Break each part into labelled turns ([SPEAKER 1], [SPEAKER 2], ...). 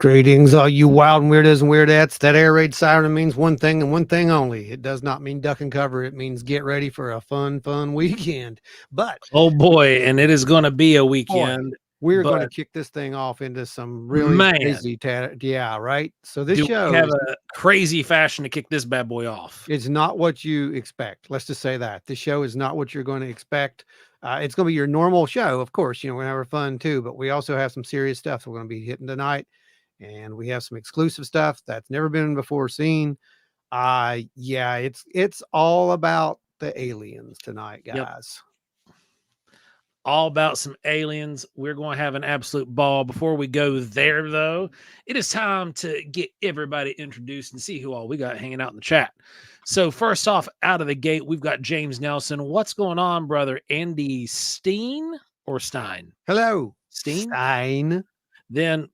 [SPEAKER 1] Greetings, all you wild and weirdos and weirdettes. That air raid siren means one thing and one thing only. It does not mean duck and cover. It means get ready for a fun weekend. But
[SPEAKER 2] oh boy, and it is going to be a
[SPEAKER 1] boy,
[SPEAKER 2] weekend.
[SPEAKER 1] we're going to kick this thing off into some really crazy, yeah, right. So this show
[SPEAKER 2] have a crazy fashion to kick this bad boy off.
[SPEAKER 1] It's not what you expect. Let's just say that this show is not what you're going to expect. It's going to be your normal show, of course. You know, we're gonna have fun too, but we also have some serious stuff we're going to be hitting tonight. And we have some exclusive stuff that's never been before seen. Yeah, it's all about the aliens tonight, guys.
[SPEAKER 2] Yep. All about some aliens. We're going to have an absolute ball. Before we go there, though, it is time to get everybody introduced and see who all we got hanging out in the chat. So first off, out of the gate, we've got James Nelson. What's going on, brother? Andy Steen or Stein?
[SPEAKER 1] Hello,
[SPEAKER 2] Stein. Then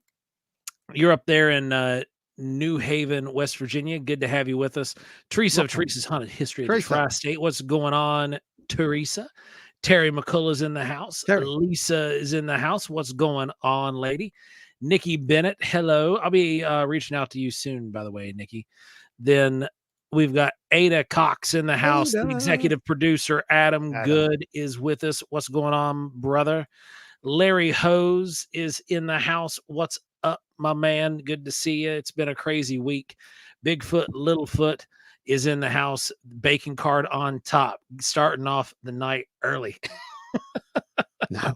[SPEAKER 2] you're up there in New Haven, West Virginia. Good to have you with us. Teresa of Teresa's Haunted History of the Tri-State. What's going on, Teresa? Terry McCullough's in the house. Lisa is in the house. What's going on, lady? Nikki Bennett, hello. I'll be reaching out to you soon, by the way, Nikki. Then we've got Ada Cox in the house. The executive producer, Adam Good, is with us. What's going on, brother? Larry Hose is in the house. What's up, my man? Good to see you. It's been a crazy week. Bigfoot, Littlefoot is in the house. Bacon card on top, starting off the night early.
[SPEAKER 1] No.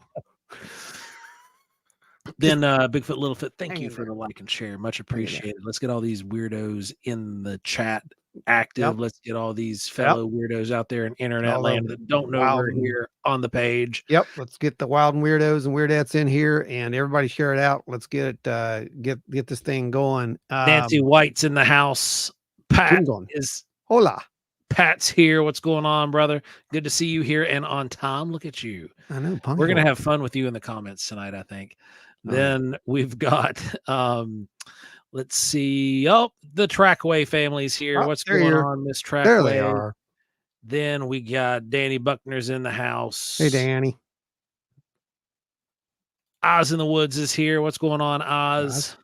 [SPEAKER 2] Then Bigfoot, Littlefoot, thank you for the like and share. Much appreciated. Let's get all these weirdos in the chat active. Yep. Let's get all these fellow weirdos out there in internet land that don't know we're here on the page.
[SPEAKER 1] Yep. Let's get the wild and weirdos and weirdettes in here, and everybody share it out. Let's get it, get this thing going.
[SPEAKER 2] Nancy White's in the house. Pat is
[SPEAKER 1] hola.
[SPEAKER 2] Pat's here. What's going on, brother? Good to see you here and on time. Look at you.
[SPEAKER 1] I know.
[SPEAKER 2] We're gonna have fun with you in the comments tonight, I think. Then we've got let's see. Oh, the Trackway family's here. What's going on, Miss Trackway?
[SPEAKER 1] There they are.
[SPEAKER 2] Then we got Danny Buckner's in the house.
[SPEAKER 1] Hey, Danny.
[SPEAKER 2] Oz in the Woods is here. What's going on, Oz?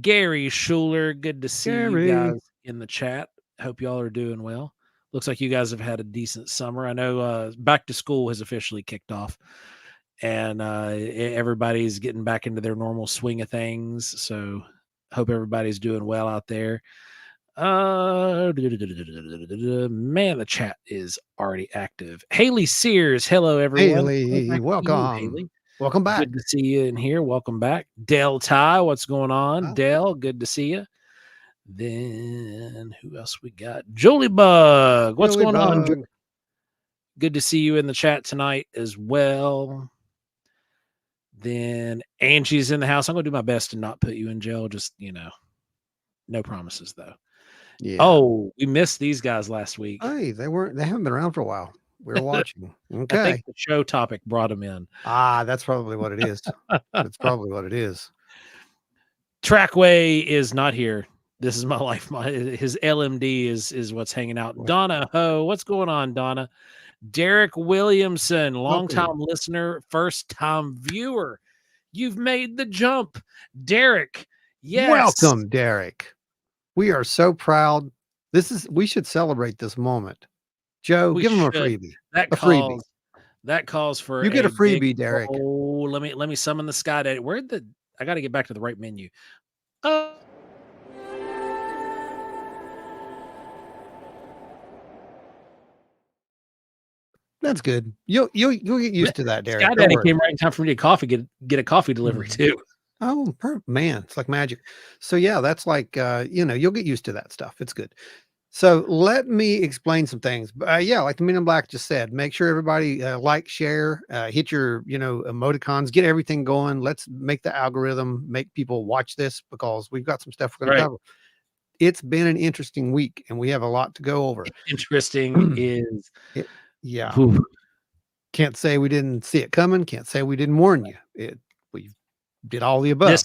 [SPEAKER 2] Gary Schuler. Good to see you guys in the chat. Hope y'all are doing well. Looks like you guys have had a decent summer. I know back to school has officially kicked off. And everybody's getting back into their normal swing of things. So hope everybody's doing well out there. Man, the chat is already active. Haley Sears, hello everyone.
[SPEAKER 1] Haley, welcome.
[SPEAKER 2] Haley.
[SPEAKER 1] Welcome back.
[SPEAKER 2] Good to see you in here. Welcome back. Dale Ty, what's going on? Dale, good to see you. Then who else we got? Jolie Bug, what's going on? Good to see you in the chat tonight as well. Then Angie's in the house. I'm going to do my best to not put you in jail. Just, you know, no promises though. Yeah. Oh, we missed these guys last week.
[SPEAKER 1] Hey, they haven't been around for a while. We were watching. Okay.
[SPEAKER 2] I think the show topic brought them in.
[SPEAKER 1] That's probably what it is. That's probably what it is.
[SPEAKER 2] Trackway is not here. This is my life. His LMD is what's hanging out. Donna Ho, what's going on, Donna? Derek Williamson, longtime listener, first-time viewer. You've made the jump. Derek, yes.
[SPEAKER 1] Welcome, Derek. We are so proud. We should celebrate this moment. Joe, give him a freebie.
[SPEAKER 2] That calls for
[SPEAKER 1] you get a freebie, Derek.
[SPEAKER 2] Oh, let me summon the Sky Daddy. I got to get back to the right menu.
[SPEAKER 1] That's good. You'll get used to that, Derek.
[SPEAKER 2] Sky Daddy came right in time for me to get a coffee delivery too.
[SPEAKER 1] Oh, man, it's like magic. So yeah, that's like you'll get used to that stuff. It's good. So let me explain some things. Yeah, like the Men in Black just said, make sure everybody like, share, hit your emoticons, get everything going. Let's make the algorithm make people watch this because we've got some stuff we're going to cover. It's been an interesting week, and we have a lot to go over.
[SPEAKER 2] Interesting is.
[SPEAKER 1] Yeah. Can't say we didn't see it coming. Can't say we didn't warn you. We did all the above.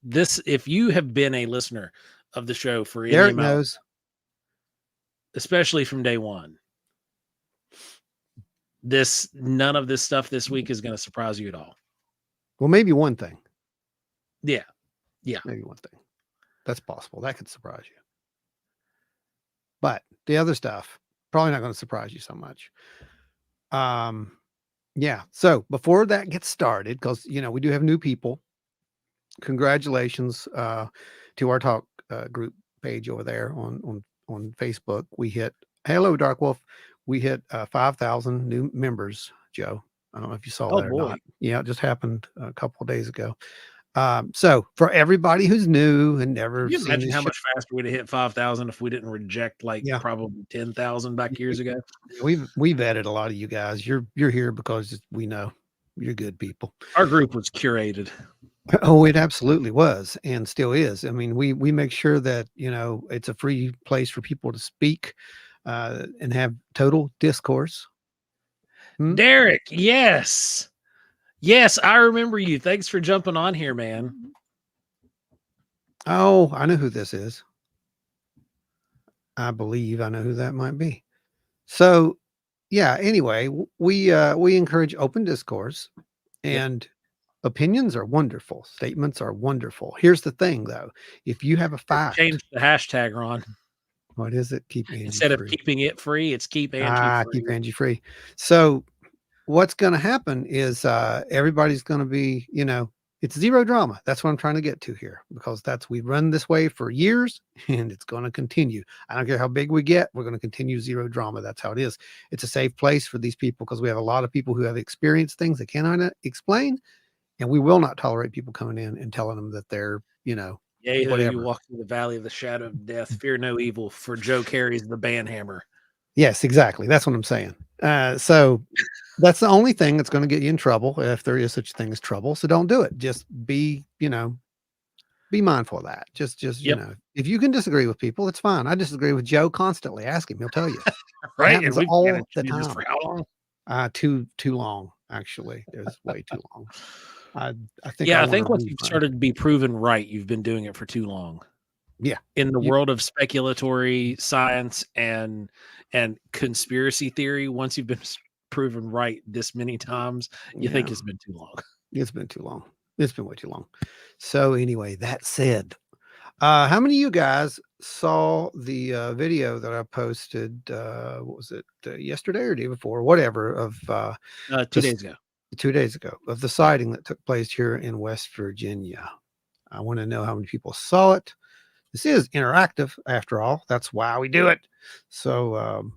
[SPEAKER 2] This if you have been a listener of the show for any
[SPEAKER 1] Derek
[SPEAKER 2] amount,
[SPEAKER 1] knows,
[SPEAKER 2] especially from day one, none of this stuff this week is going to surprise you at all.
[SPEAKER 1] Well, maybe one thing.
[SPEAKER 2] Yeah. Yeah.
[SPEAKER 1] Maybe one thing. That's possible. That could surprise you. But the other stuff, probably not going to surprise you so much. Yeah. So before that gets started, because, you know, we do have new people. Congratulations to our talk group page over there on Facebook. We hit, hello, Dark Wolf. We hit 5,000 new members, Joe. I don't know if you saw that or not. Yeah, it just happened a couple of days ago. So for everybody who's new and never
[SPEAKER 2] Can you
[SPEAKER 1] seen
[SPEAKER 2] imagine
[SPEAKER 1] this
[SPEAKER 2] how
[SPEAKER 1] show,
[SPEAKER 2] much faster we'd have hit 5,000 if we didn't reject
[SPEAKER 1] yeah,
[SPEAKER 2] probably 10,000 back years ago?
[SPEAKER 1] we've vetted a lot of you guys. You're here because we know you're good people.
[SPEAKER 2] Our group was curated.
[SPEAKER 1] Oh, it absolutely was and still is. I mean, we make sure that, you know, it's a free place for people to speak and have total discourse.
[SPEAKER 2] Derek, yes. Yes, I remember you. Thanks for jumping on here, man.
[SPEAKER 1] Oh, I know who this is. I believe I know who that might be. So, yeah, anyway, we encourage open discourse and opinions are wonderful. Statements are wonderful. Here's the thing though. If you have a fact,
[SPEAKER 2] Change the hashtag, Ron.
[SPEAKER 1] what is it? Keep Angie
[SPEAKER 2] Instead
[SPEAKER 1] free.
[SPEAKER 2] of keeping it free, it's keep Angie free.
[SPEAKER 1] Keep Angie free. So what's going to happen is everybody's going to be, you know, it's zero drama. That's what I'm trying to get to here, because we've run this way for years and it's going to continue. I don't care how big we get. We're going to continue zero drama. That's how it is. It's a safe place for these people because we have a lot of people who have experienced things they cannot explain. And we will not tolerate people coming in and telling them that they're, you know,
[SPEAKER 2] Yea, though
[SPEAKER 1] whatever.
[SPEAKER 2] you walk through the valley of the shadow of death, fear no evil, for Joe carries the banhammer.
[SPEAKER 1] Yes, exactly. That's what I'm saying. So that's the only thing that's going to get you in trouble, if there is such a thing as trouble. So don't do it. Just be, you know, be mindful of that. Just, you know, if you can disagree with people, it's fine. I disagree with Joe constantly. Ask him; he'll tell you.
[SPEAKER 2] Right, and we've
[SPEAKER 1] all the time.
[SPEAKER 2] for how long?
[SPEAKER 1] Too long. Actually, it was way too long. I think.
[SPEAKER 2] Yeah, I think once you've started to be proven right, you've been doing it for too long.
[SPEAKER 1] Yeah.
[SPEAKER 2] In the world of speculatory science and conspiracy theory, once you've been proven right this many times, you think it's been too long.
[SPEAKER 1] It's been too long. It's been way too long. So anyway, that said, how many of you guys saw the video that I posted? What was it, yesterday or day before, whatever, of
[SPEAKER 2] 2 days ago.
[SPEAKER 1] 2 days ago, of the sighting that took place here in West Virginia? I want to know how many people saw it. This is interactive, after all. That's why we do it. So,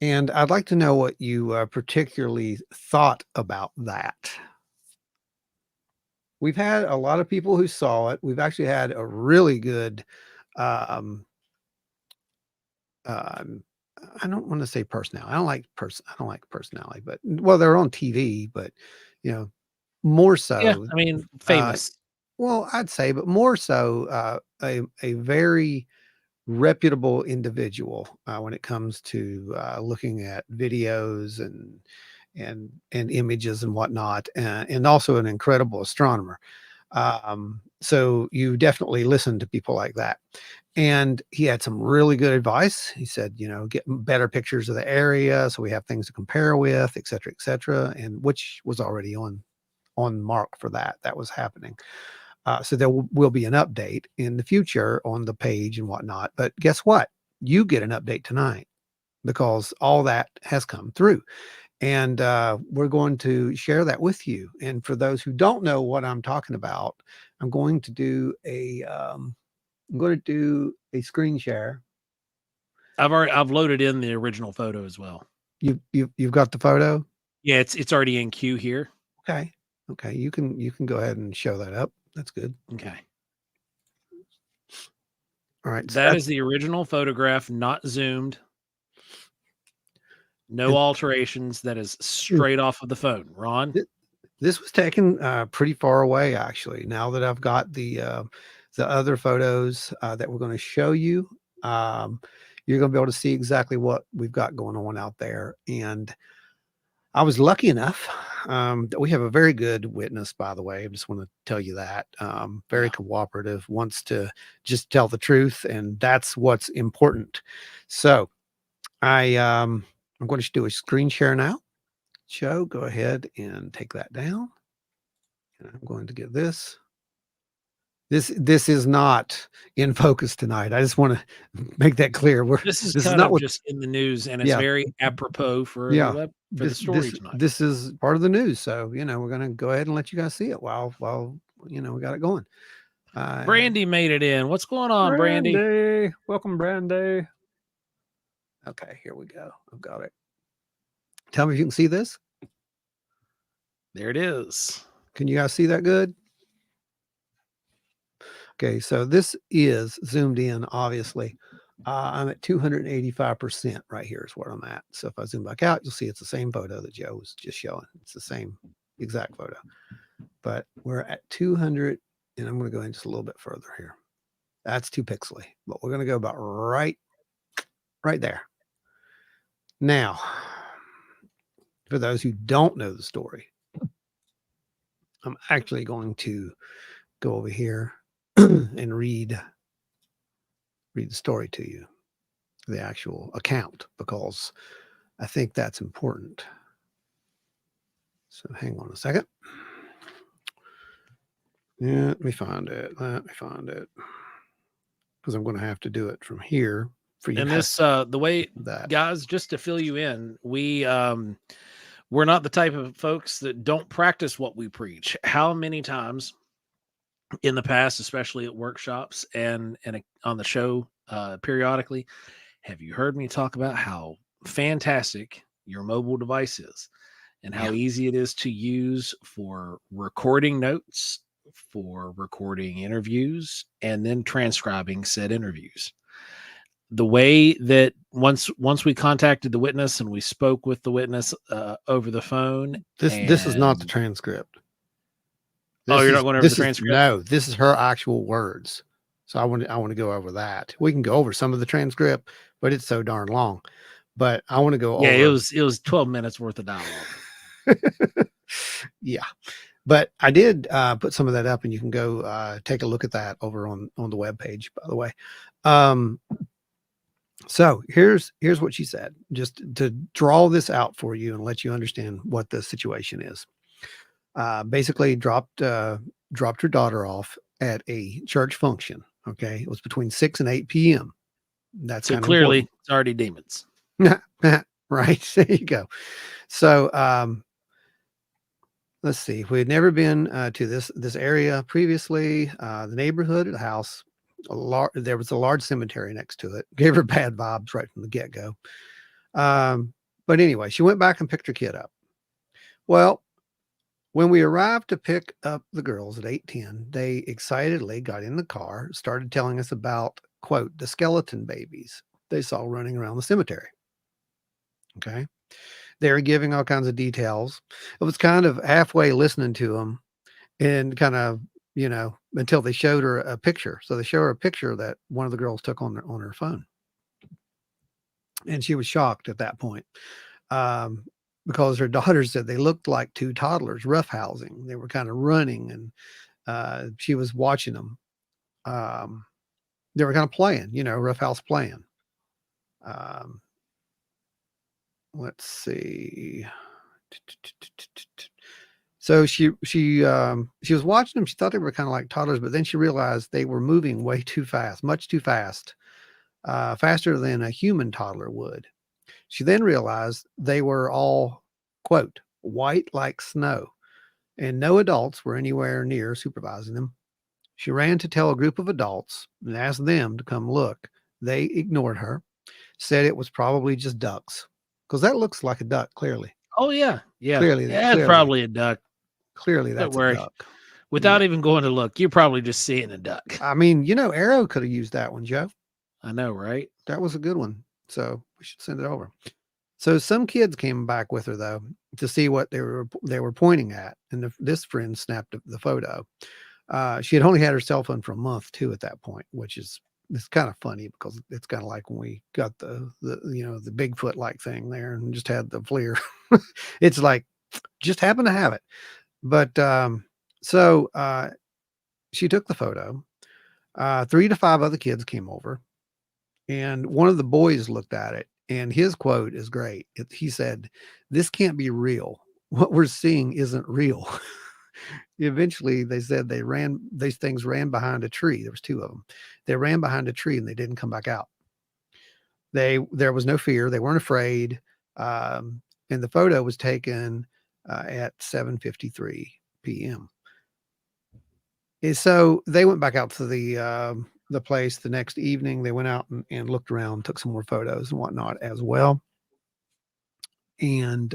[SPEAKER 1] and I'd like to know what you particularly thought about that. We've had a lot of people who saw it. We've actually had a really good, I don't want to say personality. I don't like personality, but well, they're on TV, but you know, more so.
[SPEAKER 2] Yeah, I mean, famous.
[SPEAKER 1] Well, I'd say, but more so, a very reputable individual when it comes to looking at videos and images and whatnot, and also an incredible astronomer. So you definitely listen to people like that. And he had some really good advice. He said, you know, get better pictures of the area so we have things to compare with, et cetera, and which was already on mark for that. That was happening. So there will be an update in the future on the page and whatnot. But guess what? You get an update tonight because all that has come through. And we're going to share that with you. And for those who don't know what I'm talking about, I'm going to do a screen share.
[SPEAKER 2] I've loaded in the original photo as well.
[SPEAKER 1] You've got the photo?
[SPEAKER 2] Yeah, it's already in queue here.
[SPEAKER 1] Okay. You can go ahead and show that up. That's good.
[SPEAKER 2] Okay.
[SPEAKER 1] All right.
[SPEAKER 2] So that is the original photograph, not zoomed. No alterations. That is straight off of the phone. Ron?
[SPEAKER 1] This was taken pretty far away, actually. Now that I've got the other photos that we're going to show you, you're going to be able to see exactly what we've got going on out there. And I was lucky enough that we have a very good witness, by the way. I just want to tell you that. Very cooperative, wants to just tell the truth, and that's what's important. So I'm going to do a screen share now. Joe, go ahead and take that down. I'm going to get this. This is not in focus tonight. I just want to make that clear.
[SPEAKER 2] This is
[SPEAKER 1] This is
[SPEAKER 2] kind
[SPEAKER 1] not
[SPEAKER 2] of
[SPEAKER 1] what.
[SPEAKER 2] just in the news, and it's
[SPEAKER 1] Yeah,
[SPEAKER 2] very apropos for
[SPEAKER 1] yeah.
[SPEAKER 2] the story tonight.
[SPEAKER 1] This is part of the news. So we're gonna go ahead and let you guys see it while we got it going.
[SPEAKER 2] Brandy made it in. What's going on, Brandy?
[SPEAKER 1] Welcome, Brandy. Okay, here we go. I've got it. Tell me if you can see this.
[SPEAKER 2] There it is.
[SPEAKER 1] Can you guys see that good? Okay, so this is zoomed in, obviously. I'm at 285% right here is where I'm at. So if I zoom back out, you'll see it's the same photo that Joe was just showing. It's the same exact photo. But we're at 200, and I'm going to go in just a little bit further here. That's too pixely, but we're going to go about right there. Now, for those who don't know the story, I'm actually going to go over here and read the story to you, the actual account, because I think that's important. So hang on a second. Yeah, let me find it. Because I'm going to have to do it from here for you.
[SPEAKER 2] And this, the way, guys, just to fill you in, we're not the type of folks that don't practice what we preach. How many times in the past, especially at workshops and on the show periodically, have you heard me talk about how fantastic your mobile device is and how easy it is to use for recording notes, for recording interviews, and then transcribing said interviews? The way that once we contacted the witness and we spoke with the witness over the phone.
[SPEAKER 1] This is not the transcript.
[SPEAKER 2] You're not going over the transcript?
[SPEAKER 1] No, this is her actual words. So I want to go over that. We can go over some of the transcript, but it's so darn long. But I want to go over.
[SPEAKER 2] Yeah, it was 12 minutes worth of dialogue.
[SPEAKER 1] Yeah. But I did put some of that up, and you can go take a look at that over on the webpage, by the way. So here's what she said, just to draw this out for you and let you understand what the situation is. Basically dropped her daughter off at a church function. Okay. It was between 6 and 8 p.m. That's
[SPEAKER 2] so clearly important. It's already demons.
[SPEAKER 1] Right. There you go. So, let's see. We had never been to this area previously. The neighborhood, the house, there was a large cemetery next to it. Gave her bad vibes right from the get-go. But anyway, she went back and picked her kid up. Well, when we arrived to pick up the girls at 8:10, they excitedly got in the car, started telling us about, quote, the skeleton babies they saw running around the cemetery. Okay. They were giving all kinds of details. It was kind of halfway listening to them and kind of, until they showed her a picture. So they show her a picture that one of the girls took on her phone. And she was shocked at that point. Because her daughter said they looked like two toddlers roughhousing. They were kind of running, and she was watching them. They were kind of playing, roughhouse playing. Let's see. So she was watching them. She thought they were kind of like toddlers, but then she realized they were moving way too fast, much too fast, faster than a human toddler would. She then realized they were all, quote, white like snow, and no adults were anywhere near supervising them. She ran to tell a group of adults and asked them to come look. They ignored her, said it was probably just ducks, because that looks like a duck, clearly.
[SPEAKER 2] Oh, yeah. Yeah.
[SPEAKER 1] Clearly,
[SPEAKER 2] it's probably a duck.
[SPEAKER 1] Clearly, that's a duck.
[SPEAKER 2] Without even going to look, you're probably just seeing a duck.
[SPEAKER 1] I mean, Arrow could have used that one, Joe.
[SPEAKER 2] I know, right?
[SPEAKER 1] That was a good one. So we should send it over. So some kids came back with her, though, to see what they were pointing at. And this friend snapped the photo. She had only had her cell phone for a month, too, at that point, which is it's kind of funny because it's kind of like when we got the Bigfoot like thing there and just had the FLIR. It's like just happened to have it. But so she took the photo. 3 to 5 other kids came over, and one of the boys looked at it, and his quote is great. He said, "This can't be real. What we're seeing isn't real." Eventually, they said these things ran behind a tree. There was 2 of them. They ran behind a tree and they didn't come back out. There was no fear. They weren't afraid. And the photo was taken at 7:53 p.m. And so they went back out to the place the next evening. They went out and looked around, took some more photos and whatnot as well. And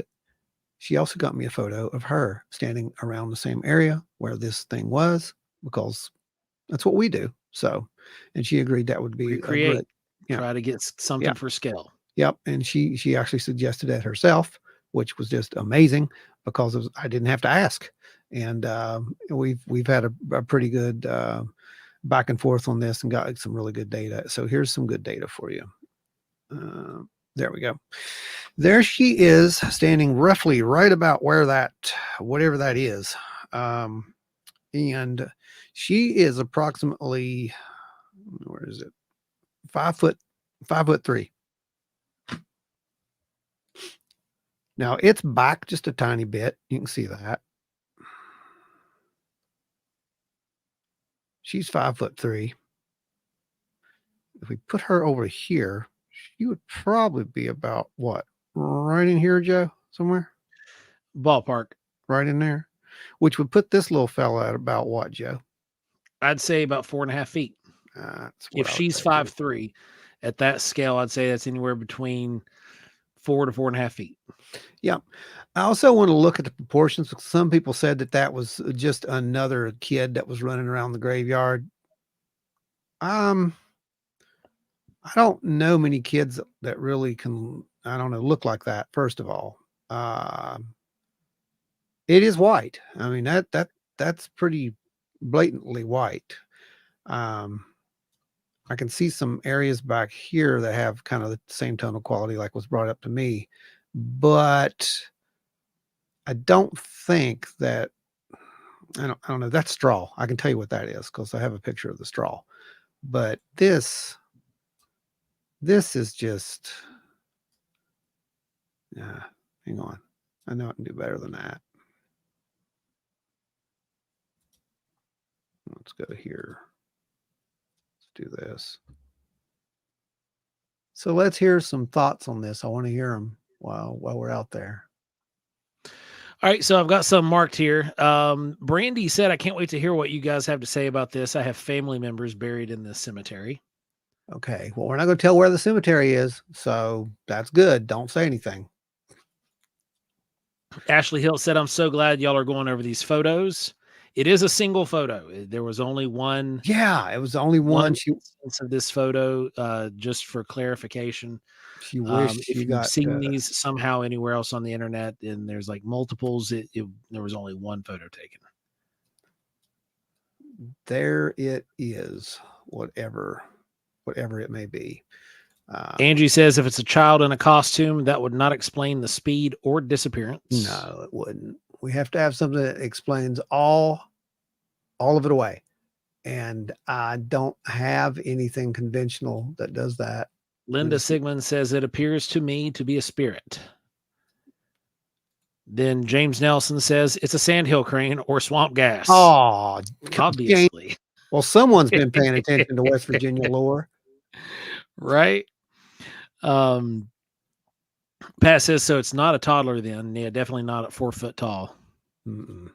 [SPEAKER 1] she also got me a photo of her standing around the same area where this thing was, because that's what we do. So, and she agreed that would be a
[SPEAKER 2] Recreate.
[SPEAKER 1] great, yeah,
[SPEAKER 2] Try to get something for scale.
[SPEAKER 1] Yep. And she actually suggested it herself, which was just amazing because I didn't have to ask. And we've had a pretty good back and forth on this and got some really good data. So here's some good data for you. There we go. There she is, standing roughly right about where whatever that is. And she is approximately, where is it? 5'3". Now it's back just a tiny bit. You can see that. She's 5'3". If we put her over here, she would probably be about what? Right in here, Joe? Somewhere?
[SPEAKER 2] Ballpark.
[SPEAKER 1] Right in there. Which would put this little fella at about what, Joe?
[SPEAKER 2] I'd say about 4.5 feet. If she's 5'3", at that scale, I'd say that's anywhere between 4 to 4.5 feet.
[SPEAKER 1] Yeah. I also want to look at the proportions. Some people said that was just another kid that was running around the graveyard. I don't know many kids that really can, I don't know, look like that, first of all. It is white. I mean, that's pretty blatantly white. I can see some areas back here that have kind of the same tonal quality like was brought up to me, but I don't think that, I don't know, that's straw. I can tell you what that is because I have a picture of the straw. But this is just, hang on. I know I can do better than that. Let's go here. Let's do this. So let's hear some thoughts on this. I want to hear them while we're out there.
[SPEAKER 2] All right, so I've got some marked here. Brandy said, I can't wait to hear what you guys have to say about this. I have family members buried in this cemetery.
[SPEAKER 1] Okay, well, we're not going to tell where the cemetery is, so that's good. Don't say anything.
[SPEAKER 2] Ashley Hill said, I'm so glad y'all are going over these photos. It is a single photo. There was only one.
[SPEAKER 1] Yeah, it was only one.
[SPEAKER 2] Of this photo, just for clarification.
[SPEAKER 1] She wished
[SPEAKER 2] if you've seen these somehow anywhere else on the internet and there's like multiples, there was only one photo taken.
[SPEAKER 1] There it is, whatever it may be.
[SPEAKER 2] Angie says, if it's a child in a costume, that would not explain the speed or disappearance.
[SPEAKER 1] No, it wouldn't. We have to have something that explains all of it away. And I don't have anything conventional that does that.
[SPEAKER 2] Linda Sigmund says, it appears to me to be a spirit. Then James Nelson says, it's a sandhill crane or swamp gas.
[SPEAKER 1] Oh,
[SPEAKER 2] obviously.
[SPEAKER 1] James. Well, someone's been paying attention to West Virginia lore.
[SPEAKER 2] Right. Pat says, so it's not a toddler then. Yeah, definitely not at 4 foot tall.
[SPEAKER 1] Mm-mm.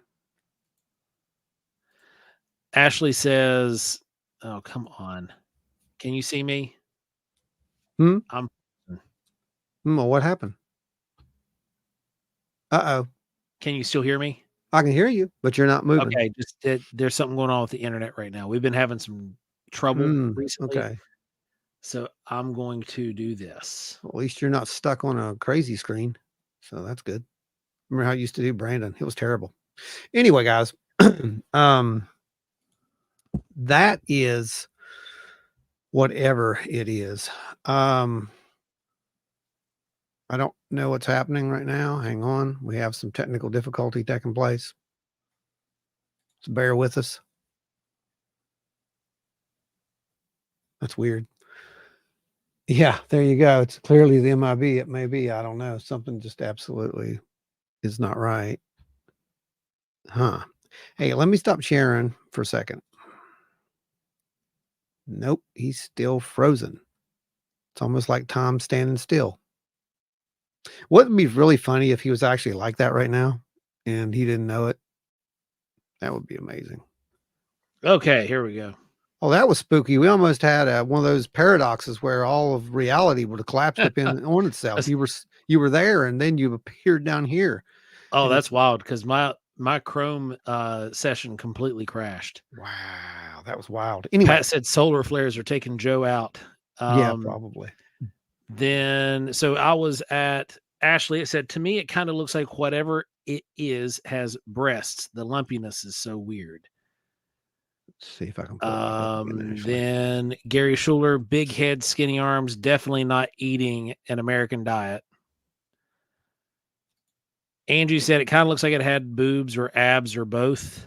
[SPEAKER 2] Ashley says, oh, come on. Can you see me?
[SPEAKER 1] Well, what happened? Uh-oh.
[SPEAKER 2] Can you still hear me?
[SPEAKER 1] I can hear you, but you're not moving.
[SPEAKER 2] Okay, there's something going on with the internet right now. We've been having some trouble recently.
[SPEAKER 1] Okay.
[SPEAKER 2] So I'm going to do this.
[SPEAKER 1] Well, at least you're not stuck on a crazy screen. So that's good. Remember how I used to do Brandon? It was terrible. Anyway, guys, that is whatever it is. I don't know what's happening right now. Hang on. We have some technical difficulty taking place. So bear with us. That's weird. Yeah, there you go. It's clearly the MIB. It may be. I don't know. Something just absolutely is not right. Huh. Hey, let me stop sharing for a second. Nope, he's still frozen. It's almost like time standing still. Wouldn't it be really funny if he was actually like that right now and he didn't know it? That would be amazing.
[SPEAKER 2] Okay, here we go.
[SPEAKER 1] Oh, that was spooky. We almost had one of those paradoxes where all of reality would have collapsed up on itself. You were there, and then you appeared down here.
[SPEAKER 2] Oh, that's wild because my Chrome session completely crashed.
[SPEAKER 1] Wow, that was wild. Anyway,
[SPEAKER 2] Pat said solar flares are taking Joe out.
[SPEAKER 1] Yeah, probably.
[SPEAKER 2] Then, so I was at Ashley. It said, to me, it kind of looks like whatever it is has breasts. The lumpiness is so weird.
[SPEAKER 1] Let's see if I can pull it up again,
[SPEAKER 2] Then Gary Schuler, big head, skinny arms, definitely not eating an American diet. Angie said it kind of looks like it had boobs or abs or both.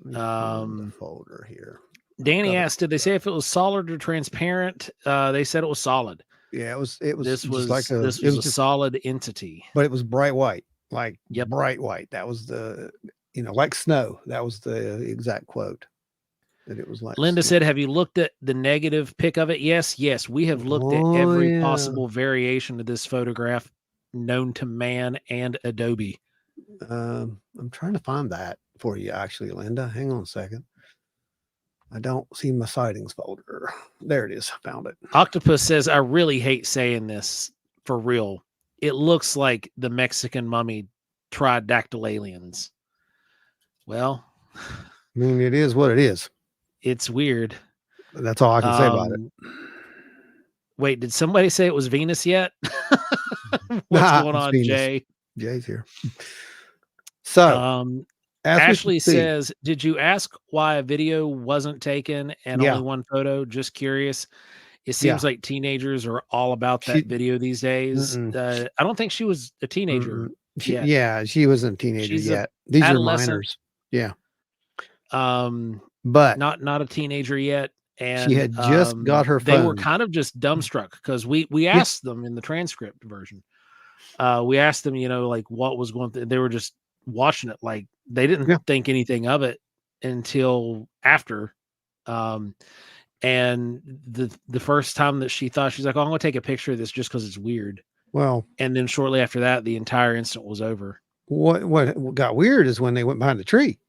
[SPEAKER 1] The folder here.
[SPEAKER 2] Danny asked, did they say if it was solid or transparent? They said it was solid.
[SPEAKER 1] Yeah, it was.
[SPEAKER 2] This was a solid entity,
[SPEAKER 1] but it was bright white, like bright white. That was the, like snow. That was the exact quote. That it was like.
[SPEAKER 2] Linda said, have you looked at the negative pic of it? Yes, we have looked at every possible variation of this photograph known to man and Adobe.
[SPEAKER 1] I'm trying to find that for you, actually, Linda. Hang on a second. I don't see my sightings folder. There it is. I found it.
[SPEAKER 2] Octopus says, I really hate saying this for real. It looks like the Mexican mummy tridactyl aliens. Well,
[SPEAKER 1] I mean, it is what it is.
[SPEAKER 2] It's weird.
[SPEAKER 1] That's all I can say about it.
[SPEAKER 2] Wait, did somebody say it was Venus yet? What's going on,
[SPEAKER 1] Venus.
[SPEAKER 2] Jay?
[SPEAKER 1] Jay's here. So,
[SPEAKER 2] Ashley says, did you ask why a video wasn't taken and only one photo? Just curious. It seems like teenagers are all about that video these days. I don't think she was a teenager.
[SPEAKER 1] She wasn't a teenager yet. These are minors. Yeah. But
[SPEAKER 2] not a teenager yet. And
[SPEAKER 1] she had just got her phone.
[SPEAKER 2] They were kind of just dumbstruck because we asked them in the transcript version. We asked them, like what was going through. They were just watching it, like they didn't think anything of it until after. And the first time that she thought, she's like, oh, I'm gonna take a picture of this just because it's weird.
[SPEAKER 1] Well,
[SPEAKER 2] and then shortly after that, the entire incident was over.
[SPEAKER 1] What got weird is when they went behind the tree.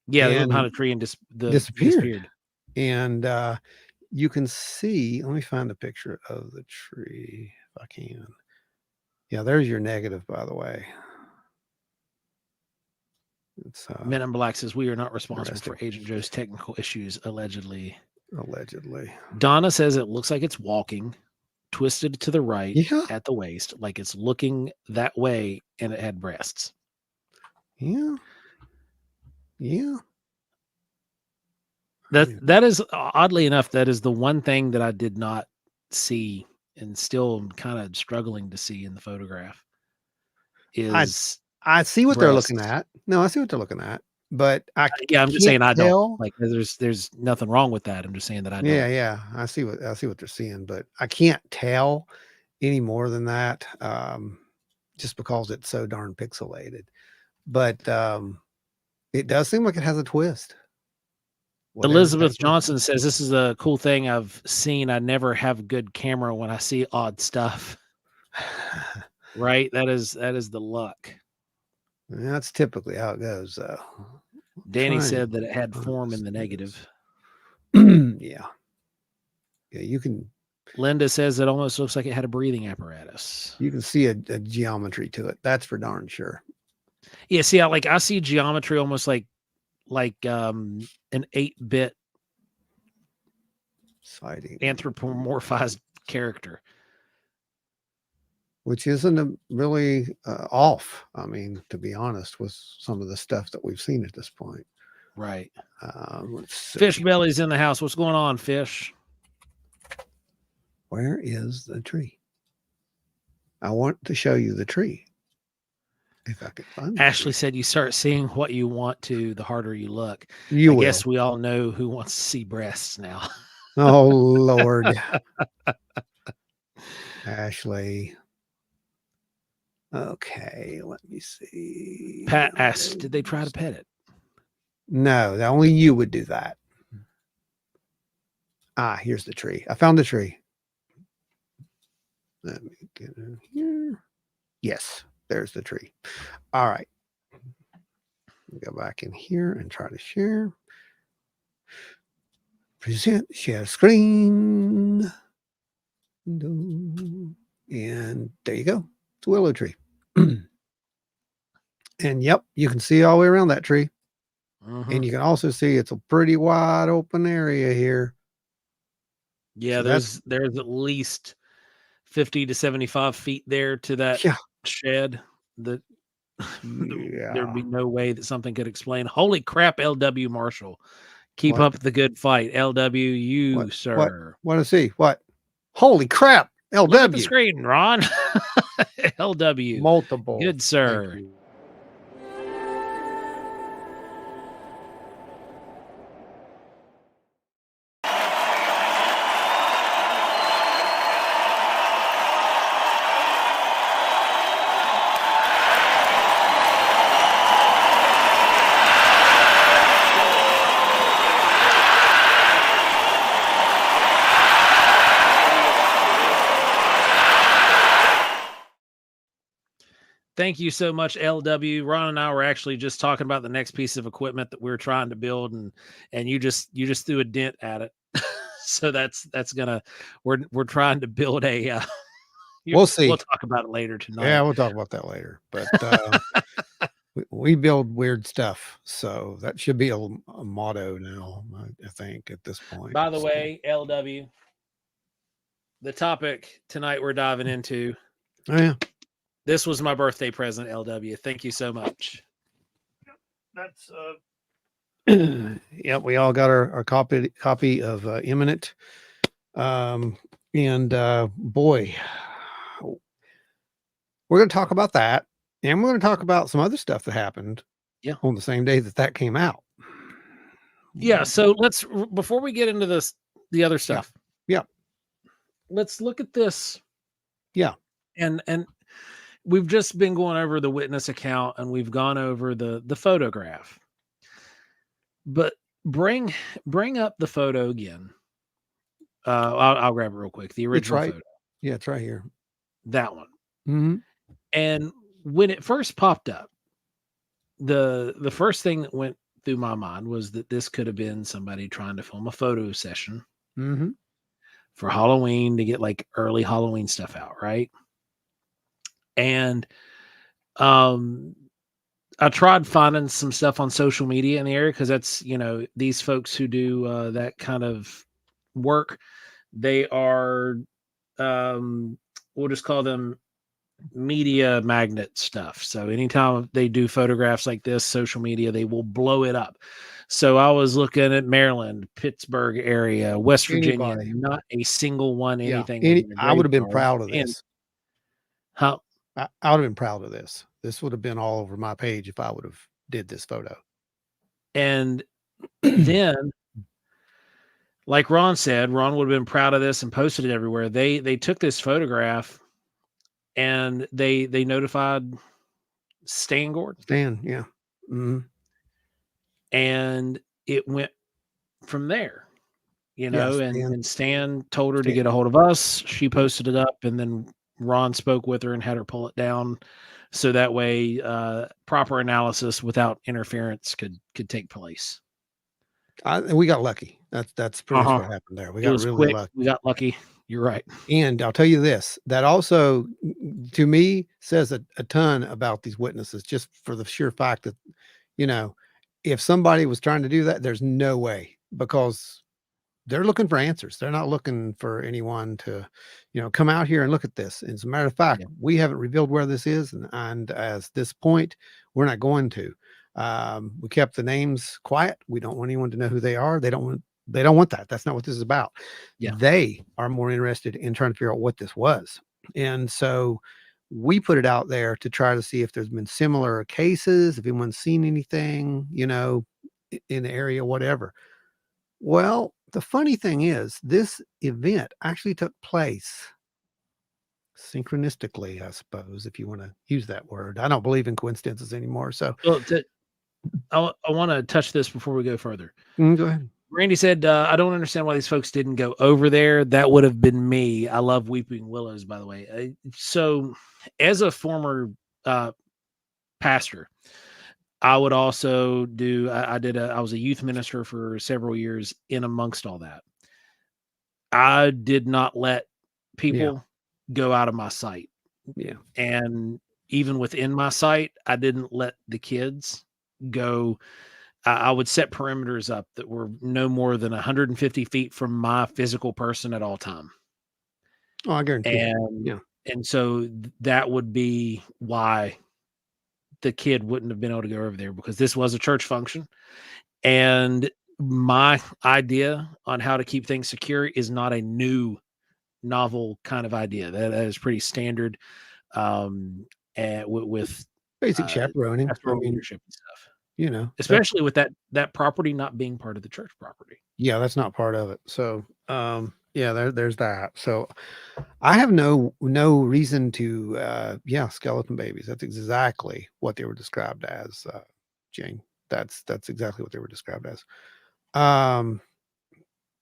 [SPEAKER 2] Yeah, they went behind a tree and disappeared.
[SPEAKER 1] And you can see, let me find a picture of the tree if I can. Yeah, there's your negative, by the way. It's
[SPEAKER 2] Men in Black says we are not responsible for Agent Joe's technical issues, allegedly. Donna says it looks like it's walking, twisted to the right at the waist, like it's looking that way, and it had breasts.
[SPEAKER 1] Yeah.
[SPEAKER 2] That is, oddly enough, that is the one thing that I did not see and still am kind of struggling to see in the photograph.
[SPEAKER 1] I see what they're looking at. No, I see what they're looking at. But I'm
[SPEAKER 2] just saying I don't. Like there's nothing wrong with that. I'm just saying that I don't.
[SPEAKER 1] Yeah. I see what they're seeing, but I can't tell any more than that. Just because it's so darn pixelated. But it does seem like it has a twist.
[SPEAKER 2] Elizabeth Johnson says this is a cool thing I've seen. I never have good camera when I see odd stuff. Right? That is the luck.
[SPEAKER 1] That's typically how it goes, though.
[SPEAKER 2] Danny said that it had form in the negative.
[SPEAKER 1] Yeah, you can.
[SPEAKER 2] Linda says it almost looks like it had a breathing apparatus.
[SPEAKER 1] You can see a geometry to it. That's for darn sure.
[SPEAKER 2] Yeah, see, I see geometry almost like an 8-bit
[SPEAKER 1] sighting
[SPEAKER 2] anthropomorphized character.
[SPEAKER 1] Which isn't really off. I mean, to be honest, with some of the stuff that we've seen at this point.
[SPEAKER 2] Right.
[SPEAKER 1] Fish
[SPEAKER 2] Belly's in the house. What's going on, Fish?
[SPEAKER 1] Where is the tree? I want to show you the tree. If I could find it.
[SPEAKER 2] Ashley said you start seeing what you want to the harder you look. I guess we all know who wants to see breasts now.
[SPEAKER 1] Oh, Lord. Ashley. Okay, let me see.
[SPEAKER 2] Pat asked, did they try to pet it?
[SPEAKER 1] No, only you would do that. Ah, here's the tree. I found the tree. Let me get in here. Yes, there's the tree. All right. Go back in here and try to share. Present share screen. And there you go. It's a willow tree. And yep, you can see all the way around that tree. And you can also see it's a pretty wide open area here.
[SPEAKER 2] Yeah, so there's at least 50 to 75 feet there to that shed. That there'd be no way that something could explain. Holy crap, LW Marshall. Keep up the good fight. LW, you, sir.
[SPEAKER 1] What to see? What? Holy crap, LW.
[SPEAKER 2] Look at the screen, Ron. LW.
[SPEAKER 1] Multiple.
[SPEAKER 2] Good, sir. Thank you so much, LW. Ron and I were actually just talking about the next piece of equipment that we're trying to build, and you just threw a dent at it. So that's gonna we're trying to build a.
[SPEAKER 1] We'll see.
[SPEAKER 2] We'll talk about it later tonight.
[SPEAKER 1] Yeah, we'll talk about that later. But we build weird stuff, so that should be a motto now. I think at this point.
[SPEAKER 2] By the way, LW, the topic tonight we're diving into.
[SPEAKER 1] Oh yeah.
[SPEAKER 2] This was my birthday present, LW. Thank you so much.
[SPEAKER 1] That's yeah, we all got our copy of Imminent. And boy, we're going to talk about that, and we're going to talk about some other stuff that happened on the same day that came out.
[SPEAKER 2] Yeah, so let's, before we get into the other stuff.
[SPEAKER 1] Yeah.
[SPEAKER 2] Let's look at this.
[SPEAKER 1] Yeah.
[SPEAKER 2] And we've just been going over the witness account, and we've gone over the photograph. But bring up the photo again. I'll grab it real quick. The original photo.
[SPEAKER 1] Yeah, it's right here.
[SPEAKER 2] That one.
[SPEAKER 1] Mm-hmm.
[SPEAKER 2] And when it first popped up, the first thing that went through my mind was that this could have been somebody trying to film a photo session for Halloween to get like early Halloween stuff out, right? And I tried finding some stuff on social media in the area, because that's, these folks who do that kind of work, they are we'll just call them media magnet stuff. So anytime they do photographs like this, social media, they will blow it up. So I was looking at Maryland, Pittsburgh area, West Virginia, not a single one, anything.
[SPEAKER 1] I would have been proud of this.
[SPEAKER 2] I
[SPEAKER 1] would have been proud of this. This would have been all over my page if I would have did this photo.
[SPEAKER 2] And then, like Ron said, Ron would have been proud of this and posted it everywhere. They took this photograph and they notified Stan Gordon.
[SPEAKER 1] Stan, yeah. Mm-hmm.
[SPEAKER 2] And it went from there, and Stan told her to get a hold of us. She posted it up, and then Ron spoke with her and had her pull it down, so that way proper analysis without interference could take place.
[SPEAKER 1] We got lucky. That's pretty much what happened there. We got really lucky.
[SPEAKER 2] We got lucky. You're right.
[SPEAKER 1] And I'll tell you this, that also to me says a ton about these witnesses, just for the sheer fact that, if somebody was trying to do that, there's no way, because they're looking for answers. They're not looking for anyone to, come out here and look at this. And as a matter of fact, we haven't revealed where this is. And as this point, we're not going to. We kept the names quiet. We don't want anyone to know who they are. They don't want that. That's not what this is about.
[SPEAKER 2] Yeah.
[SPEAKER 1] They are more interested in trying to figure out what this was. And so we put it out there to try to see if there's been similar cases, if anyone's seen anything, in the area, whatever. Well, the funny thing is, this event actually took place synchronistically, I suppose, if you want to use that word. I don't believe in coincidences anymore. So,
[SPEAKER 2] Well, I want to touch this before we go further.
[SPEAKER 1] go ahead.
[SPEAKER 2] Randy said, I don't understand why these folks didn't go over there. That would have been me. I love Weeping Willows, by the way. So, as a former pastor, I would also do, I was a youth minister for several years in amongst all that. I did not let people go out of my sight.
[SPEAKER 1] Yeah.
[SPEAKER 2] And even within my sight, I didn't let the kids go. I would set perimeters up that were no more than 150 feet from my physical person at all time.
[SPEAKER 1] Oh, I guarantee
[SPEAKER 2] And,
[SPEAKER 1] Yeah.
[SPEAKER 2] and so that would be why the kid wouldn't have been able to go over there, because this was a church function. And my idea on how to keep things secure is not a new novel kind of idea. That is pretty standard and with
[SPEAKER 1] basic chaperoning.
[SPEAKER 2] pastoral leadership and stuff.
[SPEAKER 1] Especially
[SPEAKER 2] with that property not being part of the church property.
[SPEAKER 1] Yeah, that's not part of it. So, there's that. So, I have no reason to, skeleton babies. That's exactly what they were described as, Jane. That's exactly what they were described as.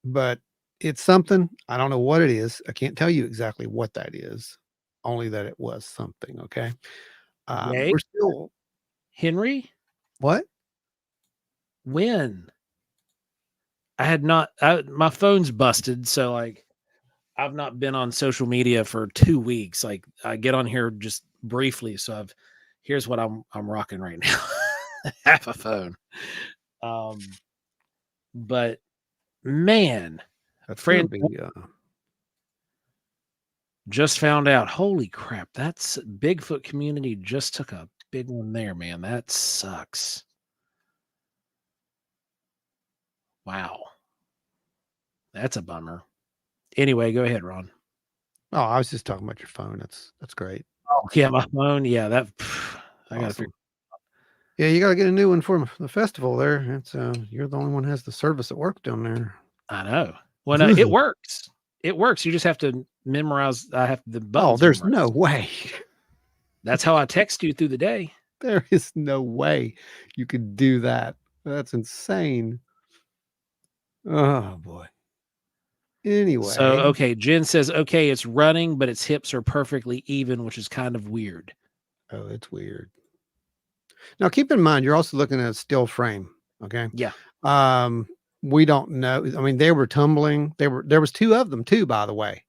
[SPEAKER 1] But it's something. I don't know what it is. I can't tell you exactly what that is. Only that it was something. Okay. We're still
[SPEAKER 2] Henry.
[SPEAKER 1] What?
[SPEAKER 2] When? I had not. My phone's busted, so I've not been on social media for 2 weeks. Like, I get on here just briefly, so here's what I'm rocking right now. Half a phone. But man,
[SPEAKER 1] That's
[SPEAKER 2] friend,
[SPEAKER 1] be,
[SPEAKER 2] just found out. Holy crap! That's Bigfoot community just took a big one there, man. That sucks. Wow, that's a bummer. Anyway, go ahead, Ron.
[SPEAKER 1] Oh, I was just talking about your phone. That's great.
[SPEAKER 2] Oh, yeah, my phone. Yeah, that I gotta figure.
[SPEAKER 1] Yeah, you gotta get a new one for the festival there. It's you're the only one who has the service at work down there.
[SPEAKER 2] I know. Well, no, it works. It works. You just have to memorize. I have the buttons.
[SPEAKER 1] Oh, there's
[SPEAKER 2] memorized.
[SPEAKER 1] no way.
[SPEAKER 2] That's how I text you through the day.
[SPEAKER 1] There is no way you could do that. That's insane. Oh boy. Anyway.
[SPEAKER 2] So, okay, Jen says, okay, it's running, but its hips are perfectly even, which is kind of weird.
[SPEAKER 1] Oh, it's weird. Now, keep in mind, you're also looking at a still frame. Okay.
[SPEAKER 2] Yeah.
[SPEAKER 1] We don't know. I mean, they were tumbling. There was 2 of them too, by the way.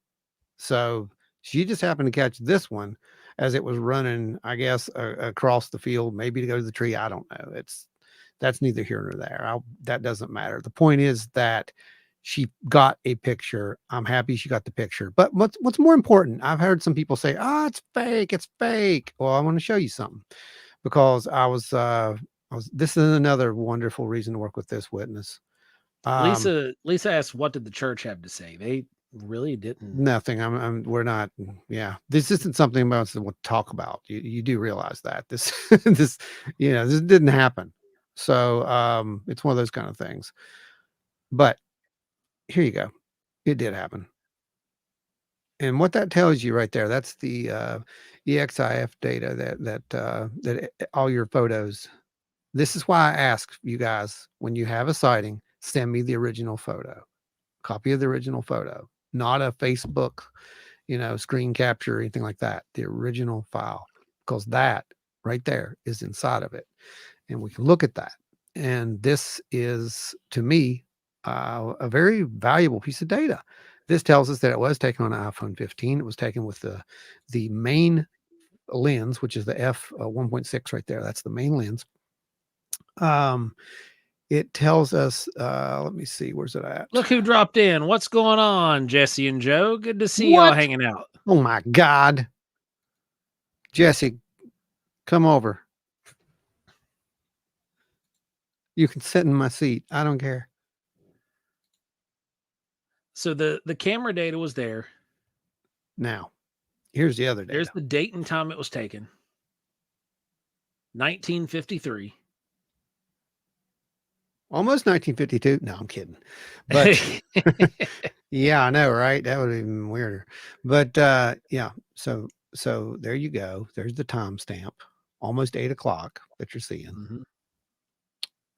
[SPEAKER 1] So she just happened to catch this one as it was running, I guess, across the field, maybe to go to the tree. I don't know. That's neither here nor there. That doesn't matter. The point is that she got a picture. I'm happy she got the picture. But what's more important? I've heard some people say, "Oh, it's fake. It's fake." Well, I want to show you something, because I was. This is another wonderful reason to work with this witness.
[SPEAKER 2] Lisa asked, "What did the church have to say?" They really didn't.
[SPEAKER 1] Nothing. We're not. Yeah, this isn't something about to talk about. You do realize that this this didn't happen. So it's one of those kind of things. But here you go. It did happen. And what that tells you right there, that's the EXIF data that all your photos. This is why I ask you guys, when you have a sighting, send me the original photo, copy of the original photo, not a Facebook, screen capture or anything like that. The original file, because that right there is inside of it. And we can look at that. And this is, to me, a very valuable piece of data. This tells us that it was taken on an iPhone 15. It was taken with the main lens, which is the f1.6 right there. That's the main lens. It tells us, let me see, where's it at?
[SPEAKER 2] Look who dropped in. What's going on, Jesse and Joe? Good to see y'all hanging out.
[SPEAKER 1] Oh my God. Jesse, come over. You can sit in my seat. I don't care.
[SPEAKER 2] So the camera data was there.
[SPEAKER 1] Now, here's the other data.
[SPEAKER 2] There's the date and time it was taken. 1953.
[SPEAKER 1] Almost 1952. No, I'm kidding. But Yeah, I know, right? That would be even weirder. But yeah, so there you go. There's the timestamp. Almost 8 o'clock that you're seeing.
[SPEAKER 2] Mm-hmm.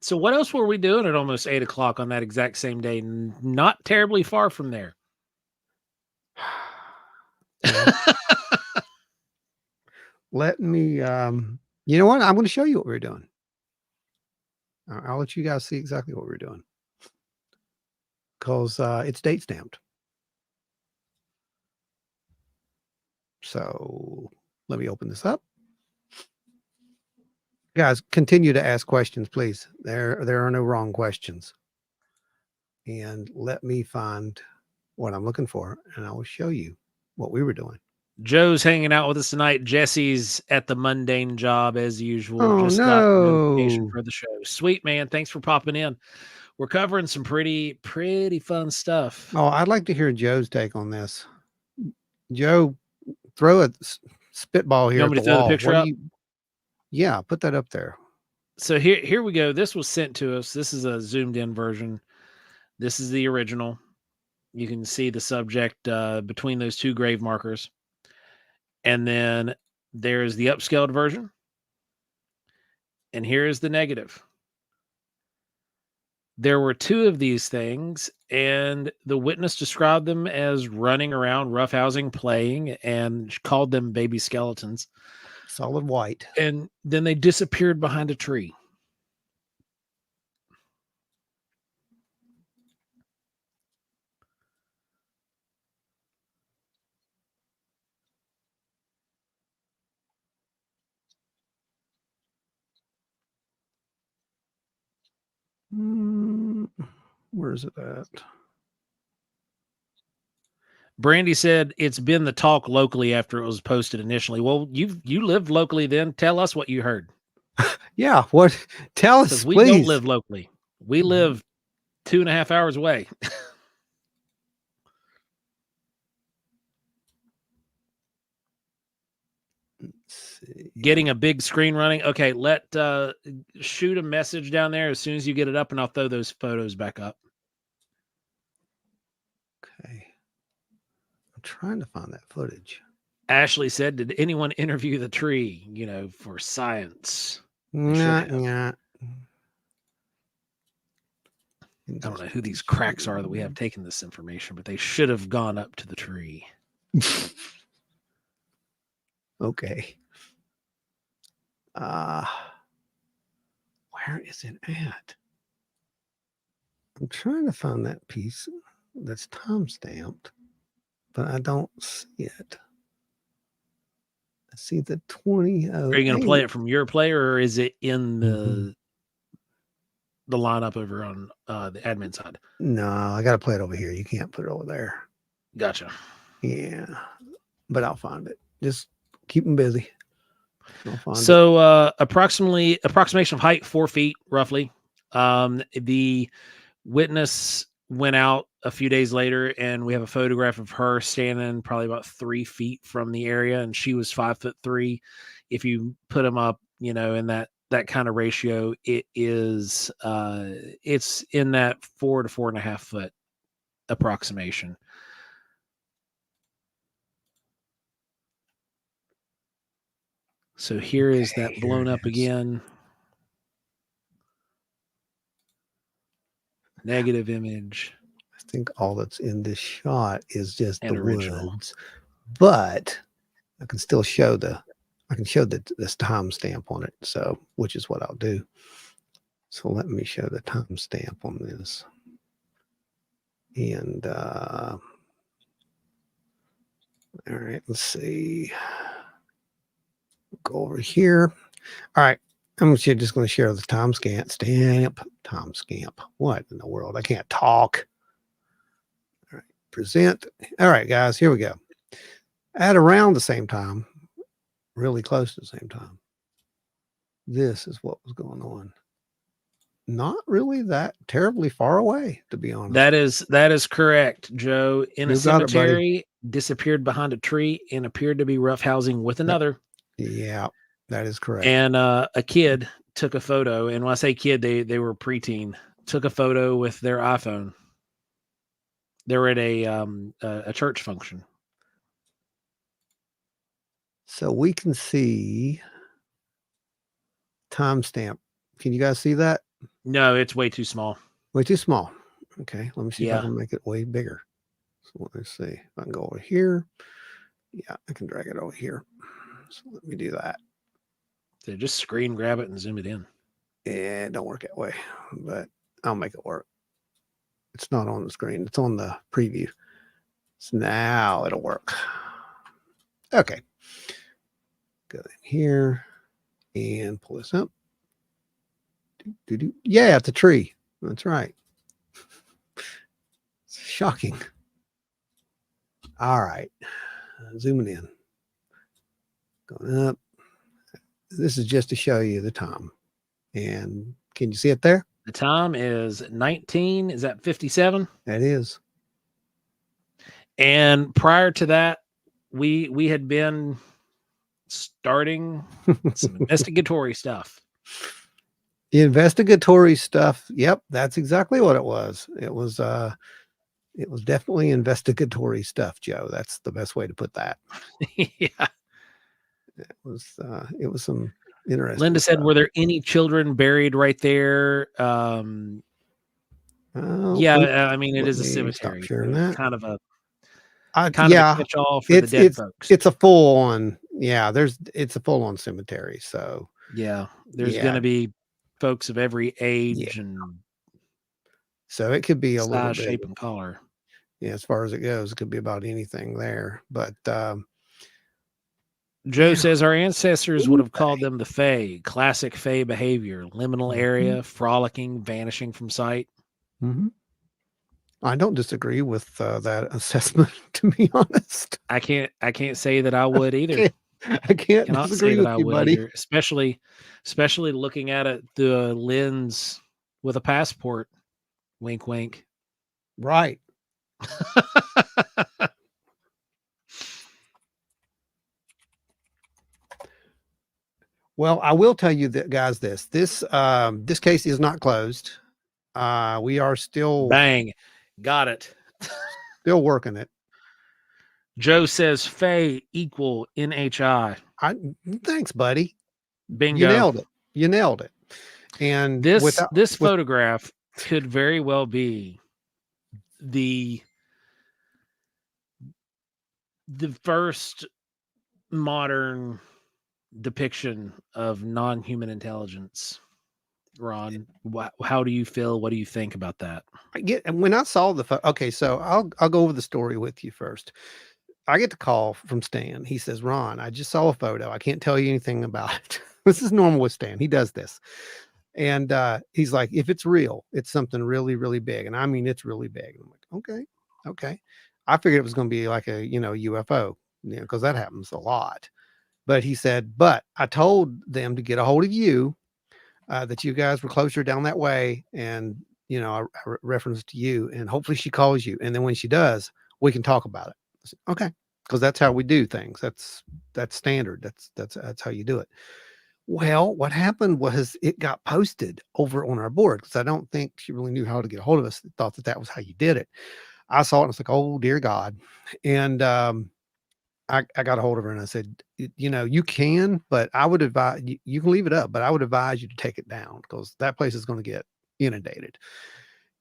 [SPEAKER 2] So what else were we doing at almost 8 o'clock on that exact same day? Not terribly far from there.
[SPEAKER 1] Well, let me you know what? I'm going to show you what we're doing. I'll let you guys see exactly what we're doing. Because it's date stamped. So let me open this up. Guys, continue to ask questions, please. There are no wrong questions. And let me find what I'm looking for, and I will show you what we were doing.
[SPEAKER 2] Joe's hanging out with us tonight. Jesse's at the mundane job as usual.
[SPEAKER 1] Oh,
[SPEAKER 2] Just got notification
[SPEAKER 1] no.
[SPEAKER 2] for the show. Sweet, man. Thanks for popping in. We're covering some pretty fun stuff.
[SPEAKER 1] Oh, I'd like to hear Joe's take on this. Joe, throw a spitball here
[SPEAKER 2] You
[SPEAKER 1] at
[SPEAKER 2] want me
[SPEAKER 1] the
[SPEAKER 2] to throw the
[SPEAKER 1] wall.
[SPEAKER 2] picture
[SPEAKER 1] What do
[SPEAKER 2] up?
[SPEAKER 1] you? Yeah, put that up there.
[SPEAKER 2] So here we go. This was sent to us. This is a zoomed in version. This is the original. You can see the subject between those two grave markers. And then there's the upscaled version. And here's the negative. There were two of these things, and the witness described them as running around, roughhousing, playing, and called them baby skeletons.
[SPEAKER 1] Solid white.
[SPEAKER 2] And then they disappeared behind a tree.
[SPEAKER 1] Where is it at?
[SPEAKER 2] Brandy said it's been the talk locally after it was posted initially. Well, you lived locally then. Tell us what you heard.
[SPEAKER 1] Yeah, what? Tell us,
[SPEAKER 2] Because we
[SPEAKER 1] please.
[SPEAKER 2] don't live locally. We live 2.5 hours away. Getting a big screen running. Okay, shoot a message down there as soon as you get it up, and I'll throw those photos back up.
[SPEAKER 1] Okay. I'm trying to find that footage.
[SPEAKER 2] Ashley said, did anyone interview the tree, for science?
[SPEAKER 1] Yeah.
[SPEAKER 2] I don't know who these cracks are that we have taken this information, but they should have gone up to the tree.
[SPEAKER 1] Okay. Where is it at? I'm trying to find that piece that's time stamped, but I don't see it. I see the 20.
[SPEAKER 2] Are you going to play it from your player, or is it in the lineup over on the admin side?
[SPEAKER 1] No, I got to play it over here. You can't put it over there.
[SPEAKER 2] Gotcha.
[SPEAKER 1] Yeah, but I'll find it. Just keep them busy.
[SPEAKER 2] So approximation of height, 4 feet roughly. The witness went out a few days later, and we have a photograph of her standing probably about 3 feet from the area, and she was 5'3". If you put them up, in that kind of ratio, it is it's in that 4 to 4.5 foot approximation. So here is that blown up again. Negative image.
[SPEAKER 1] I think all that's in this shot is just the
[SPEAKER 2] original
[SPEAKER 1] woods, but I can still show this timestamp on it. So, which is what I'll do. So let me show the timestamp on this. And all right, let's see. Go over here. All right. I'm just going to share the timestamp. What in the world? I can't talk. All right. Present. All right, guys, here we go. At around the same time, really close to the same time, this is what was going on. Not really that terribly far away, to be honest.
[SPEAKER 2] That is correct, Joe. In a cemetery, disappeared behind a tree, and appeared to be roughhousing with another.
[SPEAKER 1] Yeah, that is correct.
[SPEAKER 2] And a kid took a photo, and when I say kid, they were preteen. Took a photo with their iPhone. They were at a church function.
[SPEAKER 1] So we can see timestamp. Can you guys see that?
[SPEAKER 2] No, it's way too small.
[SPEAKER 1] Way too small. Okay, let me see if I
[SPEAKER 2] Yeah.
[SPEAKER 1] can make it way bigger. So let's see if I can go over here. Yeah, I can drag it over here. So let me do that.
[SPEAKER 2] So just screen grab it and zoom it in.
[SPEAKER 1] It don't work that way, but I'll make it work. It's not on the screen. It's on the preview. So now it'll work. Okay. Go in here and pull this up. Yeah, it's a tree. That's right. It's shocking. All right. Zooming in. Going up. This is just to show you the time. And can you see it there?
[SPEAKER 2] The time is 19. Is that 57?
[SPEAKER 1] That is.
[SPEAKER 2] And prior to that, we had been starting some investigatory stuff.
[SPEAKER 1] The investigatory stuff. Yep, that's exactly what it was. It was definitely investigatory stuff, Joe. That's the best way to put that.
[SPEAKER 2] Yeah.
[SPEAKER 1] It was some interesting
[SPEAKER 2] Linda said,
[SPEAKER 1] stuff.
[SPEAKER 2] were there any children buried right there? Yeah, I mean, it is a cemetery.
[SPEAKER 1] Sharing that.
[SPEAKER 2] Kind of a
[SPEAKER 1] yeah,
[SPEAKER 2] a catch-all for the dead folks.
[SPEAKER 1] It's a full-on, yeah, it's a full-on cemetery. So
[SPEAKER 2] yeah, there's going to be folks of every age and
[SPEAKER 1] so it could be a
[SPEAKER 2] size,
[SPEAKER 1] little bit,
[SPEAKER 2] shape, and color.
[SPEAKER 1] Yeah, as far as it goes, it could be about anything there. But
[SPEAKER 2] Joe says our ancestors would have called them the Fae. Classic Fae behavior: liminal area, frolicking, vanishing from sight.
[SPEAKER 1] I don't disagree with that assessment, to be honest.
[SPEAKER 2] I can't say that I would either.
[SPEAKER 1] I can't disagree with you, buddy.
[SPEAKER 2] Either, especially looking at it through a lens with a passport. Wink, wink.
[SPEAKER 1] Right. Well, I will tell you that, guys, this case is not closed. We are still
[SPEAKER 2] got it.
[SPEAKER 1] Still working it.
[SPEAKER 2] Joe says Fae equal NHI.
[SPEAKER 1] Thanks, buddy.
[SPEAKER 2] Bingo.
[SPEAKER 1] You nailed it. And
[SPEAKER 2] this photograph could very well be the first modern depiction of non-human intelligence. Ron, how do you feel? What do you think about that?
[SPEAKER 1] When I saw okay, so I'll go over the story with you first. I get the call from Stan. He says, Ron, I just saw a photo. I can't tell you anything about it. This is normal with Stan. He does this. And he's like, if it's real, it's something really, really big. And I mean, it's really big. And I'm like, okay. I figured it was going to be like a, UFO, because that happens a lot. But he said, but I told them to get a hold of you, that you guys were closer down that way. And, I referenced to you, and hopefully she calls you. And then when she does, we can talk about it. I said, okay. Because that's how we do things. That's standard. That's how you do it. Well, what happened was it got posted over on our board, because I don't think she really knew how to get a hold of us. Thought that was how you did it. I saw it and I was like, oh, dear God. And I got a hold of her and I said, you can, but I would advise, you can leave it up, but I would advise you to take it down, because that place is going to get inundated,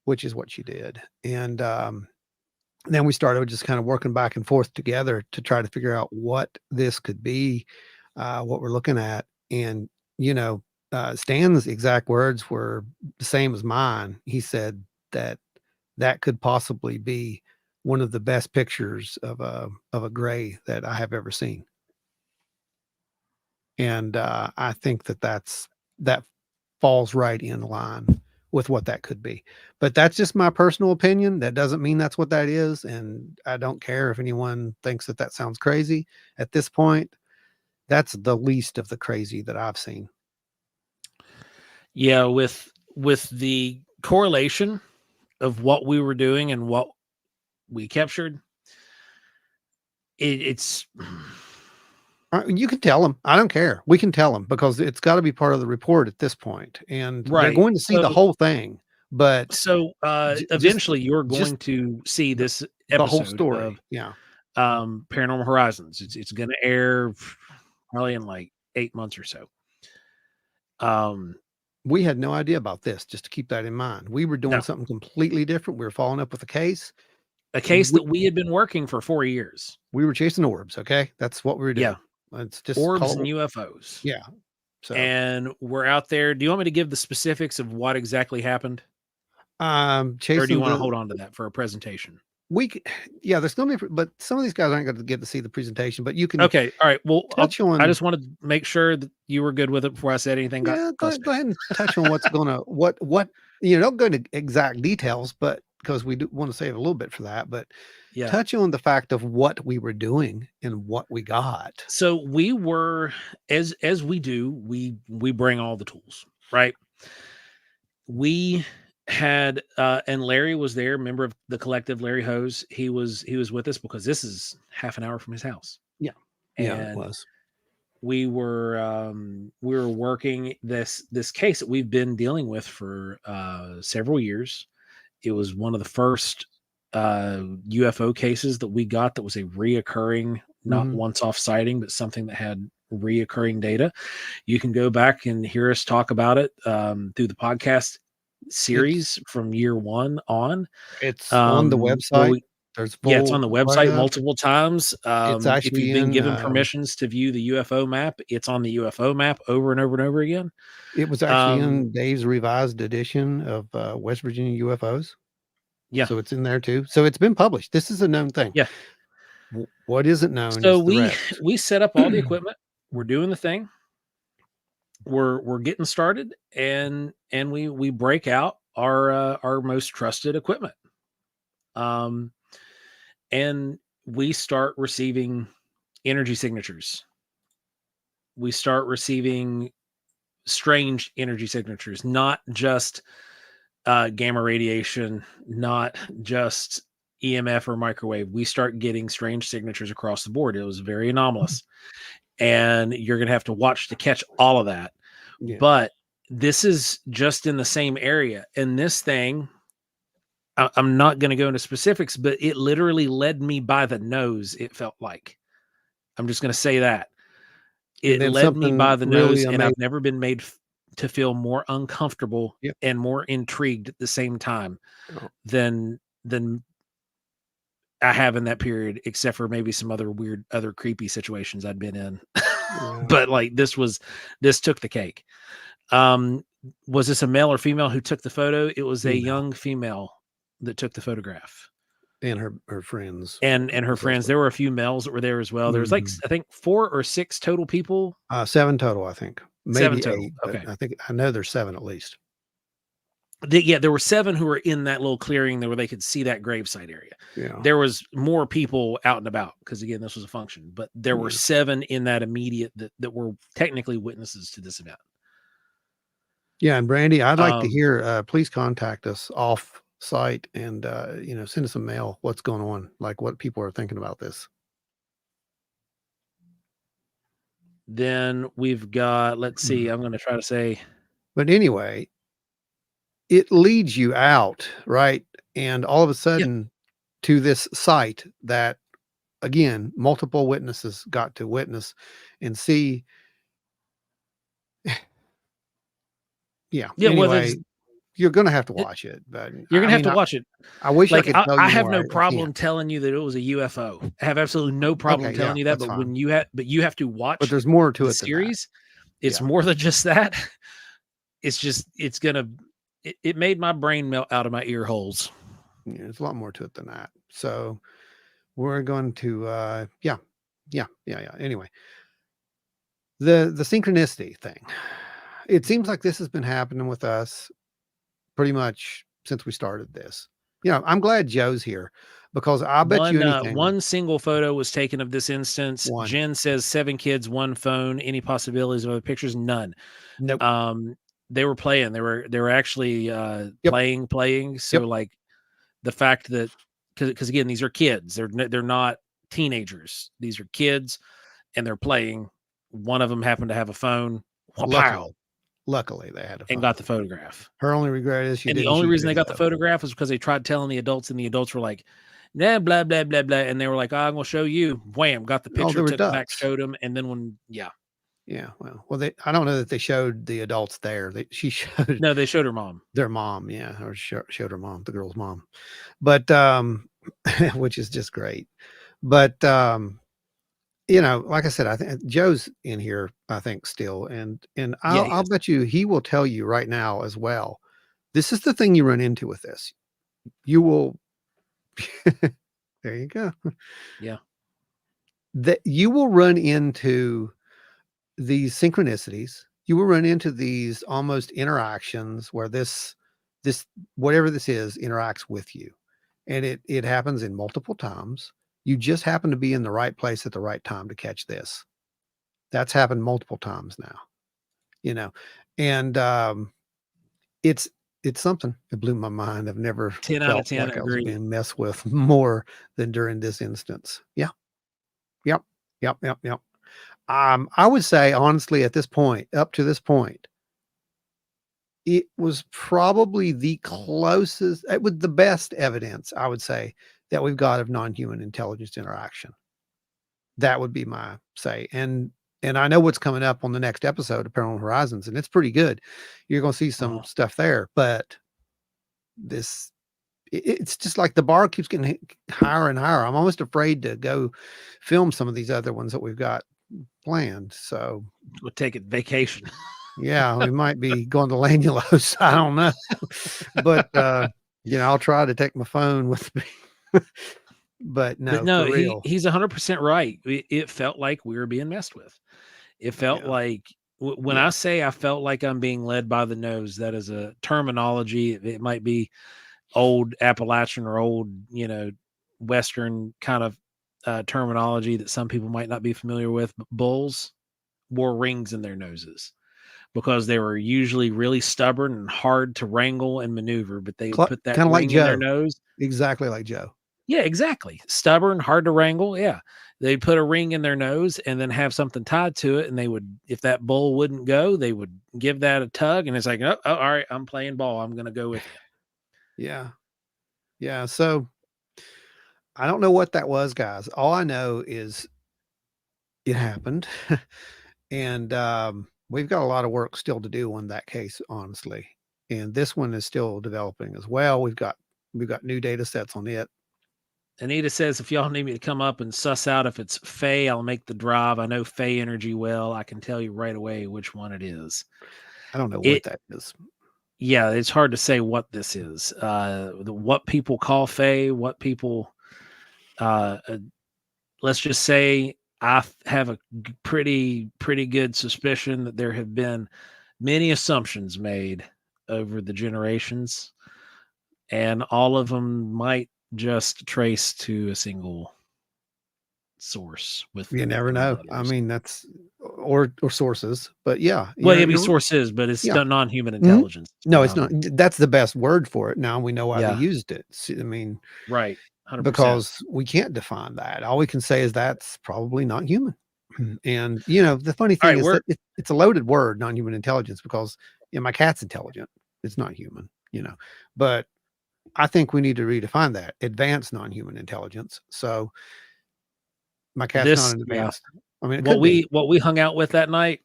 [SPEAKER 1] which is what she did. And then we started just kind of working back and forth together to try to figure out what this could be, what we're looking at. And, Stan's exact words were the same as mine. He said that could possibly be one of the best pictures of a gray that I have ever seen. And I think that falls right in line with what that could be. But that's just my personal opinion. That doesn't mean that's what that is. And I don't care if anyone thinks that sounds crazy. At this point, that's the least of the crazy that I've seen.
[SPEAKER 2] Yeah, with the correlation of what we were doing and what we captured, it's
[SPEAKER 1] you can tell them. I don't care. We can tell them, because it's got to be part of the report at this point. And they're going to see the whole thing But
[SPEAKER 2] so eventually you're going to see this episode
[SPEAKER 1] the whole story.
[SPEAKER 2] Of Paranormal Horizons. It's going to air probably in like 8 months or so.
[SPEAKER 1] We had no idea about this, just to keep that in mind. We were doing something completely different. We were following up with a case
[SPEAKER 2] that we had been working for 4 years.
[SPEAKER 1] We were chasing orbs. Okay. That's what we were doing.
[SPEAKER 2] Yeah.
[SPEAKER 1] It's just
[SPEAKER 2] orbs and UFOs.
[SPEAKER 1] Yeah. So,
[SPEAKER 2] and we're out there. Do you want me to give the specifics of what exactly happened?
[SPEAKER 1] Chasing,
[SPEAKER 2] or do you want to hold on to that for a presentation?
[SPEAKER 1] There's no need for, but some of these guys aren't going to get to see the presentation, but you can.
[SPEAKER 2] Okay. All right. Well,
[SPEAKER 1] I
[SPEAKER 2] just wanted to make sure that you were good with it before I said anything.
[SPEAKER 1] Yeah, go ahead and touch on what's going to, what, don't go into exact details, but because we do want to save a little bit for that, but touch on the fact of what we were doing and what we got.
[SPEAKER 2] So we were, as we do, we bring all the tools, right? We had and Larry was there, member of the collective, Larry Hose. He was with us because this is half an hour from his house.
[SPEAKER 1] Yeah.
[SPEAKER 2] And
[SPEAKER 1] it was.
[SPEAKER 2] We were working this case that we've been dealing with for several years. It was one of the first UFO cases that we got that was a reoccurring, not once-off sighting, but something that had reoccurring data. You can go back and hear us talk about it through the podcast series from year 1 on.
[SPEAKER 1] It's on the website.
[SPEAKER 2] It's on the website multiple times.
[SPEAKER 1] It's actually,
[SPEAKER 2] if you've been given permissions to view the UFO map, it's on the UFO map over and over and over again.
[SPEAKER 1] It was actually in Dave's revised edition of West Virginia UFOs.
[SPEAKER 2] Yeah.
[SPEAKER 1] So it's in there too. So it's been published. This is a known thing.
[SPEAKER 2] Yeah.
[SPEAKER 1] What isn't known?
[SPEAKER 2] So we set up all the equipment. We're doing the thing. We're getting started, and we break out our most trusted equipment. And we start receiving energy signatures. We start receiving strange energy signatures, not just gamma radiation, not just EMF or microwave. We start getting strange signatures across the board. It was very anomalous. And you're going to have to watch to catch all of that. Yeah. But this is just in the same area. And this thing, I'm not going to go into specifics, but it literally led me by the nose. It felt like, I'm just going to say that it led me by the nose, and I've never been made to feel more uncomfortable and more intrigued at the same time than I have in that period, except for maybe some other creepy situations I'd been in. But like this took the cake. Was this a male or female who took the photo? It was a young female that took the photograph,
[SPEAKER 1] and her friends
[SPEAKER 2] and her friends. There were a few males that were there as well. There was like, I think 4 or 6 total people.
[SPEAKER 1] 7 total, I think. Maybe
[SPEAKER 2] 7 total.
[SPEAKER 1] 8. Okay. I know there's 7 at least.
[SPEAKER 2] There were 7 who were in that little clearing there where they could see that gravesite area. Yeah. There was more people out and about because, again, this was a function, but there were 7 in that immediate that were technically witnesses to this event.
[SPEAKER 1] Yeah. And Brandy, I'd like to hear, please contact us off site and, send us a mail. What's going on? Like what people are thinking about this.
[SPEAKER 2] Then we've got, let's see, I'm going to try to say.
[SPEAKER 1] But anyway, it leads you out, right? And all of a sudden to this site that, again, multiple witnesses got to witness and see. Anyway, you're going to have to watch it. But
[SPEAKER 2] you're going to have to watch it.
[SPEAKER 1] I wish I could tell you
[SPEAKER 2] I have
[SPEAKER 1] more.
[SPEAKER 2] no problem telling you that it was a UFO. I have absolutely no problem telling you that. But when you have to watch.
[SPEAKER 1] But there's more to it.
[SPEAKER 2] Series. It's more than just that. It made my brain melt out of my ear holes.
[SPEAKER 1] Yeah, there's a lot more to it than that. So we're going to, Anyway, the synchronicity thing. It seems like this has been happening with us pretty much since we started this. I'm glad Joe's here because I bet you anything.
[SPEAKER 2] One single photo was taken of this instance. Jen says 7 kids, 1 phone. Any possibilities of other pictures? None.
[SPEAKER 1] Nope.
[SPEAKER 2] They were playing. They were actually playing. So like the fact that because again, these are kids. They're not teenagers. These are kids, and they're playing. One of them happened to have a phone. Wow.
[SPEAKER 1] Luckily, they had to
[SPEAKER 2] and
[SPEAKER 1] find
[SPEAKER 2] got the
[SPEAKER 1] it.
[SPEAKER 2] photograph.
[SPEAKER 1] Her only regret is she
[SPEAKER 2] And the
[SPEAKER 1] didn't
[SPEAKER 2] only
[SPEAKER 1] shoot
[SPEAKER 2] reason they got the
[SPEAKER 1] video.
[SPEAKER 2] photograph was because they tried telling the adults, and the adults were like, nah, blah, blah, blah, blah. And they were like, oh, I'm going to show you. Wham, got the
[SPEAKER 1] Oh,
[SPEAKER 2] picture,
[SPEAKER 1] there were
[SPEAKER 2] took it back,
[SPEAKER 1] ducks.
[SPEAKER 2] showed them. And then when, yeah.
[SPEAKER 1] Yeah, well, I don't know that they showed the adults there. She showed
[SPEAKER 2] No, they showed her mom.
[SPEAKER 1] their mom, yeah, or showed her mom, the girl's mom. But which is just great. But you know, like I said, I think Joe's in here, I think still, and
[SPEAKER 2] Yeah,
[SPEAKER 1] I'll bet you he will tell you right now as well. This is the thing you run into with this. You will there you go.
[SPEAKER 2] Yeah.
[SPEAKER 1] That you will run into these synchronicities. You will run into these almost interactions where this whatever this is interacts with you. And it happens in multiple times. You just happen to be in the right place at the right time to catch this. That's happened multiple times now, you know. And it's something that blew my mind. I've never
[SPEAKER 2] 10 out of
[SPEAKER 1] felt
[SPEAKER 2] 10
[SPEAKER 1] like I was
[SPEAKER 2] agree.
[SPEAKER 1] being messed with more than during this instance. Yeah. Yep. Yep. Yep. Yep. I would say honestly, at this point, up to this point, it was probably the closest, it was the best evidence, I would say, that we've got of non-human intelligence interaction. That would be my say. And I know what's coming up on the next episode of Paranormal Horizons, and it's pretty good. You're going to see some stuff there, but this, it's just like the bar keeps getting higher and higher. I'm almost afraid to go film some of these other ones that we've got planned. So
[SPEAKER 2] we'll take it vacation.
[SPEAKER 1] Yeah, we might be going to Lanulose. I don't know. But you know, I'll try to take my phone with me. But no, for real.
[SPEAKER 2] He's 100% right. It felt like we were being messed with. It felt like when I say I felt like I'm being led by the nose, that is a terminology. It might be old Appalachian or old, you know, Western kind of terminology that some people might not be familiar with. But bulls wore rings in their noses because they were usually really stubborn and hard to wrangle and maneuver, but they would put that
[SPEAKER 1] kind of like
[SPEAKER 2] ring in their
[SPEAKER 1] Joe.
[SPEAKER 2] nose.
[SPEAKER 1] Exactly like Joe.
[SPEAKER 2] Yeah, exactly. Stubborn, hard to wrangle. Yeah. They'd put a ring in their nose and then have something tied to it. And they would, if that bull wouldn't go, they would give that a tug. And it's like, oh, all right, I'm playing ball. I'm going to go with you.
[SPEAKER 1] Yeah. Yeah. So I don't know what that was, guys. All I know is it happened. And we've got a lot of work still to do on that case, honestly. And this one is still developing as well. We've got new data sets on it.
[SPEAKER 2] Anita says, if y'all need me to come up and suss out if it's Faye, I'll make the drive. I know Faye energy well. I can tell you right away which one it is.
[SPEAKER 1] I don't know what that is.
[SPEAKER 2] Yeah, it's hard to say what this is. What people call Faye, what people, let's just say I have a pretty good suspicion that there have been many assumptions made over the generations, and all of them might just trace to a single source. With
[SPEAKER 1] you never know. I mean, that's or sources, but yeah.
[SPEAKER 2] Well, it'd be sources, but it's non-human intelligence.
[SPEAKER 1] No, it's not. That's the best word for it. Now we know why they used it. I mean,
[SPEAKER 2] right. 100%.
[SPEAKER 1] Because we can't define that. All we can say is that's probably not human. And you know, the funny thing is that it's a loaded word, non-human intelligence, because you know, my cat's intelligent. It's not human, you know, but I think we need to redefine that advanced non-human intelligence. So my cat's not an advanced. I mean,
[SPEAKER 2] what we hung out with that night,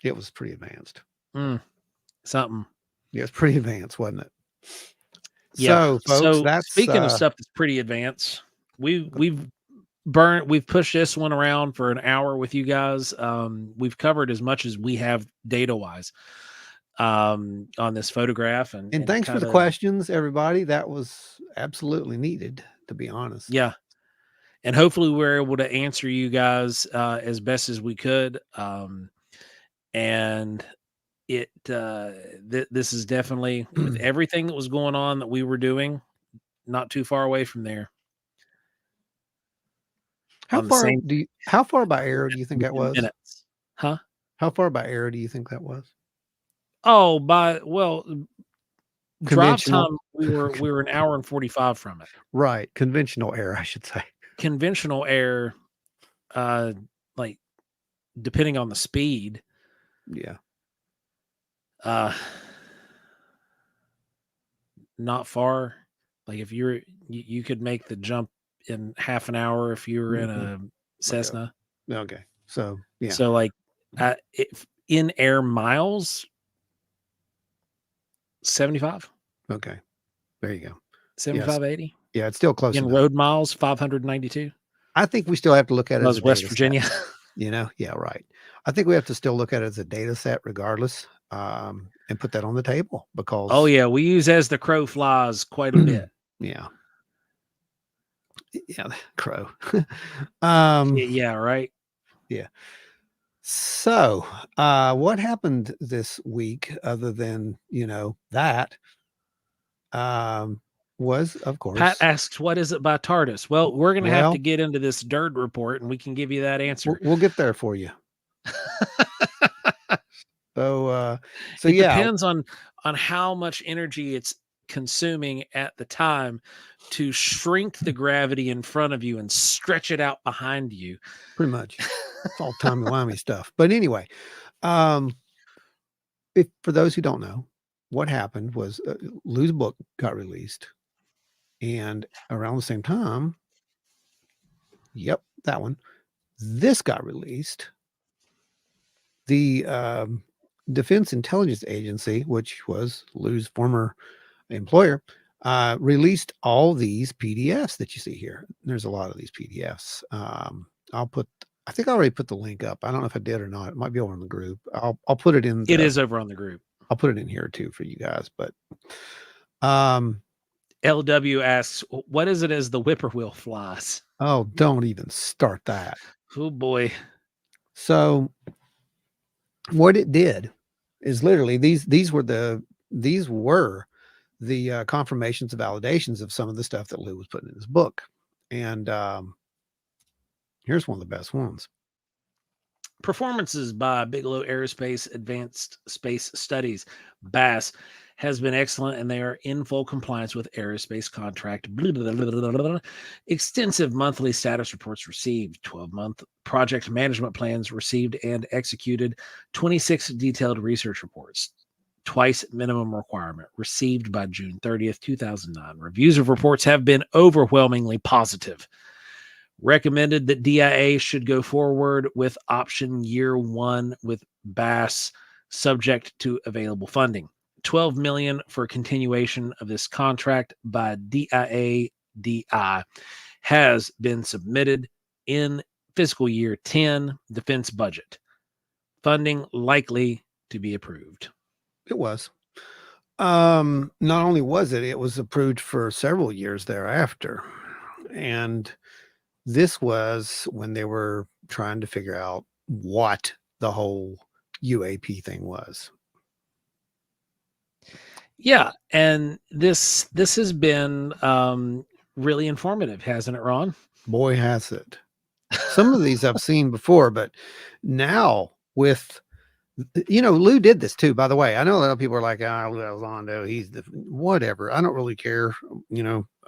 [SPEAKER 1] it was pretty advanced.
[SPEAKER 2] Something.
[SPEAKER 1] Yeah, it's pretty advanced, wasn't it?
[SPEAKER 2] Yeah.
[SPEAKER 1] So, folks, that's
[SPEAKER 2] speaking of stuff that's pretty advanced, we've pushed this one around for an hour with you guys. We've covered as much as we have data wise on this photograph, and
[SPEAKER 1] thanks for the questions, everybody. That was absolutely needed, to be honest.
[SPEAKER 2] Yeah. And hopefully we're able to answer you guys as best as we could. And this is definitely, with everything that was going on that we were doing, not too far away from there.
[SPEAKER 1] How far by air do you think that was?
[SPEAKER 2] Minutes. Huh?
[SPEAKER 1] How far by air do you think that was?
[SPEAKER 2] Oh, drive time, we were an hour and 45 from it.
[SPEAKER 1] Right. Conventional air, I should say.
[SPEAKER 2] Conventional air, like depending on the speed.
[SPEAKER 1] Yeah.
[SPEAKER 2] Not far. Like if you could make the jump in half an hour if you were in a Cessna.
[SPEAKER 1] Okay. So yeah.
[SPEAKER 2] So like in air miles, 75.
[SPEAKER 1] Okay. There you go.
[SPEAKER 2] 75, 80.
[SPEAKER 1] Yeah, it's still close
[SPEAKER 2] In
[SPEAKER 1] enough.
[SPEAKER 2] road miles, 592.
[SPEAKER 1] I think we still have to look at it as a
[SPEAKER 2] West
[SPEAKER 1] data
[SPEAKER 2] Virginia.
[SPEAKER 1] set, you know? Yeah, right. I think we have to still look at it as a data set regardless, and put that on the table because
[SPEAKER 2] Oh yeah, we use as the crow flies quite a bit.
[SPEAKER 1] Yeah. Yeah, crow.
[SPEAKER 2] Yeah, right.
[SPEAKER 1] Yeah. So, what happened this week other than, that, was, of
[SPEAKER 2] Pat
[SPEAKER 1] course
[SPEAKER 2] asks, what is it by TARDIS? Well, we're going to have to
[SPEAKER 1] well,
[SPEAKER 2] get into this DIRD report and we can give you that answer.
[SPEAKER 1] we'll get there for you. So,
[SPEAKER 2] It
[SPEAKER 1] yeah,
[SPEAKER 2] depends on how much energy it's consuming at the time to shrink the gravity in front of you and stretch it out behind you.
[SPEAKER 1] pretty much. It's all timey-wimey stuff. But anyway, for those who don't know, what happened was Lue's book got released, and around the same time, yep, that one, this got released. The Defense Intelligence Agency, which was Lue's former employer, released all these PDFs that you see here. There's a lot of these PDFs. I think I already put the link up. I don't know if I did or not. It might be over in the group. I'll put it in.
[SPEAKER 2] It is over on the group.
[SPEAKER 1] I'll put it in here too for you guys. But
[SPEAKER 2] LW asks, what is it as the whippoorwill flies?
[SPEAKER 1] Oh, don't even start that.
[SPEAKER 2] Oh boy.
[SPEAKER 1] So what it did is literally these were the confirmations and validations of some of the stuff that Lue was putting in his book. And here's one of the best ones.
[SPEAKER 2] Performances by Bigelow Aerospace Advanced Space Studies, BASS, has been excellent, and they are in full compliance with aerospace contract. Extensive monthly status reports received, 12-month project management plans received and executed, 26 detailed research reports, twice minimum requirement, received by June 30th, 2009. Reviews of reports have been overwhelmingly positive. Recommended that DIA should go forward with option year 1 with BASS, subject to available funding. $12 million for continuation of this contract by DIA has been submitted in fiscal year 10 defense budget. Funding likely to be approved.
[SPEAKER 1] It was. Not only was it was approved for several years thereafter. And this was when they were trying to figure out what the whole UAP thing was.
[SPEAKER 2] Yeah, and this has been really informative, hasn't it, Ron?
[SPEAKER 1] Boy, has it. Some of these I've seen before, but now with, Lue did this too, by the way. I know a lot of people are like, Lue Elizondo, he's the whatever. I don't really care,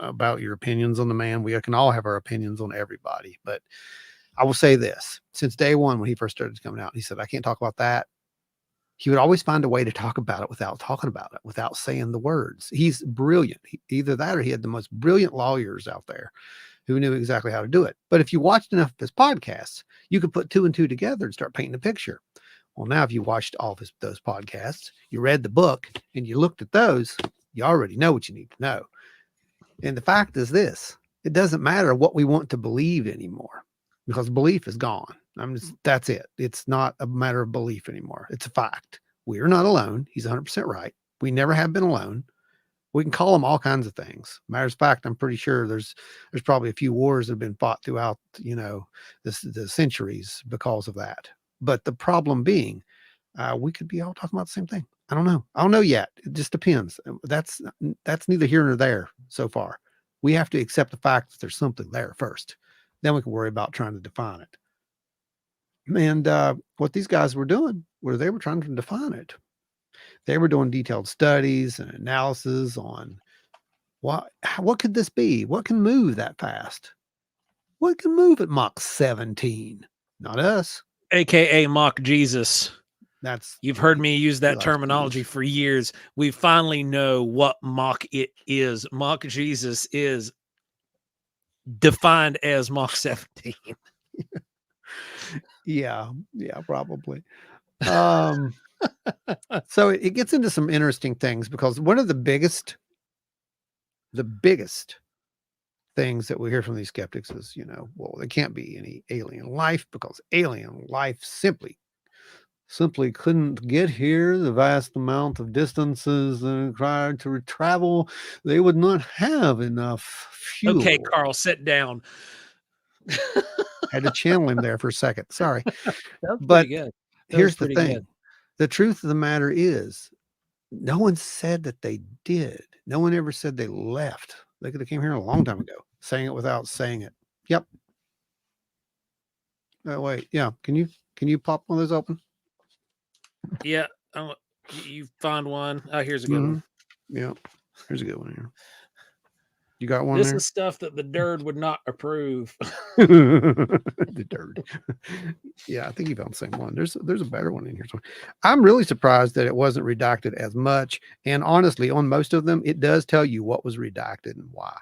[SPEAKER 1] about your opinions on the man. We can all have our opinions on everybody, but I will say this: since day one, when he first started coming out, he said, I can't talk about that. He would always find a way to talk about it without talking about it, without saying the words. He's brilliant. Either that or he had the most brilliant lawyers out there who knew exactly how to do it. But if you watched enough of his podcasts, you could put 2 and 2 together and start painting a picture. Well, now if you watched all of those podcasts, you read the book and you looked at those, you already know what you need to know. And the fact is this: it doesn't matter what we want to believe anymore, because belief is gone. That's it. It's not a matter of belief anymore. It's a fact. We are not alone. He's 100% right. We never have been alone. We can call them all kinds of things. Matter of fact, I'm pretty sure there's probably a few wars that have been fought throughout, the centuries because of that. But the problem being, we could be all talking about the same thing. I don't know. I don't know yet. It just depends. That's neither here nor there so far. We have to accept the fact that there's something there first. Then we can worry about trying to define it. And what these guys were doing was they were trying to define it. They were doing detailed studies and analysis on what could this be? What can move that fast? What can move at Mach 17? Not us.
[SPEAKER 2] AKA Mock Jesus. You've heard me use that terminology for years. We finally know what mock it is. Mock Jesus is defined as Mach 17.
[SPEAKER 1] Yeah, probably. So it gets into some interesting things, because one of the biggest things that we hear from these skeptics is, well, there can't be any alien life because alien life simply couldn't get here. The vast amount of distances required to travel, they would not have enough fuel.
[SPEAKER 2] Okay, Carl, sit down.
[SPEAKER 1] Had to channel him there for a second. Sorry.
[SPEAKER 2] That's
[SPEAKER 1] but
[SPEAKER 2] pretty good.
[SPEAKER 1] Here's the thing. Good. The truth of the matter is, no one said that they did. No one ever said they left. They could have came here a long time ago, saying it without saying it. Yep. Oh, wait. Yeah. Can you pop one of those open?
[SPEAKER 2] Yeah. You found one. Oh, here's a good one.
[SPEAKER 1] Yeah. Here's a good one here. You got one
[SPEAKER 2] This
[SPEAKER 1] there?
[SPEAKER 2] is stuff that the Derd would not approve.
[SPEAKER 1] The Derd. Yeah, I think you found the same one. There's a better one in here. So I'm really surprised that it wasn't redacted as much. And honestly, on most of them, it does tell you what was redacted and why.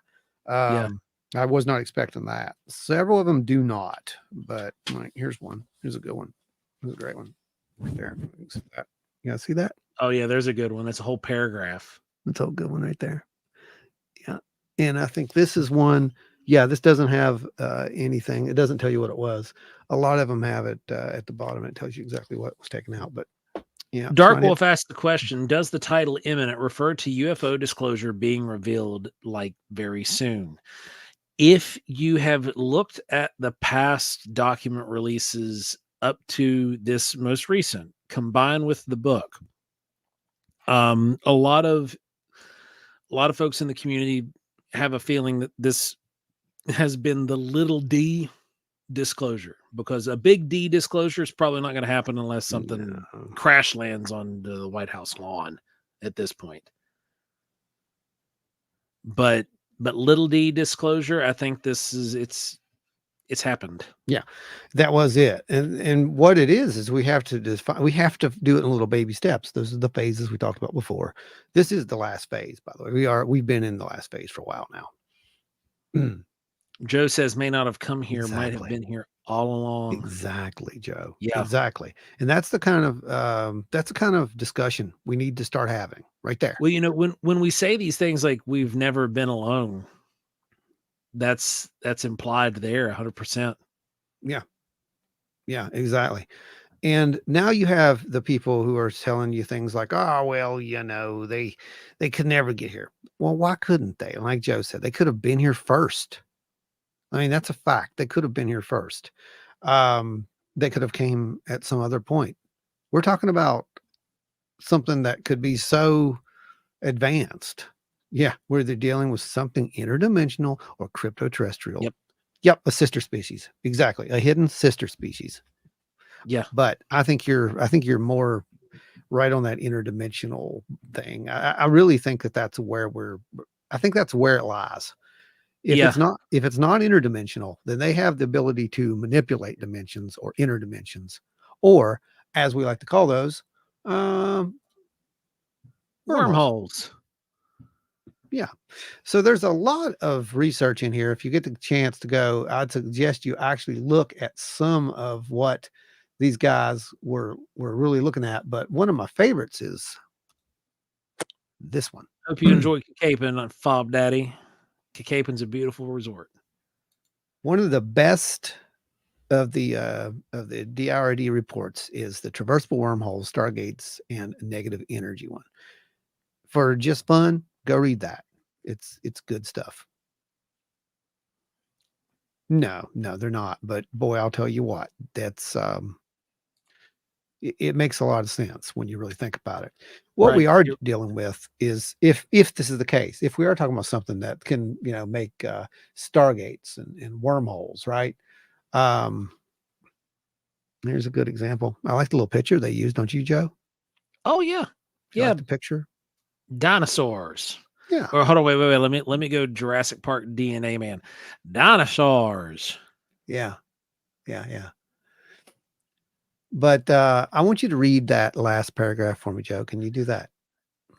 [SPEAKER 2] Yeah.
[SPEAKER 1] I was not expecting that. Several of them do not, but here's one. Here's a good one. Here's a great one. Right there. You guys see that?
[SPEAKER 2] Oh yeah, there's a good one. That's a whole paragraph.
[SPEAKER 1] That's a good one right there. Yeah. And I think this is one. Yeah, this doesn't have anything. It doesn't tell you what it was. A lot of them have it at the bottom. It tells you exactly what was taken out. But yeah.
[SPEAKER 2] Dark Wolf asked the question, does the title imminent refer to UFO disclosure being revealed like very soon? If you have looked at the past document releases up to this most recent, combined with the book, a lot of folks in the community have a feeling that this has been the little D disclosure, because a big D disclosure is probably not going to happen unless something crash lands on the White House lawn at this point. But little D disclosure, I think this is it's happened.
[SPEAKER 1] Yeah, that was it. And what it is we have to define, we have to do it in little baby steps. Those are the phases we talked about before. This is the last phase, by the way. We've been in the last phase for a while now.
[SPEAKER 2] Joe says may not have come here, might have been here all along.
[SPEAKER 1] Exactly, Joe.
[SPEAKER 2] Yeah,
[SPEAKER 1] exactly. And that's the kind of discussion we need to start having right there.
[SPEAKER 2] Well, when we say these things like we've never been alone, that's implied there 100%.
[SPEAKER 1] Yeah, exactly. And now you have the people who are telling you things like, oh, well, they could never get here. Well, why couldn't they? Like Joe said, they could have been here first. I mean, that's a fact. They could have been here first. They could have came at some other point. We're talking about something that could be so advanced. Yeah, where they're dealing with something interdimensional or crypto-terrestrial. Yep, a sister species. Exactly, a hidden sister species.
[SPEAKER 2] Yeah,
[SPEAKER 1] but I think you're more right on that interdimensional thing. I really think that's where I think that's where it lies. If it's not interdimensional, then they have the ability to manipulate dimensions or interdimensions, or as we like to call those,
[SPEAKER 2] wormholes.
[SPEAKER 1] Yeah. So there's a lot of research in here. If you get the chance to go, I'd suggest you actually look at some of what these guys were really looking at. But one of my favorites is this one.
[SPEAKER 2] Hope you enjoy Capon on Fob Daddy. Capon's a beautiful resort.
[SPEAKER 1] One of the best of the DRD reports is the traversable wormholes, stargates, and negative energy one. For just fun, go read that. It's good stuff. No, they're not. But boy, I'll tell you what, that's it makes a lot of sense when you really think about it. What we are dealing with is if this is the case, if we are talking about something that can, make stargates and wormholes, right? Here's a good example. I like the little picture they used, don't you, Joe?
[SPEAKER 2] Oh yeah.
[SPEAKER 1] Like the picture?
[SPEAKER 2] Dinosaurs.
[SPEAKER 1] Yeah.
[SPEAKER 2] Or hold on, wait. Let me go Jurassic Park DNA man. Dinosaurs.
[SPEAKER 1] Yeah. But I want you to read that last paragraph for me, Joe. Can you do that?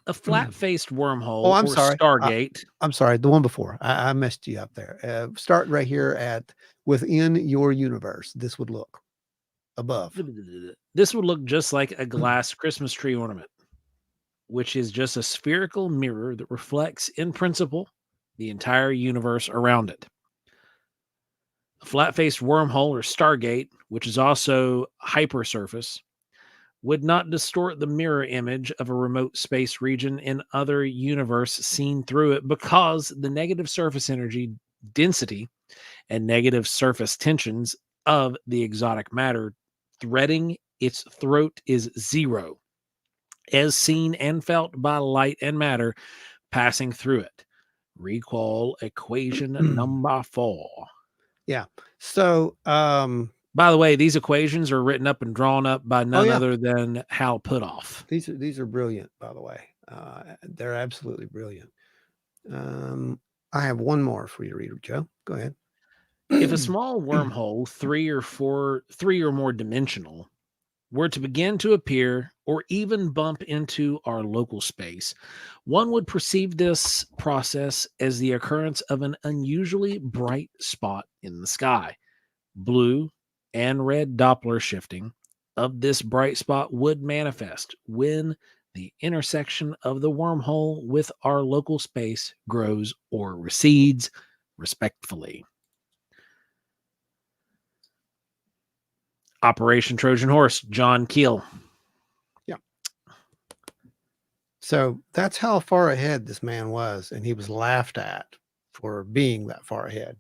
[SPEAKER 2] A flat-faced
[SPEAKER 1] Oh,
[SPEAKER 2] wormhole
[SPEAKER 1] I'm
[SPEAKER 2] or
[SPEAKER 1] sorry.
[SPEAKER 2] stargate.
[SPEAKER 1] I'm sorry. The one before. I messed you up there. Start right here at within your universe. This would look above.
[SPEAKER 2] This would look just like a glass Christmas tree ornament, which is just a spherical mirror that reflects, in principle, the entire universe around it. A flat-faced wormhole or stargate, which is also hypersurface, would not distort the mirror image of a remote space region in other universe seen through it because the negative surface energy density and negative surface tensions of the exotic matter threading its throat is zero, as seen and felt by light and matter passing through it. Recall equation number 4.
[SPEAKER 1] Yeah. So,
[SPEAKER 2] By the way, these equations are written up and drawn up by
[SPEAKER 1] oh
[SPEAKER 2] none
[SPEAKER 1] yeah,
[SPEAKER 2] other than Hal Puthoff.
[SPEAKER 1] these are brilliant, by the way. They're absolutely brilliant. I have one more for you to read, Joe. Go ahead.
[SPEAKER 2] If a small wormhole, 3 or more dimensional, were to begin to appear or even bump into our local space, one would perceive this process as the occurrence of an unusually bright spot in the sky. Blue and red Doppler shifting of this bright spot would manifest when the intersection of the wormhole with our local space grows or recedes, respectfully. Operation Trojan Horse, John Keel.
[SPEAKER 1] Yeah. So that's how far ahead this man was, and he was laughed at for being that far ahead.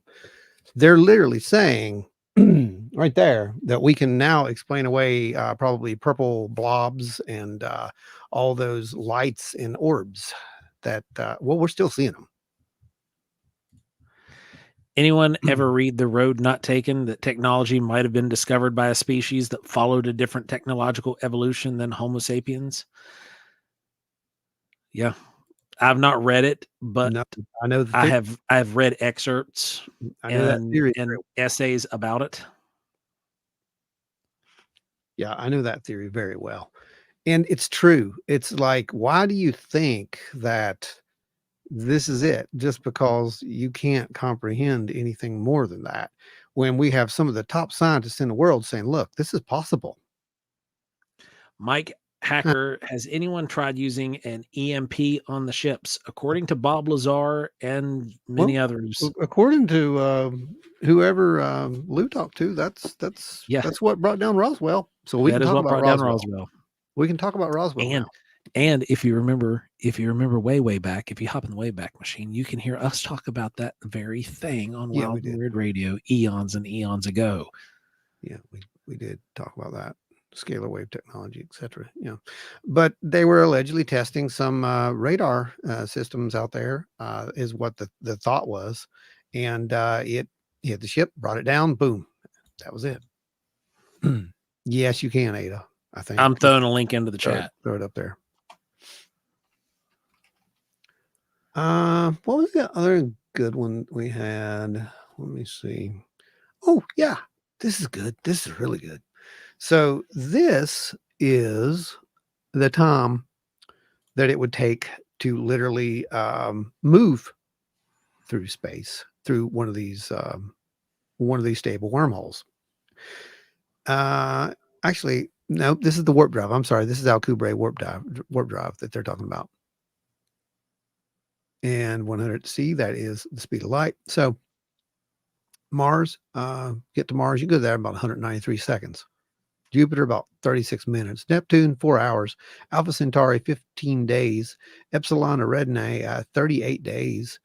[SPEAKER 1] They're literally saying right there that we can now explain away probably purple blobs and all those lights and orbs that, well, we're still seeing them.
[SPEAKER 2] Anyone ever read The Road Not Taken, that technology might have been discovered by a species that followed a different technological evolution than Homo sapiens? Yeah. I've not read it, but
[SPEAKER 1] No, I know the
[SPEAKER 2] I
[SPEAKER 1] theory.
[SPEAKER 2] have read excerpts
[SPEAKER 1] I know that theory.
[SPEAKER 2] and essays about it.
[SPEAKER 1] Yeah, I know that theory very well. And it's true. It's like, why do you think that this is it? Just because you can't comprehend anything more than that, when we have some of the top scientists in the world saying, look, this is possible.
[SPEAKER 2] Mike Hacker, has anyone tried using an EMP on the ships? According to Bob Lazar and many
[SPEAKER 1] Well,
[SPEAKER 2] others.
[SPEAKER 1] according to whoever Lou talked to,
[SPEAKER 2] Yeah,
[SPEAKER 1] that's what brought down Roswell. So we
[SPEAKER 2] that
[SPEAKER 1] can
[SPEAKER 2] is
[SPEAKER 1] talk
[SPEAKER 2] what
[SPEAKER 1] about
[SPEAKER 2] brought down
[SPEAKER 1] Roswell.
[SPEAKER 2] Roswell.
[SPEAKER 1] We can talk about Roswell
[SPEAKER 2] And
[SPEAKER 1] now.
[SPEAKER 2] and if you remember way back, if you hop in the Wayback Machine, you can hear us talk about that very thing on
[SPEAKER 1] Yeah, we
[SPEAKER 2] Wild and
[SPEAKER 1] did.
[SPEAKER 2] Weird Radio eons and eons ago.
[SPEAKER 1] Yeah, we did talk about that. Scalar wave technology, etc. Yeah, but they were allegedly testing some radar systems out there, is what the thought was, and it hit the ship, brought it down, boom, that was it. Yes, you can, Ada. I think
[SPEAKER 2] I'm throwing a link into the chat.
[SPEAKER 1] Throw it up there. What was the other good one we had? Let me see. Oh yeah, this is good. This is really good. So this is the time that it would take to literally move through space through one of these stable wormholes. Actually, no, this is the warp drive. I'm sorry, this is Alcubierre warp drive that they're talking about. And 100C, that is the speed of light. So Mars, get to Mars, you go there in about 193 seconds. Jupiter, about 36 minutes. Neptune, 4 hours. Alpha Centauri, 15 days. Epsilon Eridani, 38 days.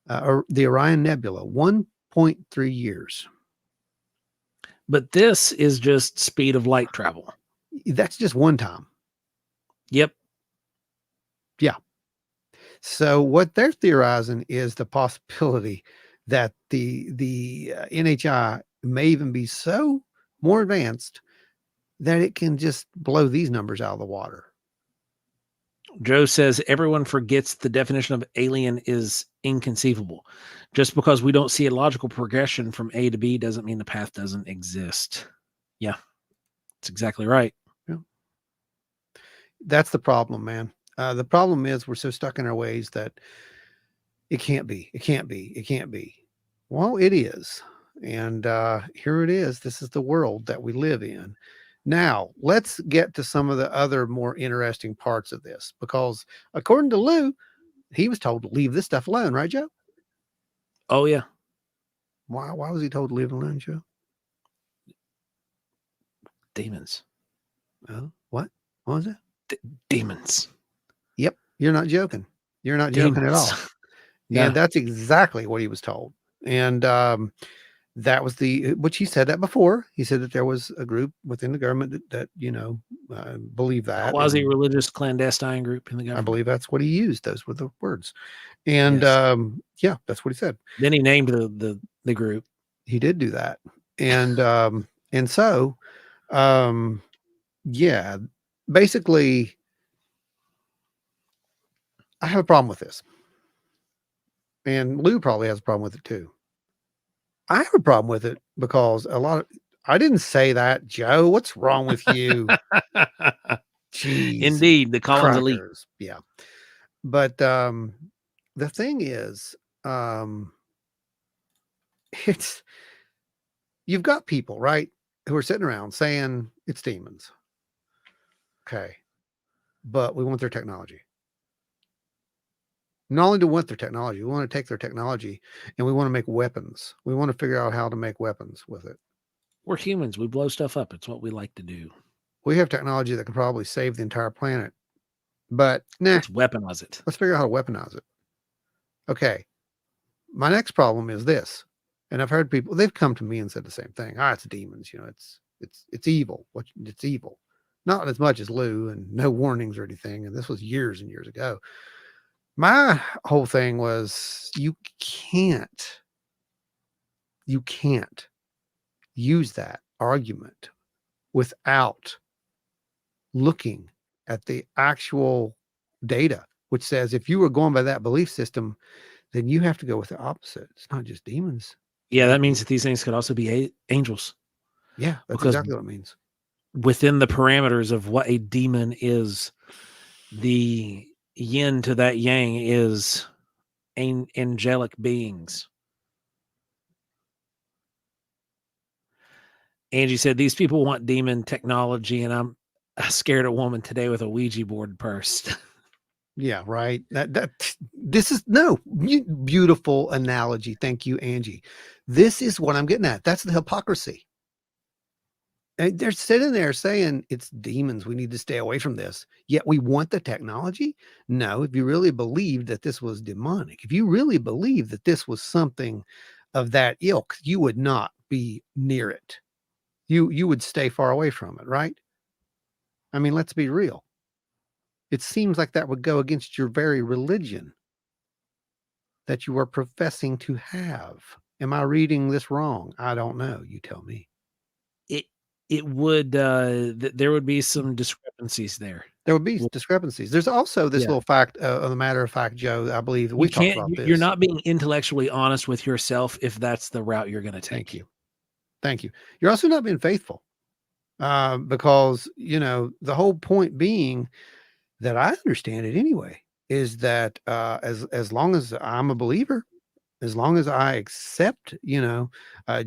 [SPEAKER 1] Or the Orion Nebula, 1.3 years.
[SPEAKER 2] But this is just speed of light travel.
[SPEAKER 1] That's just one time.
[SPEAKER 2] Yep.
[SPEAKER 1] Yeah. So what they're theorizing is the possibility that the NHI may even be so more advanced that it can just blow these numbers out of the water.
[SPEAKER 2] Joe says everyone forgets the definition of alien is inconceivable. Just because we don't see a logical progression from A to B doesn't mean the path doesn't exist. Yeah. That's exactly right.
[SPEAKER 1] Yeah. That's the problem, man. The problem is we're so stuck in our ways that it can't be. It can't be. It can't be. Well, it is. And here it is. This is the world that we live in. Now, let's get to some of the other more interesting parts of this, because according to Lue, he was told to leave this stuff alone, right, Joe?
[SPEAKER 2] Oh, yeah.
[SPEAKER 1] Why was he told to leave it alone, Joe?
[SPEAKER 2] Demons.
[SPEAKER 1] Oh, what? What was it?
[SPEAKER 2] Demons.
[SPEAKER 1] Yep. You're not joking. You're not joking at all.
[SPEAKER 2] No.
[SPEAKER 1] And that's exactly what he was told. And that was which he said that before. He said that there was a group within the government that believed that.
[SPEAKER 2] Quasi-religious clandestine group in the government.
[SPEAKER 1] I believe that's what he used. Those were the words. And
[SPEAKER 2] yes.
[SPEAKER 1] Yeah, that's what he said.
[SPEAKER 2] Then he named the group.
[SPEAKER 1] He did do that. And so yeah, basically I have a problem with this. And Lue probably has a problem with it too. I have a problem with it because I didn't say that, Joe. What's wrong with you? Jeez.
[SPEAKER 2] Indeed, the Collins elite.
[SPEAKER 1] Yeah. But the thing is, you've got people, right, who are sitting around saying it's demons. Okay. But we want their technology. Not only do we want their technology, we want to take their technology and we want to make weapons. We want to figure out how to make weapons with it.
[SPEAKER 2] We're humans. We blow stuff up. It's what we like to do.
[SPEAKER 1] We have technology that can probably save the entire planet. But
[SPEAKER 2] let's weaponize it.
[SPEAKER 1] Let's figure out how to weaponize it. Okay. My next problem is this. And I've heard people, they've come to me and said the same thing. It's demons, it's evil. It's evil. Not as much as Lue, and no warnings or anything. And this was years and years ago. My whole thing was you can't use that argument without looking at the actual data, which says if you were going by that belief system, then you have to go with the opposite. It's not just demons.
[SPEAKER 2] Yeah, that means that these things could also be angels.
[SPEAKER 1] Yeah, that's exactly what it means.
[SPEAKER 2] Within the parameters of what a demon is, the yin to that yang is angelic beings. Angie said, these people want demon technology, and I'm scared a woman today with a Ouija board purse.
[SPEAKER 1] Yeah, right. This is beautiful analogy. Thank you, Angie. This is what I'm getting at. That's the hypocrisy. And they're sitting there saying it's demons. We need to stay away from this. Yet we want the technology. No, if you really believed that this was demonic, if you really believed that this was something of that ilk, you would not be near it. You would stay far away from it, right? I mean, let's be real. It seems like that would go against your very religion that you are professing to have. Am I reading this wrong? I don't know. You tell me.
[SPEAKER 2] It would, there would be some discrepancies there.
[SPEAKER 1] There would be discrepancies. There's also this little fact, of the matter of fact, Joe, I believe we've talked about this.
[SPEAKER 2] You're not being intellectually honest with yourself if that's the route you're going to take.
[SPEAKER 1] Thank you. Thank you. You're also not being faithful, because, the whole point being that I understand it anyway, is that as long as I'm a believer, as long as I accept,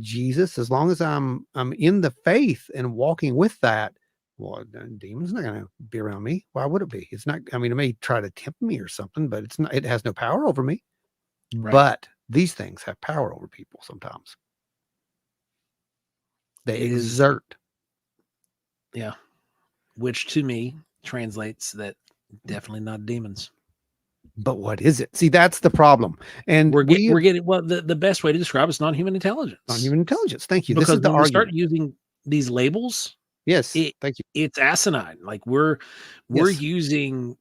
[SPEAKER 1] Jesus, as long as I'm in the faith and walking with that, well, demon's not going to be around me. Why would it be? It's not. I mean, it may try to tempt me or something, but it's not. It has no power over me. Right. But these things have power over people sometimes. They exert.
[SPEAKER 2] Yeah, which to me translates that definitely not demons.
[SPEAKER 1] But what is it? See, that's the problem. And
[SPEAKER 2] we're getting, well, the best way to describe it is non-human intelligence.
[SPEAKER 1] Non-human intelligence. Thank you.
[SPEAKER 2] Because
[SPEAKER 1] this is the
[SPEAKER 2] when we
[SPEAKER 1] argument.
[SPEAKER 2] start using these labels,
[SPEAKER 1] yes, thank you.
[SPEAKER 2] It's asinine. Like we're using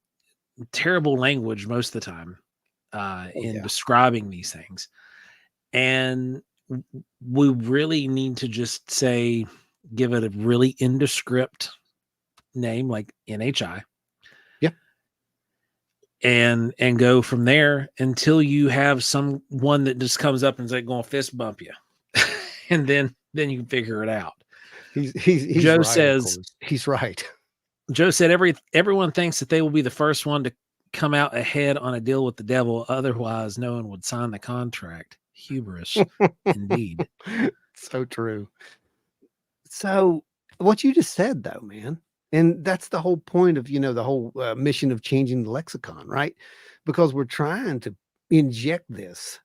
[SPEAKER 2] terrible language most of the time in describing these things. And we really need to just give it a really indescript name like NHI. And go from there until you have someone that just comes up and is like going to fist bump you. And then you can figure it out.
[SPEAKER 1] He's
[SPEAKER 2] Joe
[SPEAKER 1] right,
[SPEAKER 2] says,
[SPEAKER 1] he's right.
[SPEAKER 2] Joe said everyone thinks that they will be the first one to come out ahead on a deal with the devil. Otherwise, no one would sign the contract. Hubris, indeed.
[SPEAKER 1] So true. So what you just said, though, man, and that's the whole point of, the whole mission of changing the lexicon, right? Because we're trying to inject this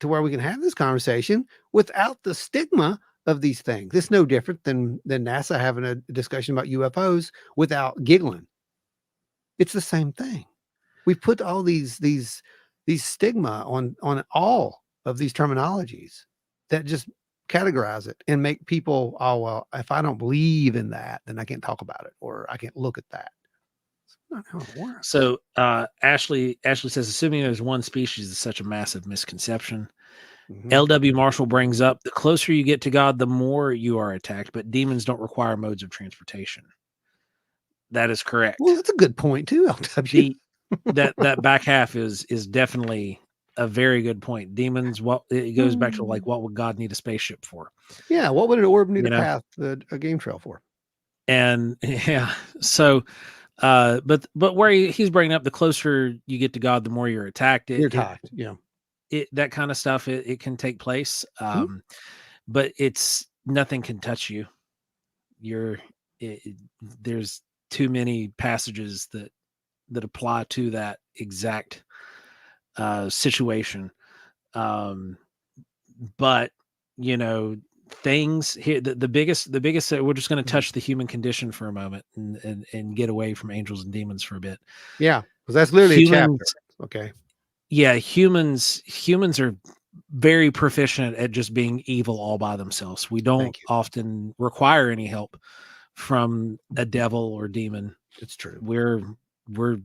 [SPEAKER 1] to where we can have this conversation without the stigma of these things. It's no different than NASA having a discussion about UFOs without giggling. It's the same thing. We put all these stigma on all of these terminologies that just categorize it and make people, oh, well, if I don't believe in that, then I can't talk about it, or I can't look at that. It's not how it works.
[SPEAKER 2] So Ashley says, assuming there's one species is such a massive misconception. L.W. Marshall brings up, the closer you get to God, the more you are attacked, but demons don't require modes of transportation. That is correct.
[SPEAKER 1] Well, that's a good point too, L.W.
[SPEAKER 2] That back half is definitely a very good point. Demons, it goes back to like, what would God need a spaceship for?
[SPEAKER 1] Yeah, what would an orb need a path, a game trail for?
[SPEAKER 2] And yeah, so but where he's bringing up, the closer you get to God, the more you're attacked.
[SPEAKER 1] You're attacked, yeah.
[SPEAKER 2] That kind of stuff, it can take place. But it's nothing can touch you. There's too many passages that apply to that exact situation. But things here, the biggest we're just going to touch the human condition for a moment and get away from angels and demons for a bit.
[SPEAKER 1] Yeah, because that's literally a chapter. Okay.
[SPEAKER 2] Yeah, humans are very proficient at just being evil all by themselves. We don't often require any help from a devil or demon.
[SPEAKER 1] It's true.
[SPEAKER 2] We're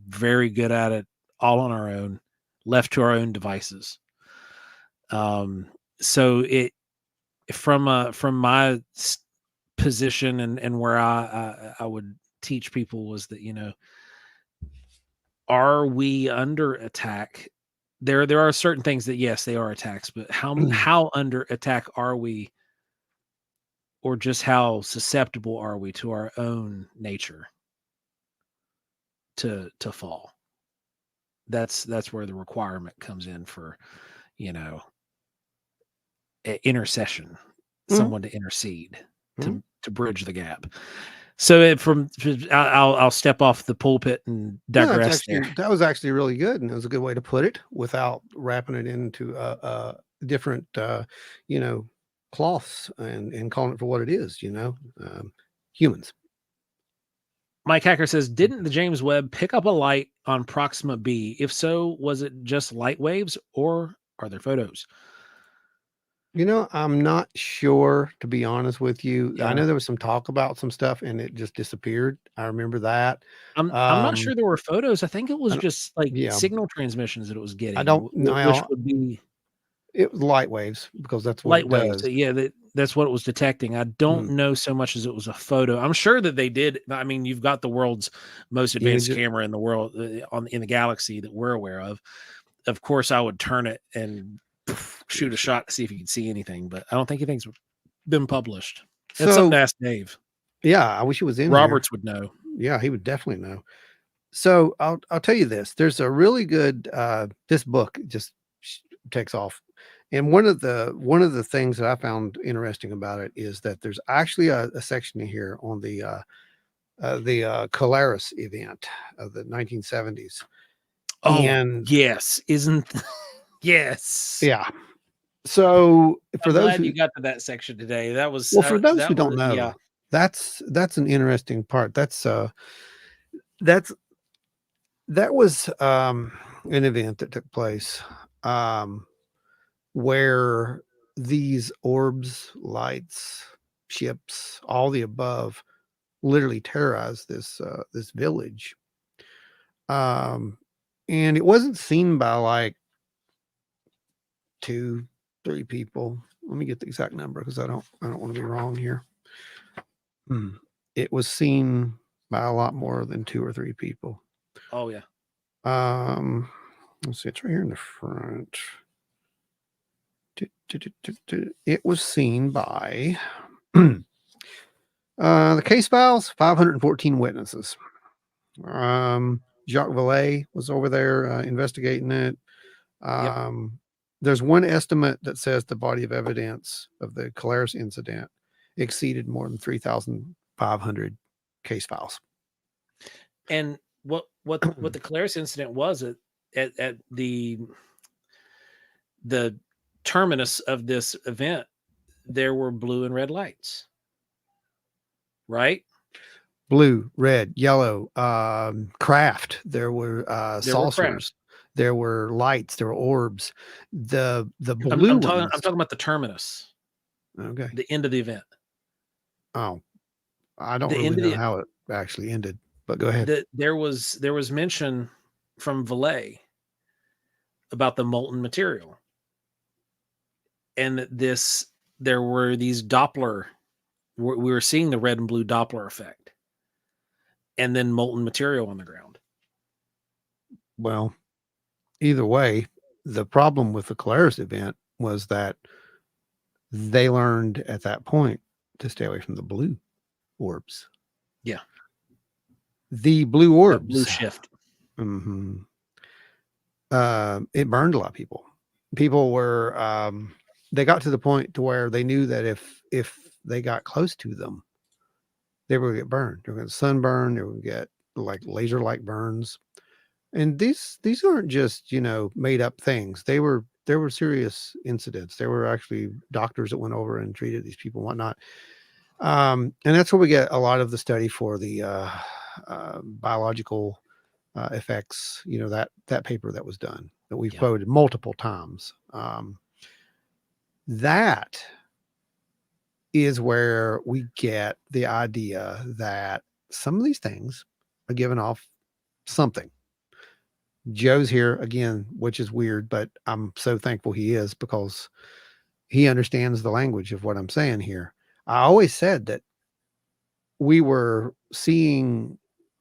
[SPEAKER 2] very good at it all on our own, left to our own devices. So it from my position and where I would teach people was that, are we under attack? There are certain things that, yes, they are attacks, but how under attack are we, or just how susceptible are we to our own nature to fall? That's where the requirement comes in for, intercession, someone to intercede, to bridge the gap. So I'll step off the pulpit and digress there.
[SPEAKER 1] That was actually really good, and it was a good way to put it without wrapping it into different, cloths and calling it for what it is. Humans.
[SPEAKER 2] Mike Hacker says, didn't the James Webb pick up a light on Proxima B? If so, was it just light waves, or are there photos?
[SPEAKER 1] I'm not sure, to be honest with you. Yeah. I know there was some talk about some stuff and it just disappeared. I remember that.
[SPEAKER 2] I'm not sure there were photos. I think it was just like signal transmissions that it was getting.
[SPEAKER 1] I don't know.
[SPEAKER 2] Which would be,
[SPEAKER 1] it was light waves, because that's what
[SPEAKER 2] light waves. Yeah, that's what it was detecting. I don't know so much as it was a photo. I'm sure that they did. I mean, you've got the world's most advanced camera in the world, in the galaxy that we're aware of. Of course, I would turn it and shoot a shot to see if you can see anything, but I don't think anything's been published. That's something to ask Dave.
[SPEAKER 1] Yeah, I wish he was in.
[SPEAKER 2] Roberts would know.
[SPEAKER 1] Yeah, he would definitely know. So I'll tell you this. There's a really good this book just takes off. And one of the things that I found interesting about it is that there's actually a section in here on the Colaris event of the 1970s.
[SPEAKER 2] Oh, and yes, yes.
[SPEAKER 1] Yeah. So
[SPEAKER 2] I'm glad you got to that section today. That was
[SPEAKER 1] for those who don't know, that's an interesting part. That was an event that took place where these orbs, lights, ships, all the above, literally terrorized this village. And it wasn't seen by like 2-3 people. Let me get the exact number, because I don't want to be wrong here. It was seen by a lot more than 2 or 3 people.
[SPEAKER 2] Oh yeah.
[SPEAKER 1] Let's see, it's right here in the front. It was seen by The case files, 514 witnesses. Jacques Vallée was over there investigating it. There's one estimate that says the body of evidence of the Colares incident exceeded more than 3,500 case files.
[SPEAKER 2] And what the Colares incident was at the terminus of this event, there were blue and red lights, right?
[SPEAKER 1] Blue, red, yellow, craft. There were saucers. There were lights. There were orbs. The blue
[SPEAKER 2] I'm talking about the terminus.
[SPEAKER 1] Okay.
[SPEAKER 2] The end of the event.
[SPEAKER 1] Oh, I don't really know how it actually ended, but go ahead.
[SPEAKER 2] There was mention from Vallée about the molten material, and there were these Doppler. We were seeing the red and blue Doppler effect, and then molten material on the ground.
[SPEAKER 1] Well, either way, the problem with the Colares event was that they learned at that point to stay away from the blue orbs.
[SPEAKER 2] Yeah.
[SPEAKER 1] The blue orbs.
[SPEAKER 2] Blue shift.
[SPEAKER 1] Mm-hmm. It burned a lot of people. People were, they got to the point to where they knew that if they got close to them, they were going to get burned. They were going to sunburn. They were going to get like laser-like burns. And these aren't just, made up things. There were serious incidents. There were actually doctors that went over and treated these people and whatnot. And that's where we get a lot of the study for the biological effects, that paper that was done that we've quoted multiple times. That is where we get the idea that some of these things are giving off something. Joe's here again, which is weird, but I'm so thankful he is because he understands the language of what I'm saying here. I always said that we were seeing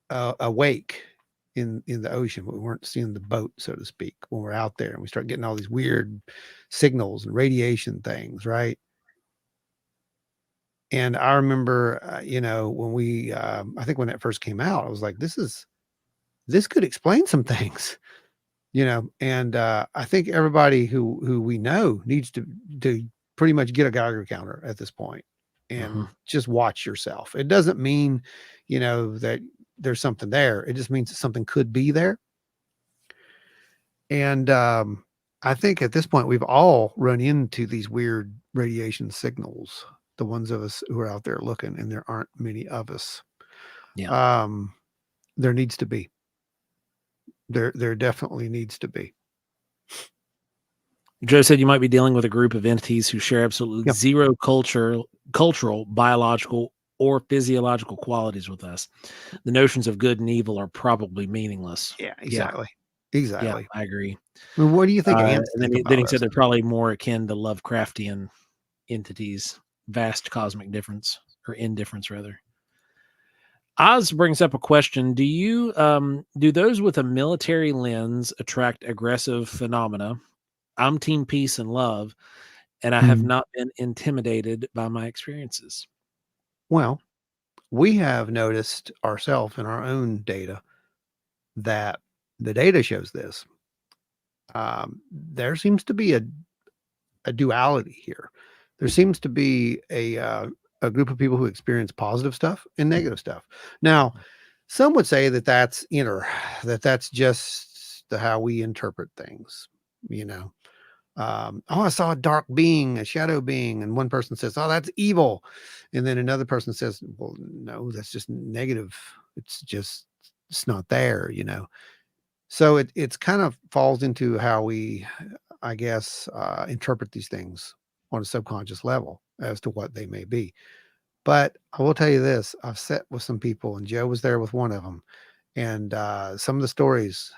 [SPEAKER 1] a wake in the ocean, but we weren't seeing the boat, so to speak, when we're out there and we start getting all these weird signals and radiation things, right? And I remember, when we, I think when that first came out, I was like, this could explain some things, and I think everybody who we know needs to pretty much get a Geiger counter at this point and just watch yourself. It doesn't mean, that there's something there. It just means that something could be there. And I think at this point, we've all run into these weird radiation signals, the ones of us who are out there looking, and there aren't many of us.
[SPEAKER 2] Yeah.
[SPEAKER 1] There needs to be. There definitely needs to be.
[SPEAKER 2] Joe said you might be dealing with a group of entities who share absolutely zero cultural, biological, or physiological qualities with us. The notions of good and evil are probably meaningless.
[SPEAKER 1] Yeah, exactly. Yeah. Exactly.
[SPEAKER 2] Yeah, I agree.
[SPEAKER 1] Well, what do you think?
[SPEAKER 2] And then he said they're probably more akin to Lovecraftian entities, vast cosmic difference, or indifference rather. Oz brings up a question. Do those with a military lens attract aggressive phenomena? I'm team peace and love, and I have not been intimidated by my experiences.
[SPEAKER 1] Well, we have noticed ourselves in our own data that the data shows this. There seems to be a duality here. There seems to be a group of people who experience positive stuff and negative stuff. Now, some would say that that's that's just how we interpret things, I saw a dark being, a shadow being, and one person says, oh, that's evil. And then another person says, well, no, that's just negative. It's not there, So it's kind of falls into how we, I guess, interpret these things on a subconscious level as to what they may be. But I will tell you this, I've sat with some people, and Joe was there with one of them. And some of the stories,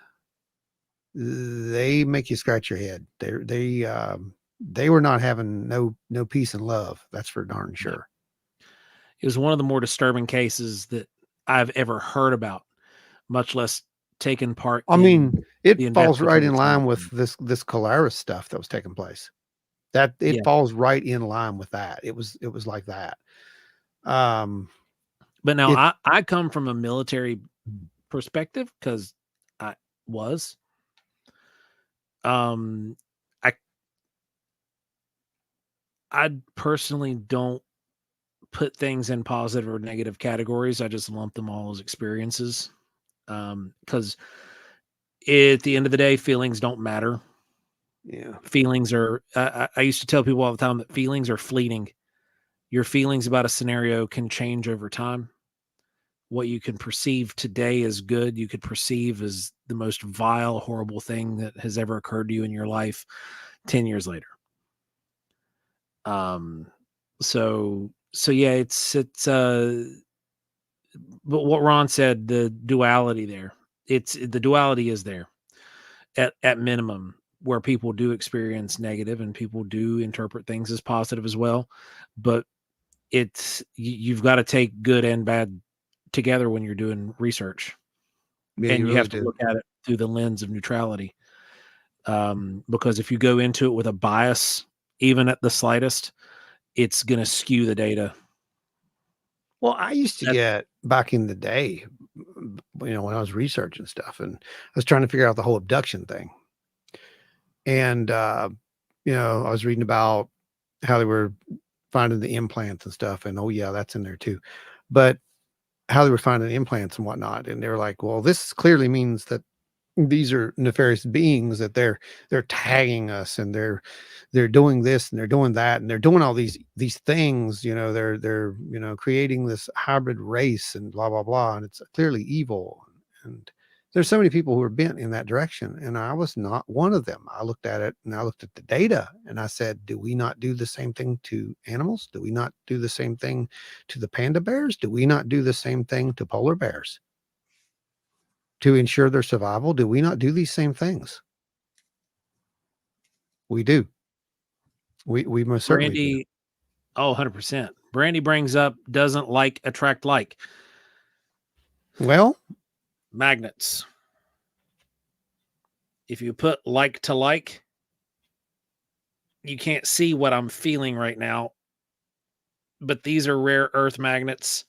[SPEAKER 1] they make you scratch your head. They were not having no peace and love. That's for darn sure.
[SPEAKER 2] It was one of the more disturbing cases that I've ever heard about, much less taken part.
[SPEAKER 1] I mean, it falls right in line with this Colares stuff that was taking place. That it falls right in line with that. It was like that.
[SPEAKER 2] But now I come from a military perspective because I was. I personally don't put things in positive or negative categories. I just lump them all as experiences. Because at the end of the day, feelings don't matter.
[SPEAKER 1] Yeah.
[SPEAKER 2] Feelings are, I used to tell people all the time that feelings are fleeting. Your feelings about a scenario can change over time. What you can perceive today as good, you could perceive as the most vile, horrible thing that has ever occurred to you in your life 10 years later. So yeah, it's but what Ron said, the duality there, the duality is there at minimum, where people do experience negative and people do interpret things as positive as well. But you've got to take good and bad together when you're doing research.
[SPEAKER 1] Yeah,
[SPEAKER 2] and you
[SPEAKER 1] really
[SPEAKER 2] have to look at it through the lens of neutrality. Because if you go into it with a bias, even at the slightest, it's going to skew the data.
[SPEAKER 1] Well, I used to get back in the day, when I was researching stuff, and I was trying to figure out the whole abduction thing. And, I was reading about how they were finding the implants and stuff. And, oh yeah, that's in there too. But how they were finding implants and whatnot. And they're like, well, this clearly means that these are nefarious beings, that they're tagging us, and they're doing this and they're doing that, and they're doing all these things, they're creating this hybrid race and blah blah blah, and it's clearly evil. And there's so many people who are bent in that direction, and I was not one of them. I looked at it, and I looked at the data, and I said, do we not do the same thing to animals? Do we not do the same thing to the panda bears? Do we not do the same thing to polar bears to ensure their survival? Do we not do these same things? We do. We most certainly do.
[SPEAKER 2] Oh, 100%. Brandy brings up doesn't like attract like.
[SPEAKER 1] Well,
[SPEAKER 2] magnets. If you put like to like, you can't see what I'm feeling right now. But these are rare earth magnets.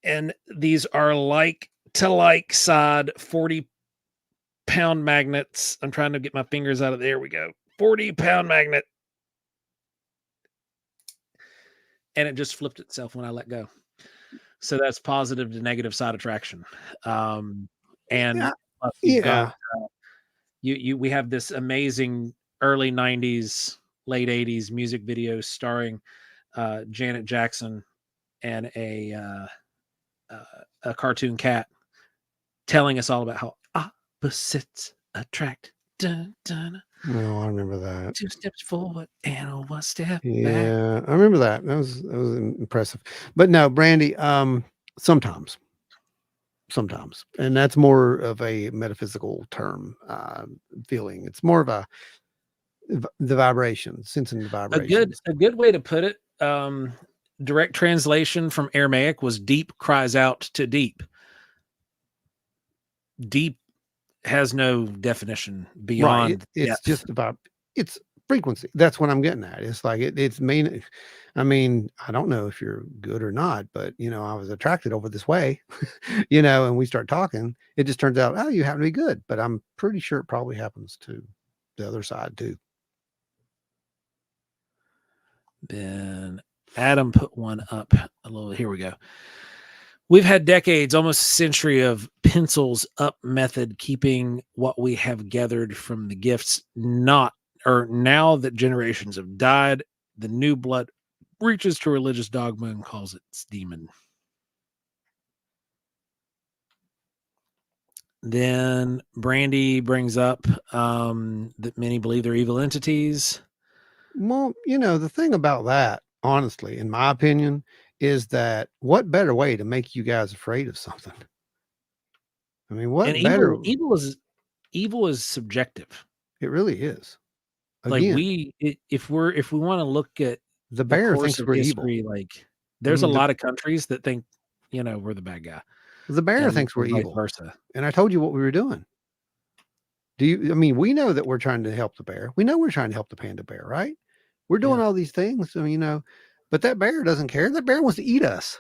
[SPEAKER 2] And these are like to like side 40-pound magnets. I'm trying to get my fingers out of there. We go. 40-pound magnet. And it just flipped itself when I let go. So that's positive to negative side attraction. We have this amazing early 90s, late 80s music video starring Janet Jackson and a cartoon cat telling us all about how opposites attract. Dun, dun.
[SPEAKER 1] Oh, I remember that.
[SPEAKER 2] 2 steps forward and 1 step back.
[SPEAKER 1] Yeah, I remember that. That was impressive. But no, Brandy, sometimes, and that's more of a metaphysical term, feeling. It's more of the vibration, sensing the vibrations.
[SPEAKER 2] A good way to put it, direct translation from Aramaic was deep cries out to deep. Deep has no definition beyond.
[SPEAKER 1] Right. It's just about, it's frequency. That's what I'm getting at. It's like, it's mean. I mean, I don't know if you're good or not, but I was attracted over this way, and we start talking. It just turns out, oh, you happen to be good, but I'm pretty sure it probably happens to the other side too.
[SPEAKER 2] Then Adam put one up a little. Here we go. We've had decades, almost a century of pencils up method, keeping what we have gathered from the gifts. Now that generations have died, the new blood reaches to religious dogma and calls it demon. Then Brandy brings up that many believe they're evil entities.
[SPEAKER 1] Well, the thing about that, honestly, in my opinion, is that what better way to make you guys afraid of something? I mean, what better?
[SPEAKER 2] Evil is subjective.
[SPEAKER 1] It really is.
[SPEAKER 2] Again, if we want to look at
[SPEAKER 1] the bear thinks we're
[SPEAKER 2] history,
[SPEAKER 1] evil.
[SPEAKER 2] Like there's a lot of countries that think, we're the bad guy.
[SPEAKER 1] The bear thinks we're evil. Versa. And I told you what we were doing. We know that we're trying to help the bear. We know we're trying to help the panda bear, right? We're doing all these things, but that bear doesn't care. That bear wants to eat us.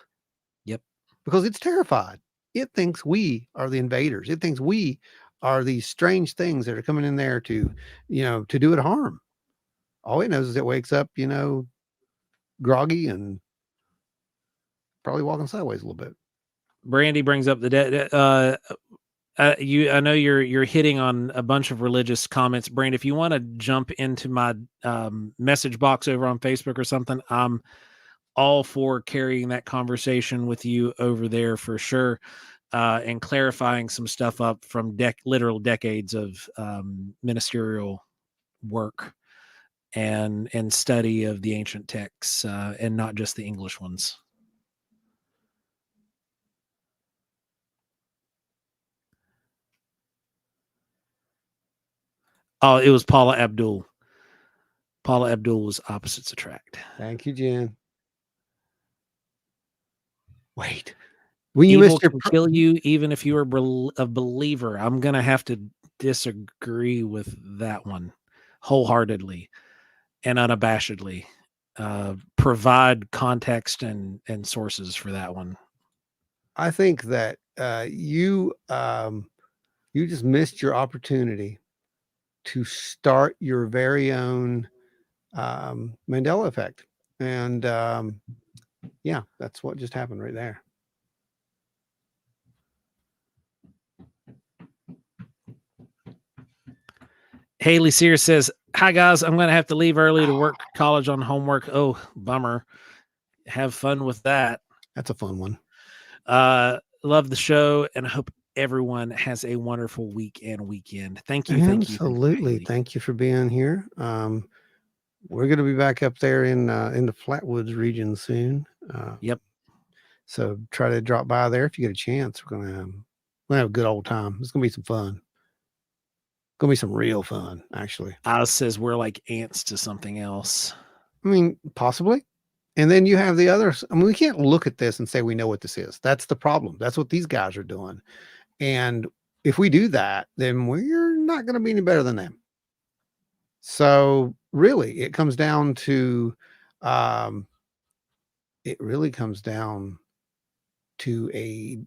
[SPEAKER 1] because it's terrified. It thinks we are the invaders. It thinks we are these strange things that are coming in there to, to do it harm. All it knows is it wakes up, groggy and probably walking sideways a little bit.
[SPEAKER 2] Brandy brings up the I know you're hitting on a bunch of religious comments, Brand. If you want to jump into my message box over on Facebook or something, I'm all for carrying that conversation with you over there for sure, and clarifying some stuff up from literal decades of ministerial work and study of the ancient texts, and not just the English ones. Oh, it was Paula Abdul. Paula Abdul was opposites attract.
[SPEAKER 1] Thank you, Jen. Wait. When
[SPEAKER 2] you Evil can kill you even if you are a believer. I'm going to have to disagree with that one wholeheartedly and unabashedly. Provide context and sources for that one.
[SPEAKER 1] I think that you just missed your opportunity to start your very own Mandela effect. And yeah, that's what just happened right there.
[SPEAKER 2] Haley Sears says, "Hi guys, I'm going to have to leave early to work college on homework. Oh, bummer. Have fun with that."
[SPEAKER 1] That's a fun one.
[SPEAKER 2] Love the show, and I hope everyone has a wonderful week and weekend. Thank you.
[SPEAKER 1] Absolutely. Thank you for being here. We're going to be back up there in the Flatwoods region soon.
[SPEAKER 2] Yep.
[SPEAKER 1] So try to drop by there if you get a chance. We're gonna have a good old time. It's gonna be some fun. Gonna be some real fun, actually.
[SPEAKER 2] Alice says we're like ants to something else.
[SPEAKER 1] I mean, possibly. And then you have the others. I mean, we can't look at this and say we know what this is. That's the problem. That's what these guys are doing. And if we do that, then we're not going to be any better than them. So really, it comes down to, it really comes down to a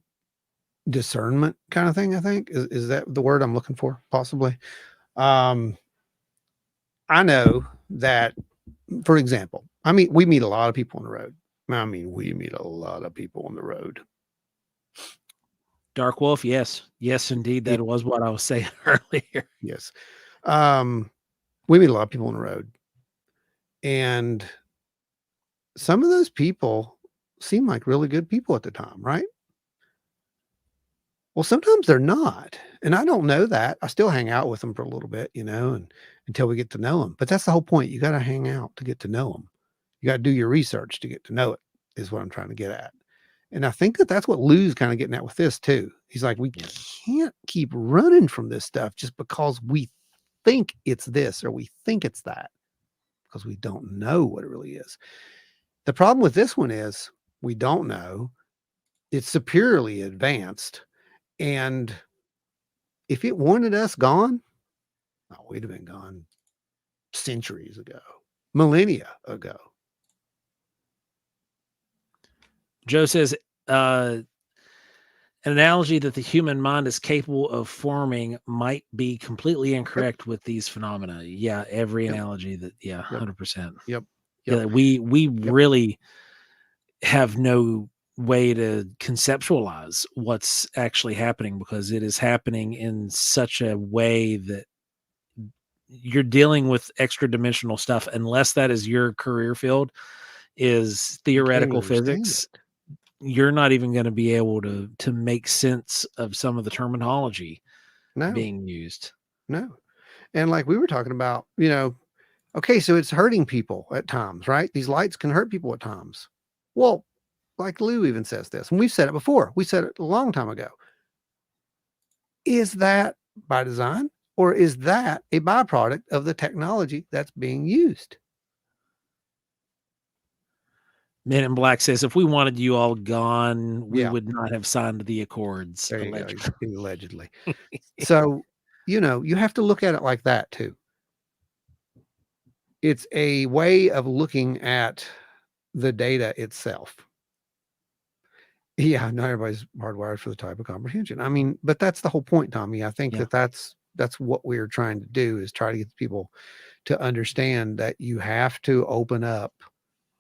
[SPEAKER 1] discernment kind of thing. I think is that the word I'm looking for? Possibly. I know that, for example, we meet a lot of people on the road. We meet a lot of people on the road.
[SPEAKER 2] Dark Wolf, yes, indeed, that was what I was saying earlier.
[SPEAKER 1] Yes, we meet a lot of people on the road, and some of those people seem like really good people at the time, right? Well, sometimes they're not, and I don't know that. I still hang out with them for a little bit, and until we get to know them. But that's the whole point. You got to hang out to get to know them. You got to do your research to get to know it, is what I'm trying to get at. And I think that that's what Lue's kind of getting at with this too. He's like, we can't keep running from this stuff just because we think it's this or we think it's that, because we don't know what it really is. The problem with this one is we don't know. It's superiorly advanced. And if it wanted us gone, we'd have been gone centuries ago, millennia ago.
[SPEAKER 2] Joe says, an analogy that the human mind is capable of forming might be completely incorrect with these phenomena. Yeah, every analogy that, 100%.
[SPEAKER 1] Yep.
[SPEAKER 2] Yeah, we really have no way to conceptualize what's actually happening, because it is happening in such a way that you're dealing with extra dimensional stuff, unless that is your career field, is theoretical physics. You're not even going to be able to make sense of some of the terminology being used.
[SPEAKER 1] No. And like we were talking about, okay, so it's hurting people at times, right? These lights can hurt people at times. Well, like Lue even says this, and we've said it before. We said it a long time ago. Is that by design, or is that a byproduct of the technology that's being used?
[SPEAKER 2] Men in Black says, if we wanted you all gone, we would not have signed the accords.
[SPEAKER 1] There you go. Allegedly. So, you have to look at it like that too. It's a way of looking at the data itself. Yeah, not everybody's hardwired for the type of comprehension. I mean, but that's the whole point, Tommy. I think
[SPEAKER 2] Yeah.
[SPEAKER 1] that's what we're trying to do, is try to get people to understand that you have to open up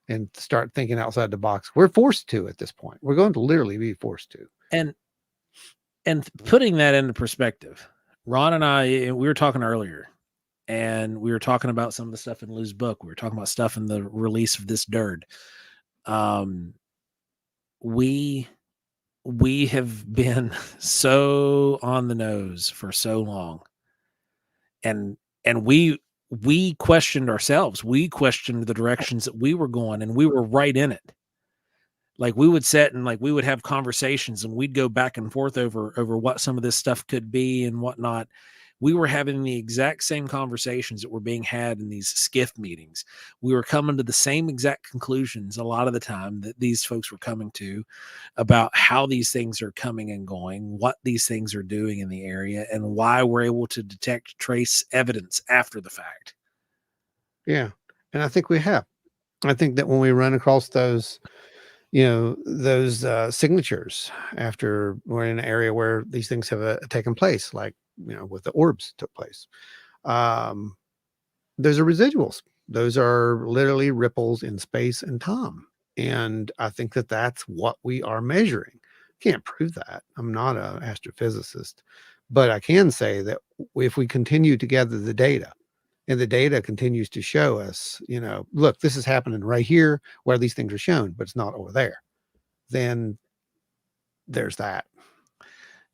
[SPEAKER 1] and start thinking outside the box. We're forced to at this point. We're going to literally be forced to.
[SPEAKER 2] And putting that into perspective, Ron and I, we were talking earlier, and we were talking about some of the stuff in Lue's book. We were talking about stuff in the release of this Dirt. We have been so on the nose for so long, and we questioned ourselves. We questioned the directions that we were going, and we were right in it. Like, we would sit and like we would have conversations, and we'd go back and forth over what some of this stuff could be and whatnot. We were having the exact same conversations that were being had in these skiff meetings. We were coming to the same exact conclusions a lot of the time that these folks were coming to about how these things are coming and going, what these things are doing in the area, and why we're able to detect trace evidence after the fact.
[SPEAKER 1] Yeah. And I think we have. I think that when we run across those, those signatures after we're in an area where these things have taken place, like, with the orbs took place, um, those are residuals. Those are literally ripples in space and time. And I think that that's what we are measuring. Can't prove that. I'm not an astrophysicist, but I can say that if we continue to gather the data, and the data continues to show us, look, this is happening right here where these things are shown, but it's not over there, then there's that.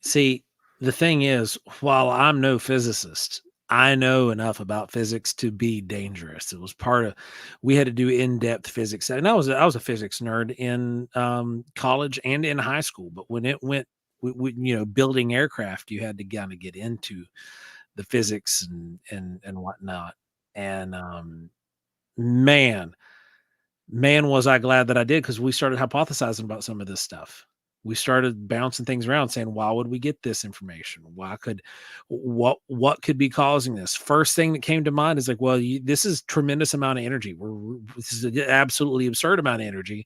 [SPEAKER 2] See, the thing is, while I'm no physicist, I know enough about physics to be dangerous. It was part of, we had to do in-depth physics, and I was a physics nerd in college and in high school. But when it went, building aircraft, you had to kind of get into the physics and whatnot. And man, was I glad that I did, because we started hypothesizing about some of this stuff. We started bouncing things around, saying, why would we get this information? What could be causing this? First thing that came to mind is like, well, this is tremendous amount of energy. This is an absolutely absurd amount of energy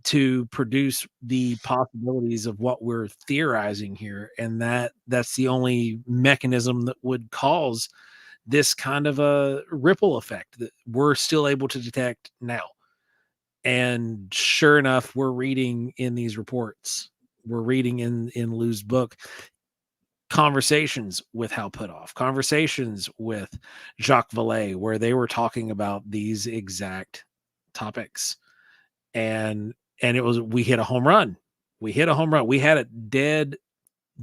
[SPEAKER 2] to produce the possibilities of what we're theorizing here. And that's the only mechanism that would cause this kind of a ripple effect that we're still able to detect now. And sure enough, we're reading in these reports, we're reading in Lue's book, conversations with Hal Puthoff, conversations with Jacques Vallée, where they were talking about these exact topics. And it was, we hit a home run. We hit a home run. We had it dead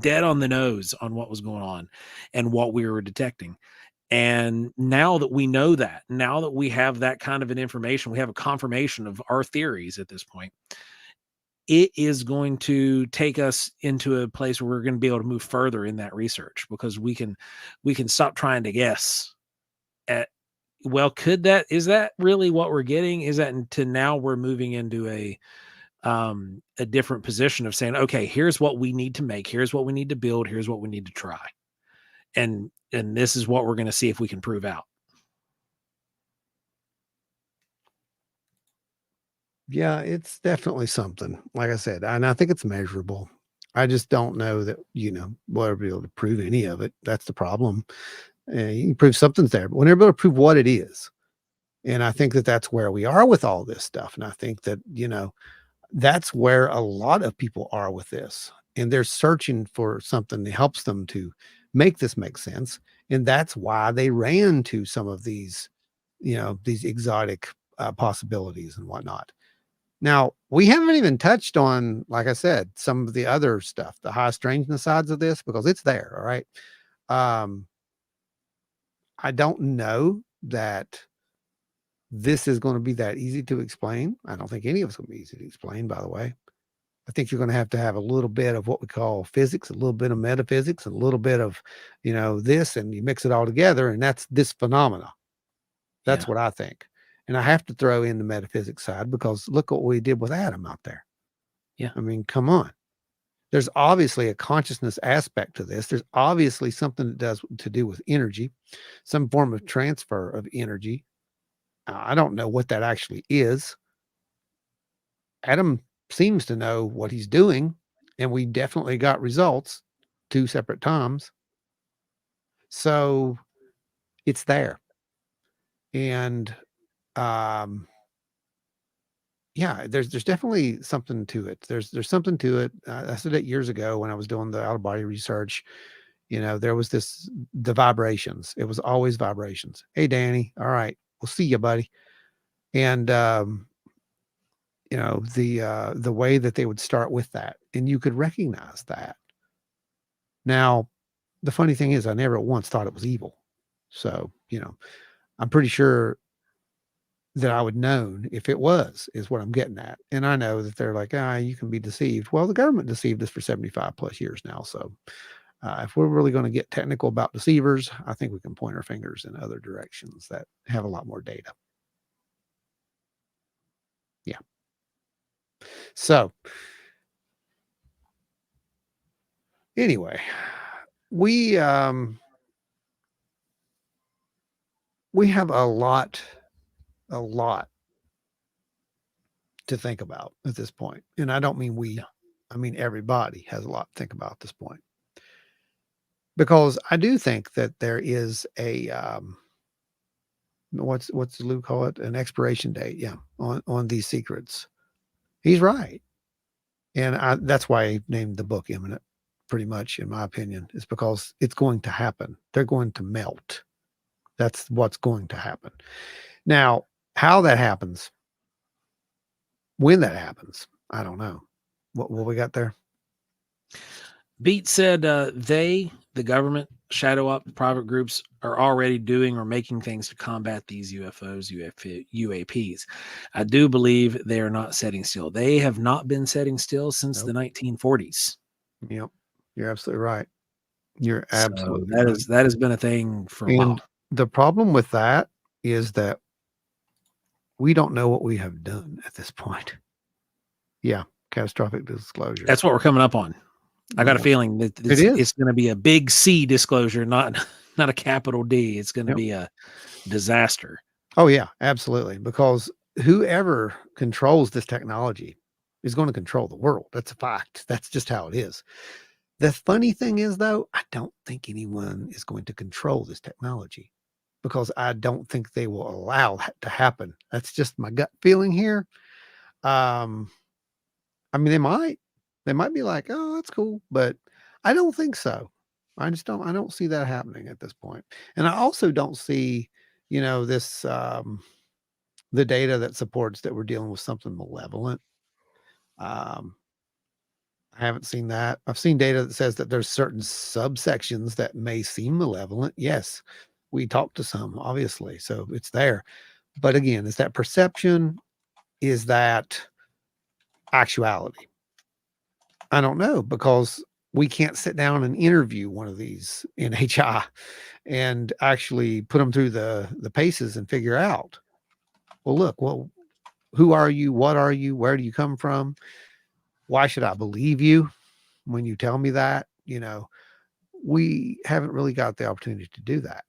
[SPEAKER 2] on the nose on what was going on and what we were detecting. And now that we know that, now that we have that kind of an information, we have a confirmation of our theories at this point, it is going to take us into a place where we're going to be able to move further in that research, because we can stop trying to guess at, well, is that really what we're getting? Is that, to now we're moving into a different position of saying, okay, here's what we need to make, here's what we need to build, here's what we need to try. And this is what we're going to see if we can prove out.
[SPEAKER 1] Yeah, it's definitely something. Like I said, and I think it's measurable. I just don't know that, we'll ever be able to prove any of it. That's the problem. You can prove something's there, but we're never able to prove what it is. And I think that that's where we are with all this stuff. And I think that, that's where a lot of people are with this. And they're searching for something that helps them to make this make sense. And that's why they ran to some of these, these exotic possibilities and whatnot. Now, we haven't even touched on, like I said, some of the other stuff, the high strangeness sides of this, because it's there. All right. Um, I don't know that this is going to be that easy to explain. I don't think any of it's going to be easy to explain, by the way. I think you're going to have a little bit of what we call physics, a little bit of metaphysics, a little bit of, this, and you mix it all together, and that's this phenomena. That's what I think. And I have to throw in the metaphysics side, because look what we did with Adam out there.
[SPEAKER 2] Yeah.
[SPEAKER 1] I mean, come on. There's obviously a consciousness aspect to this. There's obviously something that does to do with energy, some form of transfer of energy. I don't know what that actually is. Adam seems to know what he's doing, and we definitely got results 2 separate times. So it's there. And yeah, there's definitely something to it. There's something to it. I said it years ago when I was doing the out of body research. There was the vibrations. It was always vibrations. Hey, Danny. All right, we'll see you, buddy. And the way that they would start with that, and you could recognize that. Now, the funny thing is, I never once thought it was evil. So I'm pretty sure that I would known if it was, is what I'm getting at. And I know that they're like, you can be deceived. Well, the government deceived us for 75 plus years now. So if we're really going to get technical about deceivers, I think we can point our fingers in other directions that have a lot more data. Yeah. So anyway, we have a lot to think about at this point. And I don't mean we, I mean everybody has a lot to think about at this point. Because I do think that there is a what's Lou call it? An expiration date, yeah, on these secrets. He's right. And that's why I named the book Imminent, pretty much, in my opinion, is because it's going to happen. They're going to melt. That's what's going to happen. Now, how that happens, when that happens, I don't know. What we got there?
[SPEAKER 2] Beat said the government, shadow op, private groups are already doing or making things to combat these UFOs, UAPs. I do believe they are not setting still. They have not been setting still since the 1940s.
[SPEAKER 1] Yep. You're absolutely right. You're absolutely
[SPEAKER 2] so
[SPEAKER 1] right.
[SPEAKER 2] that has been a thing for a while.
[SPEAKER 1] The problem with that is that we don't know what we have done at this point. Yeah, catastrophic disclosure.
[SPEAKER 2] That's what we're coming up on. I got a feeling that it's going to be a big C disclosure, not a capital D. It's going to be a disaster.
[SPEAKER 1] Oh yeah, absolutely. Because whoever controls this technology is going to control the world. That's a fact. That's just how it is. The funny thing is, though, I don't think anyone is going to control this technology because I don't think they will allow that to happen. That's just my gut feeling here. I mean, they might be like, oh, that's cool, but I don't think so. I don't see that happening at this point. And I also don't see, this, the data that supports that we're dealing with something malevolent. I haven't seen that. I've seen data that says that there's certain subsections that may seem malevolent. Yes, we talked to some, obviously, so it's there. But again, is that perception? Is that actuality? I don't know, because we can't sit down and interview one of these NHI and actually put them through the paces and figure out, well, look, who are you? What are you? Where do you come from? Why should I believe you when you tell me that? We haven't really got the opportunity to do that.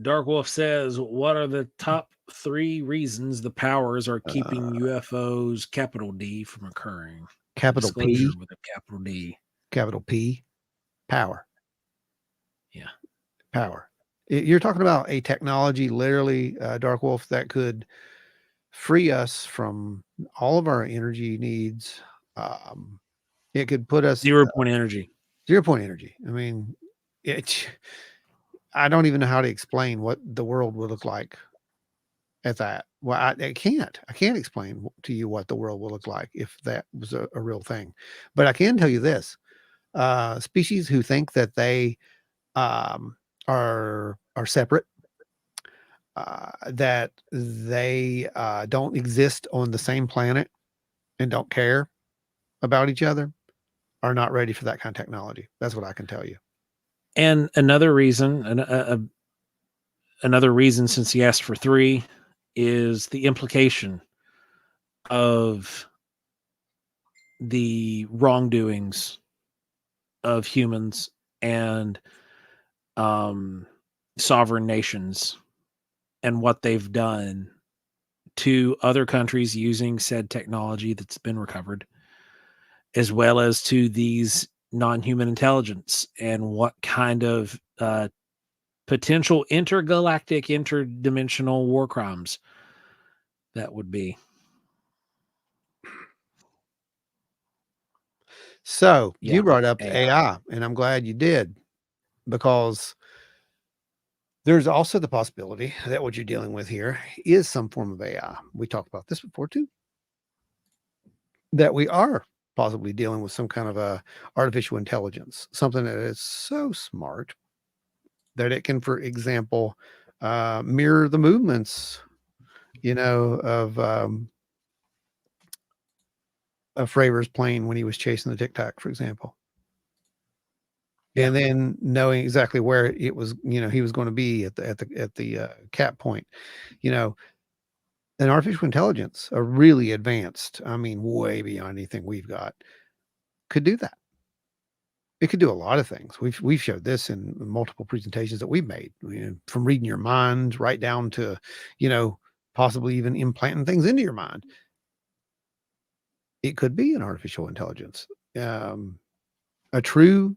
[SPEAKER 2] Dark Wolf says, what are the top 3 reasons the powers are keeping UFOs, capital D, from occurring?
[SPEAKER 1] Capital P.
[SPEAKER 2] With a capital D.
[SPEAKER 1] Capital P. Power.
[SPEAKER 2] Yeah.
[SPEAKER 1] Power. You're talking about a technology, literally, Dark Wolf, that could free us from all of our energy needs. It could put us
[SPEAKER 2] 0 point energy.
[SPEAKER 1] 0 point energy. I mean, I don't even know how to explain what the world would look like at that. Well, I can't explain to you what the world will look like if that was a real thing. But I can tell you this: species who think that they are separate, that they don't exist on the same planet and don't care about each other, are not ready for that kind of technology. That's what I can tell you.
[SPEAKER 2] And another reason, since he asked for 3, is the implication of the wrongdoings of humans and sovereign nations and what they've done to other countries using said technology that's been recovered, as well as to these non-human intelligence and what kind of potential intergalactic, interdimensional war crimes that would be.
[SPEAKER 1] So
[SPEAKER 2] Yeah,
[SPEAKER 1] you brought up
[SPEAKER 2] AI.
[SPEAKER 1] AI, and I'm glad you did, because there's also the possibility that what you're dealing with here is some form of AI. We talked about this before too, that we are possibly dealing with some kind of a artificial intelligence, something that is so smart that it can, for example, mirror the movements, of Fravor's plane when he was chasing the Tic Tac, for example.
[SPEAKER 2] Yeah.
[SPEAKER 1] And then knowing exactly where it was, he was going to be at the cap point, an artificial intelligence, a really advanced, I mean, way beyond anything we've got, could do that. It could do a lot of things. We've showed this in multiple presentations that we've made, from reading your mind right down to, possibly even implanting things into your mind. It could be an artificial intelligence, a true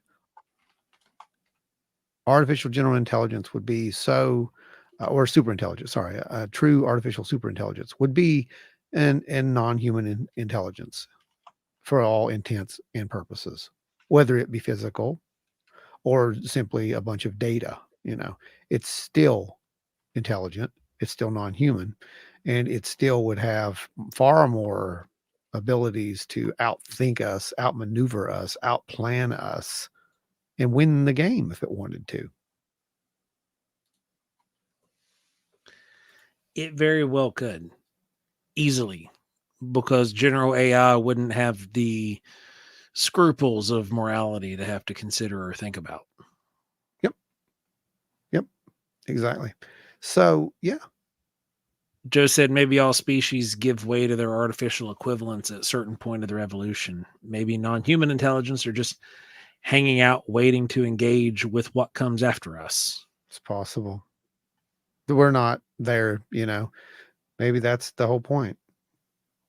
[SPEAKER 1] artificial general intelligence would be so, or super intelligence. Sorry, a true artificial super intelligence would be an non-human intelligence for all intents and purposes, whether it be physical or simply a bunch of data. It's still intelligent. It's still non-human, and it still would have far more abilities to outthink us, outmaneuver us, outplan us, and win the game if it wanted to.
[SPEAKER 2] It very well could, easily, because general AI wouldn't have the scruples of morality to have to consider or think about.
[SPEAKER 1] Yep, exactly. So, yeah.
[SPEAKER 2] Joe said maybe all species give way to their artificial equivalents at a certain point of their evolution. Maybe non-human intelligence are just hanging out, waiting to engage with what comes after us.
[SPEAKER 1] It's possible. We're not there, maybe that's the whole point.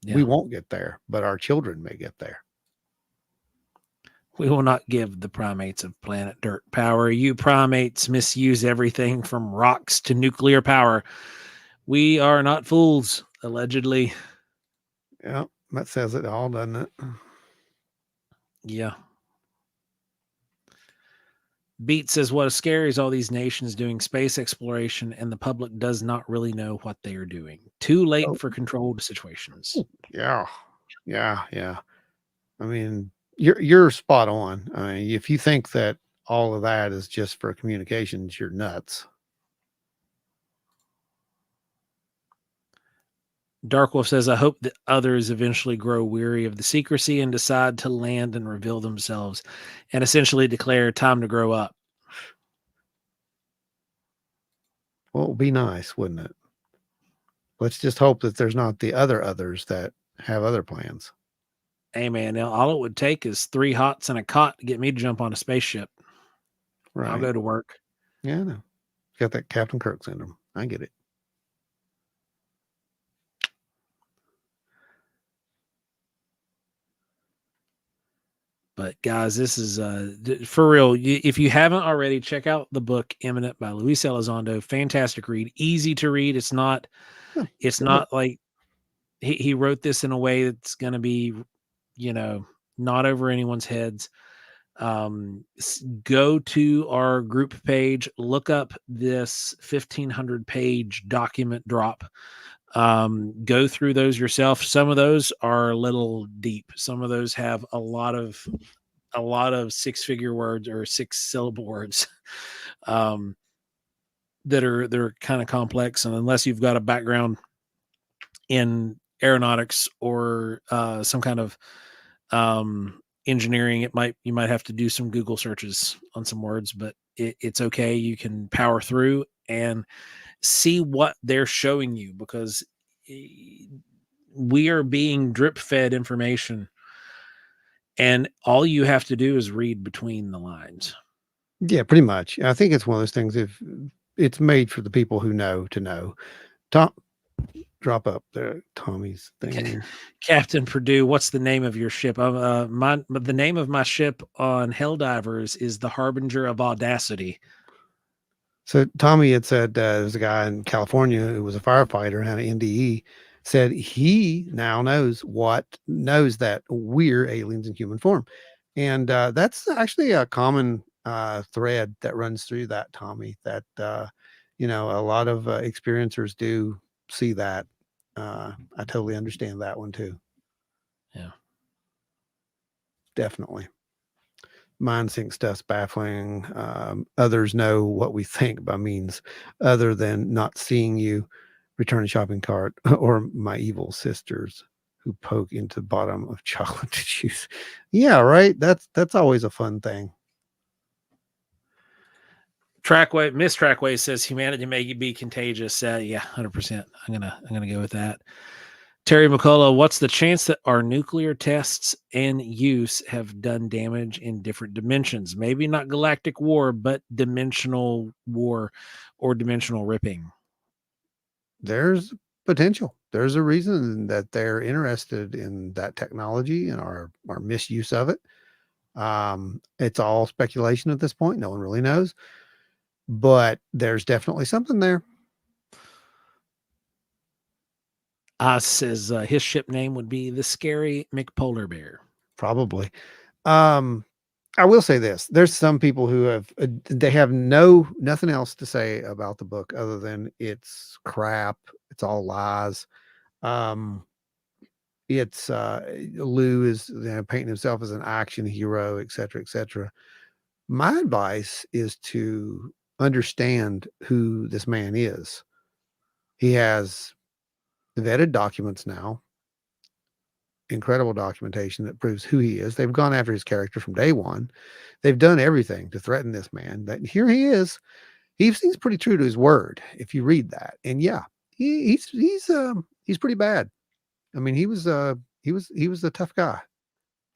[SPEAKER 2] Yeah.
[SPEAKER 1] We won't get there, but our children may get there.
[SPEAKER 2] We will not give the primates of planet Dirt power. You primates misuse everything from rocks to nuclear power. We are not fools, allegedly.
[SPEAKER 1] Yeah, that says it all, doesn't it?
[SPEAKER 2] Yeah. Beat says, what is scary is all these nations doing space exploration and the public does not really know what they are doing. Too late for controlled situations.
[SPEAKER 1] Yeah. I mean, you're spot on. I mean, if you think that all of that is just for communications, you're nuts.
[SPEAKER 2] Darkwolf says, I hope that others eventually grow weary of the secrecy and decide to land and reveal themselves and essentially declare time to grow up.
[SPEAKER 1] Well, it would be nice, wouldn't it? Let's just hope that there's not the others that have other plans.
[SPEAKER 2] Hey, man, all it would take is 3 hots and a cot to get me to jump on a spaceship.
[SPEAKER 1] Right.
[SPEAKER 2] I'll go to work.
[SPEAKER 1] Yeah, I know. Got that Captain Kirk syndrome. I get it.
[SPEAKER 2] But guys, this is for real. If you haven't already, check out the book Imminent by Luis Elizondo. Fantastic read, easy to read. It's not like he wrote this in a way that's going to be, not over anyone's heads. Go to our group page, look up this 1,500 page document drop. Go through those yourself. Some of those are a little deep. Some of those have a lot of 6-figure words or 6-syllable words that are kind of complex, and unless you've got a background in aeronautics or some kind of engineering, you might have to do some Google searches on some words, but it's okay. You can power through and see what they're showing you, because we are being drip fed information, and all you have to do is read between the lines.
[SPEAKER 1] Yeah, pretty much. I think it's one of those things. If it's made for the people who know to know. drop up there, Tommy's thing.
[SPEAKER 2] Captain Purdue, what's the name of your ship? The name of my ship on Helldivers is the Harbinger of Audacity.
[SPEAKER 1] So Tommy had said there's a guy in California who was a firefighter, had an NDE, said he now knows that we're aliens in human form. And that's actually a common thread that runs through that, Tommy, that, a lot of experiencers do see that. I totally understand that one too.
[SPEAKER 2] Yeah.
[SPEAKER 1] Definitely. Mind sync stuff's baffling. Others know what we think by means other than not seeing you, return a shopping cart, or my evil sisters who poke into the bottom of chocolate juice. Yeah, right. That's always a fun thing.
[SPEAKER 2] Miss Trackway says humanity may be contagious. Yeah, 100%. I'm gonna go with that. Terry McCullough, what's the chance that our nuclear tests and use have done damage in different dimensions? Maybe not galactic war, but dimensional war or dimensional ripping.
[SPEAKER 1] There's potential. There's a reason that they're interested in that technology and our misuse of it. It's all speculation at this point. No one really knows, but there's definitely something there.
[SPEAKER 2] Says his ship name would be the Scary McPolar Bear.
[SPEAKER 1] Probably. I will say this: there's some people who they have nothing else to say about the book other than it's crap. It's all lies. It's Lue is painting himself as an action hero, et cetera, et cetera. My advice is to understand who this man is. He has vetted documents now, incredible documentation that proves who he is. They've gone after his character from day one. They've done everything to threaten this man. That here he is. He's pretty true to his word if you read that. And yeah, he's pretty bad. I mean, he was a tough guy.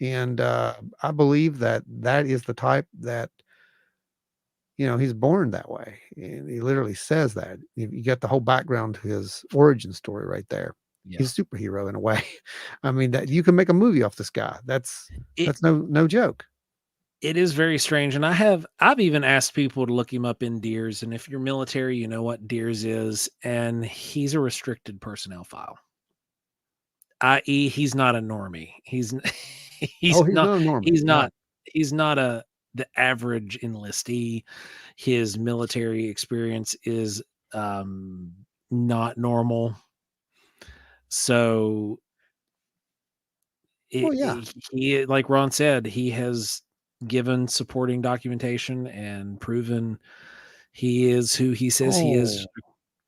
[SPEAKER 1] And I believe that is the type that he's born that way. And he literally says that. You get the whole background to his origin story right there. Yeah. He's a superhero in a way. I mean, that you can make a movie off this guy. That's no joke.
[SPEAKER 2] It is very strange. And I've even asked people to look him up in DEERS. And if you're military, you know what DEERS is. And he's a restricted personnel file. I.e., he's not a normie. He's not
[SPEAKER 1] not a normie.
[SPEAKER 2] He's not the average enlistee. His military experience is not normal. So he, like Ron said, he has given supporting documentation and proven he is who he says he is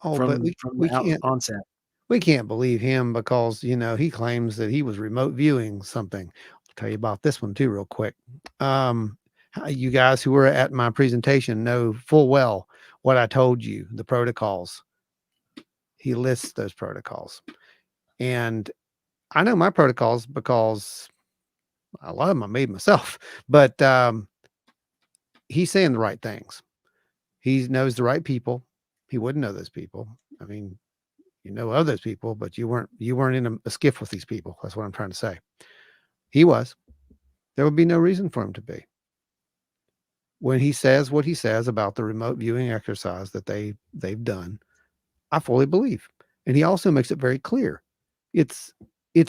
[SPEAKER 2] from the onset.
[SPEAKER 1] We can't believe him because, he claims that he was remote viewing something. I'll tell you about this one too, real quick. You guys who were at my presentation know full well what I told you, the protocols. He lists those protocols. And I know my protocols because a lot of them I made myself, but he's saying the right things. He knows the right people. He wouldn't know those people. I mean, you know of those people, but you weren't in a skiff with these people. That's what I'm trying to say. He was. There would be no reason for him to be. When he says what he says about the remote viewing exercise that they've done, I fully believe. And he also makes it very clear. It's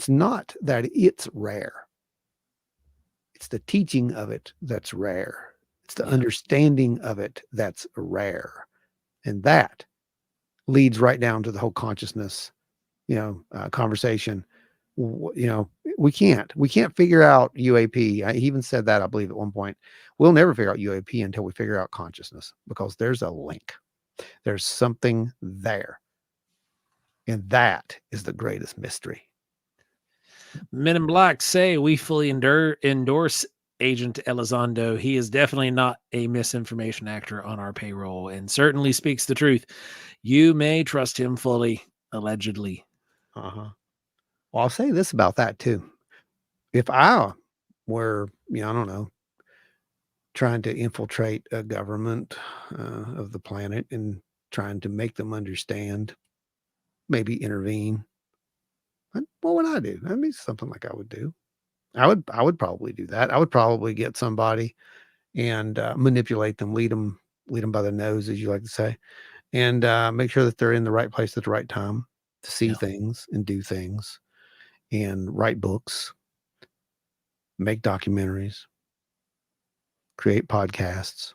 [SPEAKER 1] not that it's rare. It's the teaching of it that's rare. It's the understanding of it that's rare. And that leads right down to the whole consciousness, conversation. We can't figure out UAP. I even said that, I believe, at one point. We'll never figure out UAP until we figure out consciousness, because there's a link. There's something there. And that is the greatest mystery.
[SPEAKER 2] Men in Black say we fully endorse Agent Elizondo. He is definitely not a misinformation actor on our payroll and certainly speaks the truth. You may trust him fully, allegedly.
[SPEAKER 1] Well, I'll say this about that too. If I were, I don't know, trying to infiltrate a government of the planet and trying to make them understand maybe intervene. What would I do? That'd be something like I would do. I would probably do that. I would probably get somebody and manipulate them, lead them by the nose, as you like to say, and make sure that they're in the right place at the right time to see things and do things and write books, make documentaries, create podcasts,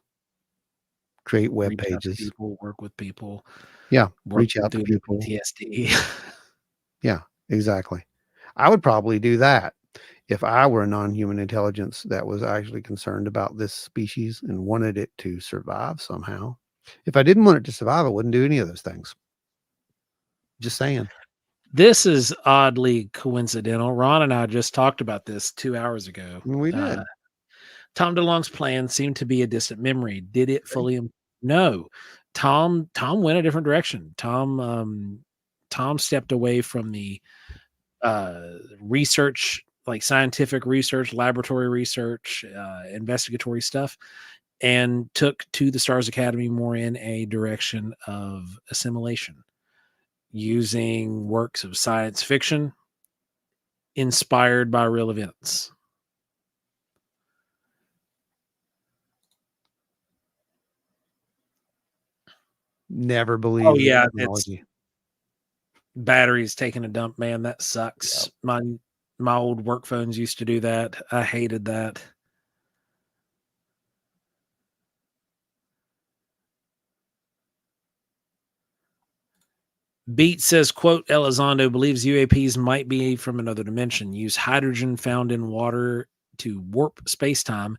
[SPEAKER 1] create web
[SPEAKER 2] Reach out to
[SPEAKER 1] pages.
[SPEAKER 2] people, work with people.
[SPEAKER 1] Yeah,
[SPEAKER 2] Work
[SPEAKER 1] reach out to
[SPEAKER 2] through
[SPEAKER 1] people.
[SPEAKER 2] PTSD.
[SPEAKER 1] Yeah, exactly. I would probably do that if I were a non-human intelligence that was actually concerned about this species and wanted it to survive somehow. If I didn't want it to survive, I wouldn't do any of those things. Just saying.
[SPEAKER 2] This is oddly coincidental. Ron and I just talked about this 2 hours ago.
[SPEAKER 1] We did.
[SPEAKER 2] Tom DeLonge's plan seemed to be a distant memory. Did it fully? No. Tom went a different direction. Tom stepped away from the research, like scientific research, laboratory research, investigatory stuff, and took to the Stars Academy more in a direction of assimilation, using works of science fiction inspired by real events.
[SPEAKER 1] Never believed.
[SPEAKER 2] Oh yeah,
[SPEAKER 1] technology.
[SPEAKER 2] Batteries taking a dump, man. That sucks. Yep. My old work phones used to do that. I hated that. Beat says, quote, Elizondo believes UAPs might be from another dimension, use hydrogen found in water to warp space-time,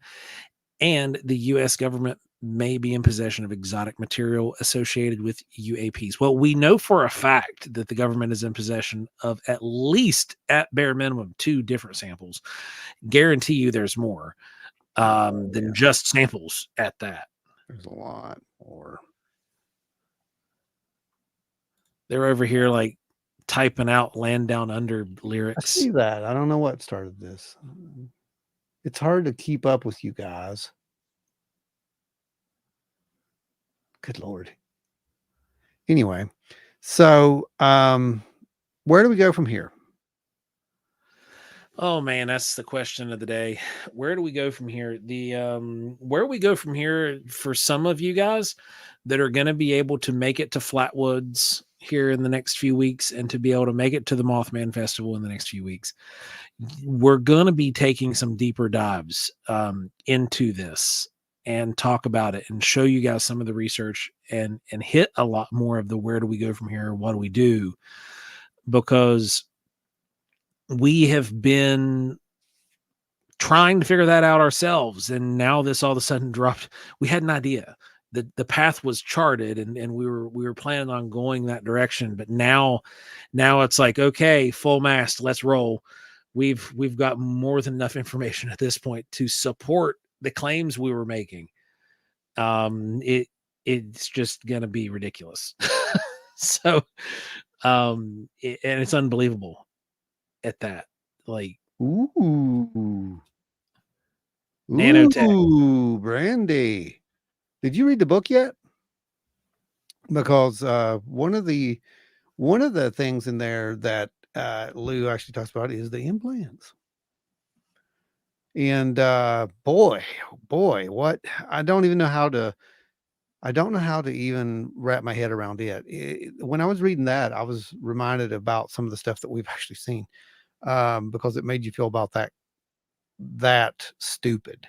[SPEAKER 2] and the U.S. government may be in possession of exotic material associated with UAPs. Well, we know for a fact that the government is in possession of at least, at bare minimum, 2 different samples. Guarantee you there's more than just samples at that.
[SPEAKER 1] There's a lot more.
[SPEAKER 2] They're over here like typing out Land Down Under lyrics.
[SPEAKER 1] I see that. I don't know what started this. It's hard to keep up with you guys. Good Lord. Anyway, so where do we go from here?
[SPEAKER 2] Oh man, that's the question of the day. Where do we go from here? Where we go from here, for some of you guys that are going to be able to make it to Flatwoods here in the next few weeks and to be able to make it to the Mothman Festival in the next few weeks, we're going to be taking some deeper dives into this and talk about it and show you guys some of the research and hit a lot more of the where do we go from here? What do we do? Because we have been trying to figure that out ourselves. And now this all of a sudden dropped. We had an idea. The path was charted and we were planning on going that direction. But now it's like, okay, full mast, let's roll. We've got more than enough information at this point to support the claims we were making. It's just gonna be ridiculous. So and it's unbelievable at that. Like,
[SPEAKER 1] Ooh,
[SPEAKER 2] nanotech.
[SPEAKER 1] Ooh, Brandy. Did you read the book yet? Because one of the things in there that Lue actually talks about is the implants. And boy, what I don't know how to even wrap my head around it. When I was reading that, I was reminded about some of the stuff that we've actually seen, because it made you feel about that stupid.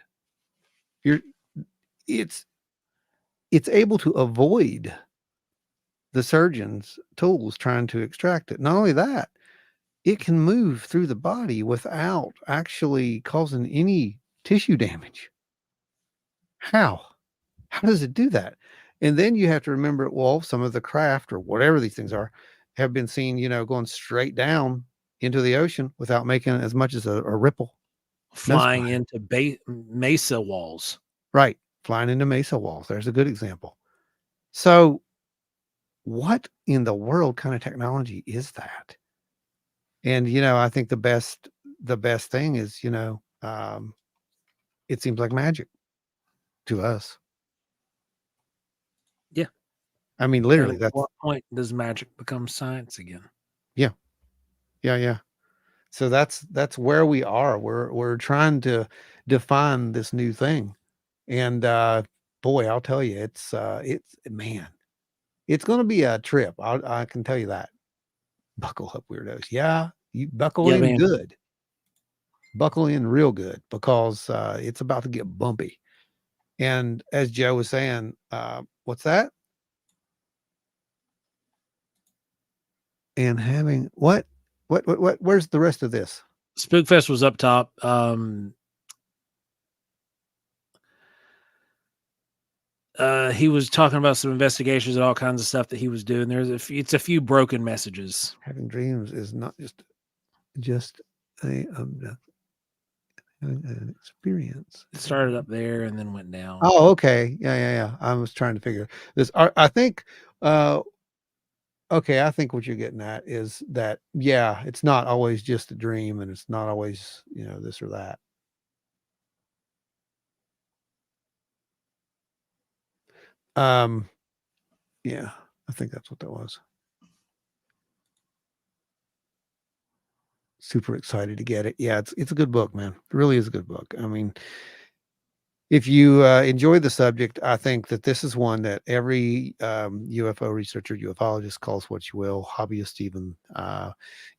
[SPEAKER 1] It's able to avoid the surgeon's tools trying to extract it. Not only that, it can move through the body without actually causing any tissue damage. How does it do that? And then you have to remember, well, some of the craft or whatever these things are have been seen, going straight down into the ocean without making as much as a ripple.
[SPEAKER 2] Flying into mesa walls.
[SPEAKER 1] Right. Flying into mesa walls. There's a good example. So what in the world kind of technology is that? And, I think the best thing is, it seems like magic to us.
[SPEAKER 2] Yeah.
[SPEAKER 1] I mean, literally,
[SPEAKER 2] At what point does magic become science again?
[SPEAKER 1] Yeah. So that's where we are. We're trying to define this new thing. And boy, I'll tell you, it's man, it's gonna be a trip. I can tell you that. Buckle up, weirdos. Yeah, you buckle
[SPEAKER 2] Yeah,
[SPEAKER 1] in
[SPEAKER 2] man.
[SPEAKER 1] good. Buckle in real good because it's about to get bumpy. And as Joe was saying, what's that? And having what? Where's the rest of this?
[SPEAKER 2] Spookfest was up top. He was talking about some investigations and all kinds of stuff that he was doing. It's a few broken messages.
[SPEAKER 1] Having dreams is not just an experience.
[SPEAKER 2] It started up there and then went down.
[SPEAKER 1] Oh, okay. Yeah. I was trying to figure this. I think, okay, I think what you're getting at is that, yeah, it's not always just a dream and it's not always, this or that. Yeah, I think that's what that was. Super excited to get it. Yeah, it's a good book, man. It really is a good book. I mean, if you enjoy the subject, I think that this is one that every UFO researcher, ufologist, calls what you will, hobbyist, even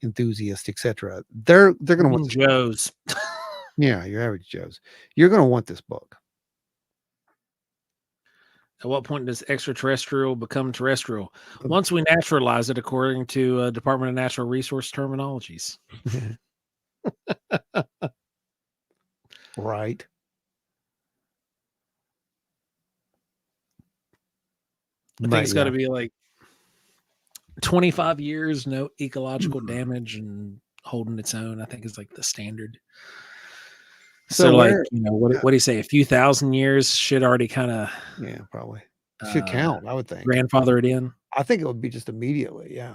[SPEAKER 1] enthusiast, etc. They're going to want this
[SPEAKER 2] Joe's.
[SPEAKER 1] Yeah, your average Joe's. You're going to want this book.
[SPEAKER 2] At what point does extraterrestrial become terrestrial? Once we naturalize it, according to Department of Natural Resource terminologies.
[SPEAKER 1] Right.
[SPEAKER 2] I think it's got to be like 25 years, no ecological damage, and holding its own. I think is like the standard. So like, what do you say? A few thousand years should already kind of
[SPEAKER 1] probably should count. I would think
[SPEAKER 2] grandfather it in.
[SPEAKER 1] I think it would be just immediately. Yeah.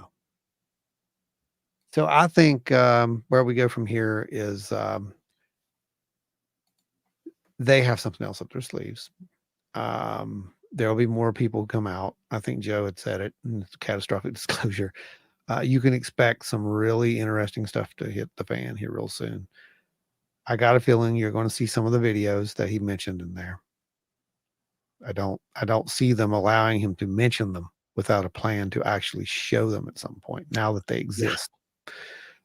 [SPEAKER 1] So I think where we go from here is they have something else up their sleeves. There'll be more people come out. I think Joe had said it in catastrophic disclosure. You can expect some really interesting stuff to hit the fan here real soon. I got a feeling you're going to see some of the videos that he mentioned in there. I don't see them allowing him to mention them without a plan to actually show them at some point now that they exist. Yeah.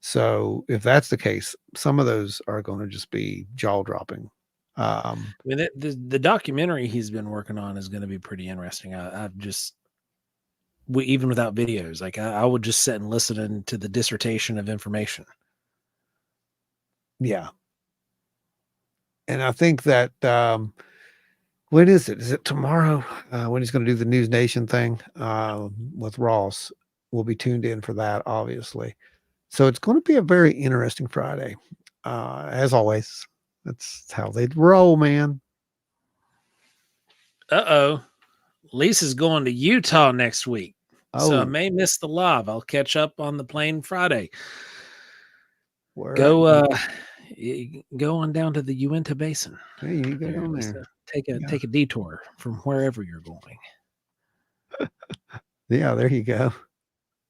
[SPEAKER 1] So if that's the case, some of those are going to just be jaw dropping.
[SPEAKER 2] I mean, the documentary he's been working on is going to be pretty interesting. Even without videos, like I would just sit and listen to the dissertation of information.
[SPEAKER 1] Yeah. And I think that, when is it? Is it tomorrow? When he's going to do the News Nation thing with Ross? We'll be tuned in for that, obviously. So it's going to be a very interesting Friday. As always, that's how they roll, man.
[SPEAKER 2] Lisa's going to Utah next week. So I may miss the live. I'll catch up on the plane Friday. Go on down to the Uinta Basin.
[SPEAKER 1] Hey, you go down there.
[SPEAKER 2] Take a detour from wherever you're going.
[SPEAKER 1] Yeah, there you go.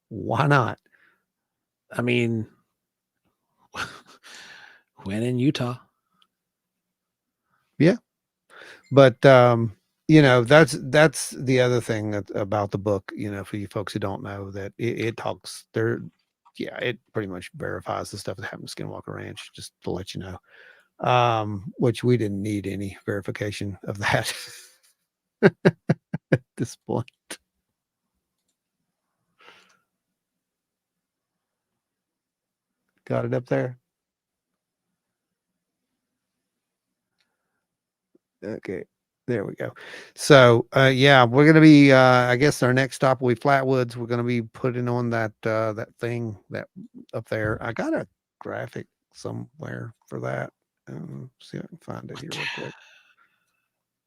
[SPEAKER 1] Why not?
[SPEAKER 2] I mean, when in Utah.
[SPEAKER 1] Yeah. But that's the other thing about the book, for you folks who don't know, that it talks there. Yeah, it pretty much verifies the stuff that happened to Skinwalker Ranch, just to let you know. Which we didn't need any verification of that at this point. Got it up there? Okay. There we go. So, yeah, we're going to be, I guess our next stop will be Flatwoods. We're going to be putting on that thing that up there. I got a graphic somewhere for that. See if I can find it here real quick.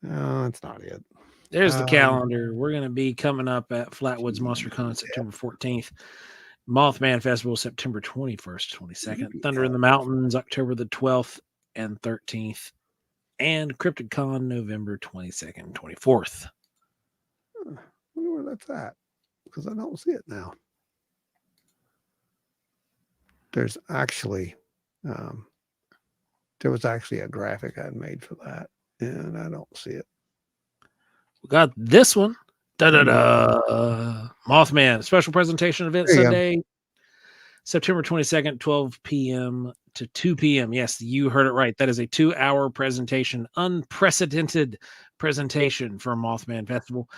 [SPEAKER 1] No, that's not it.
[SPEAKER 2] There's the calendar. We're going to be coming up at Flatwoods MonsterCon September 14th. Mothman Festival September 21st, 22nd. Thunder in the Mountains October the 12th and 13th. And CryptidCon November 22nd, 24th.
[SPEAKER 1] Where where that's at, because I don't see it now. There's actually, there was actually a graphic I'd made for that, and I don't see it.
[SPEAKER 2] We got this one. Mothman special presentation event Sunday, September 22nd, 12 p.m. to 2 p.m. Yes, you heard it right. That is a 2-hour presentation, unprecedented presentation for Mothman Festival.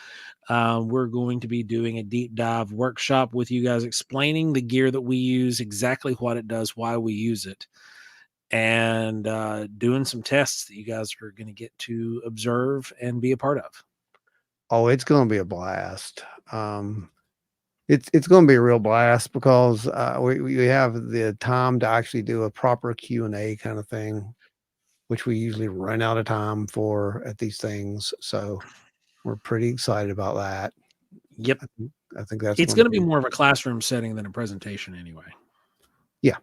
[SPEAKER 2] We're going to be doing a deep dive workshop with you guys, explaining the gear that we use, exactly what it does, why we use it, and doing some tests that you guys are going to get to observe and be a part of.
[SPEAKER 1] Oh, it's going to be a blast. It's going to be a real blast because we have the time to actually do a proper Q&A kind of thing, which we usually run out of time for at these things. So we're pretty excited about that.
[SPEAKER 2] Yep.
[SPEAKER 1] I think that's
[SPEAKER 2] it's going to be more of a classroom setting than a presentation anyway.
[SPEAKER 1] Yeah.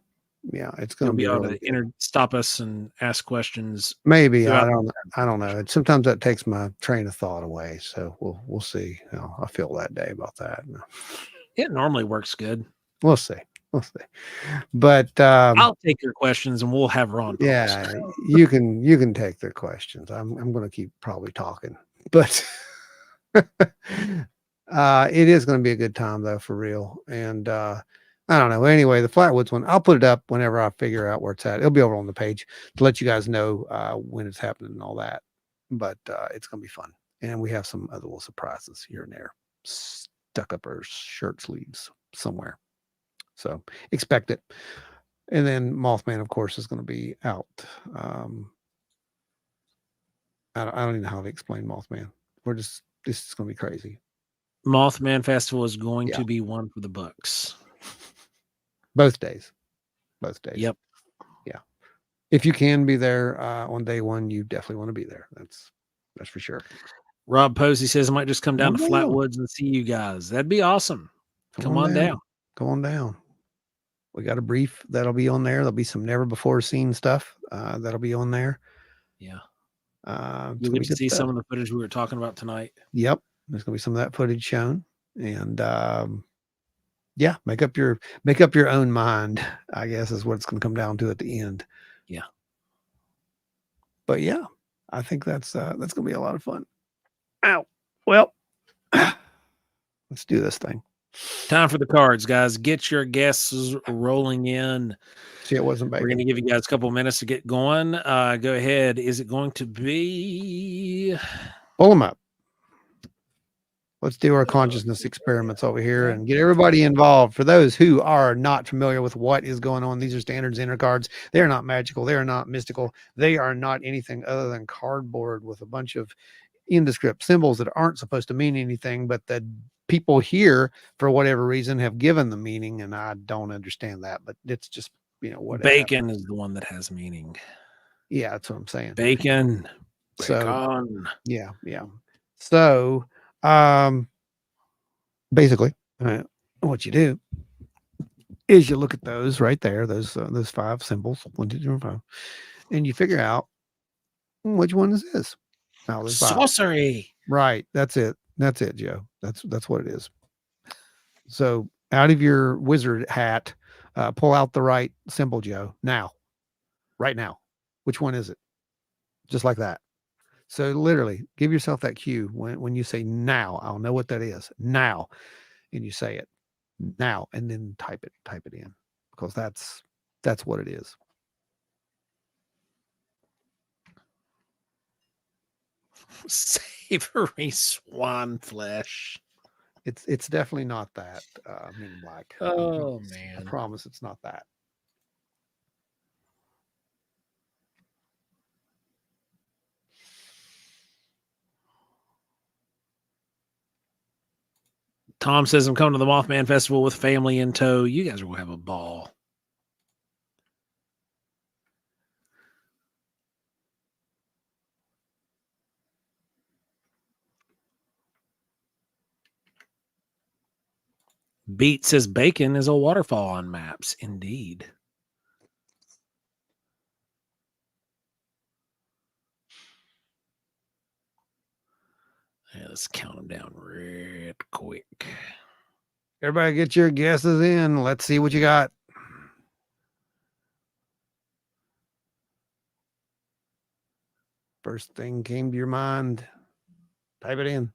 [SPEAKER 1] Yeah. It's going to be
[SPEAKER 2] able
[SPEAKER 1] really
[SPEAKER 2] to stop us and ask questions.
[SPEAKER 1] Maybe. I don't know. Sometimes that takes my train of thought away. So we'll see how I feel that day about that.
[SPEAKER 2] It normally works good.
[SPEAKER 1] We'll see. We'll see. But
[SPEAKER 2] I'll take your questions and we'll have Ron.
[SPEAKER 1] Yeah, you can take their questions. I'm going to keep probably talking, but it is going to be a good time though, for real. And I don't know. Anyway, the Flatwoods one, I'll put it up whenever I figure out where it's at. It'll be over on the page to let you guys know when it's happening and all that. But it's going to be fun, and we have some other little surprises here and there, stuck up our shirt sleeves somewhere. So expect it. And then Mothman, of course, is going to be out. I don't even know how to explain Mothman. This is going to be crazy.
[SPEAKER 2] Mothman Festival is going to be one for the books.
[SPEAKER 1] Both days.
[SPEAKER 2] Yep.
[SPEAKER 1] Yeah. If you can be there on day one, you definitely want to be there. That's for sure.
[SPEAKER 2] Rob Posey says I might just come down to Flatwoods and see you guys. That'd be awesome. Come on down.
[SPEAKER 1] Come on down. We got a brief that'll be on there. There'll be some never before seen stuff that'll be on there.
[SPEAKER 2] Yeah.
[SPEAKER 1] You'll
[SPEAKER 2] get to see some of the footage we were talking about tonight.
[SPEAKER 1] Yep. There's going to be some of that footage shown. And yeah, make up your own mind, I guess, is what it's going to come down to at the end.
[SPEAKER 2] Yeah.
[SPEAKER 1] But yeah, I think that's going to be a lot of fun. Ow. Well, let's do this thing.
[SPEAKER 2] Time for the cards, guys. Get your guesses rolling in.
[SPEAKER 1] See, it wasn't bacon.
[SPEAKER 2] We're going to give you guys a couple minutes to get going. Go ahead. Is it going to be?
[SPEAKER 1] Pull them up. Let's do our consciousness experiments over here and get everybody involved. For those who are not familiar with what is going on, these are standard Zener cards. They are not magical. They are not mystical. They are not anything other than cardboard with a bunch of indescript symbols that aren't supposed to mean anything, but that people here, for whatever reason, have given the meaning, and I don't understand that. But it's just, whatever.
[SPEAKER 2] Bacon is the one that has meaning.
[SPEAKER 1] Yeah, that's what I'm saying.
[SPEAKER 2] Bacon.
[SPEAKER 1] So, yeah. So, basically, what you do is you look at those right there, those 5 symbols, 1, 2, 3, 4, 5, and you figure out which one is this. Now,
[SPEAKER 2] sorcery.
[SPEAKER 1] Right. That's it, Joe. That's what it is. So, out of your wizard hat, pull out the right symbol, Joe. Now, right now. Which one is it? Just like that. So literally give yourself that cue when you say now, I'll know what that is now. And you say it now, and then type it in, because that's what it is.
[SPEAKER 2] Savory swan flesh.
[SPEAKER 1] It's definitely not that Men in Black.
[SPEAKER 2] Oh man.
[SPEAKER 1] I promise it's not that.
[SPEAKER 2] Tom says I'm coming to the Mothman Festival with family in tow. You guys are going to have a ball. Beat says bacon is a waterfall on maps. Indeed. Yeah, let's count them down real quick.
[SPEAKER 1] Everybody get your guesses in. Let's see what you got. First thing came to your mind. Type it in.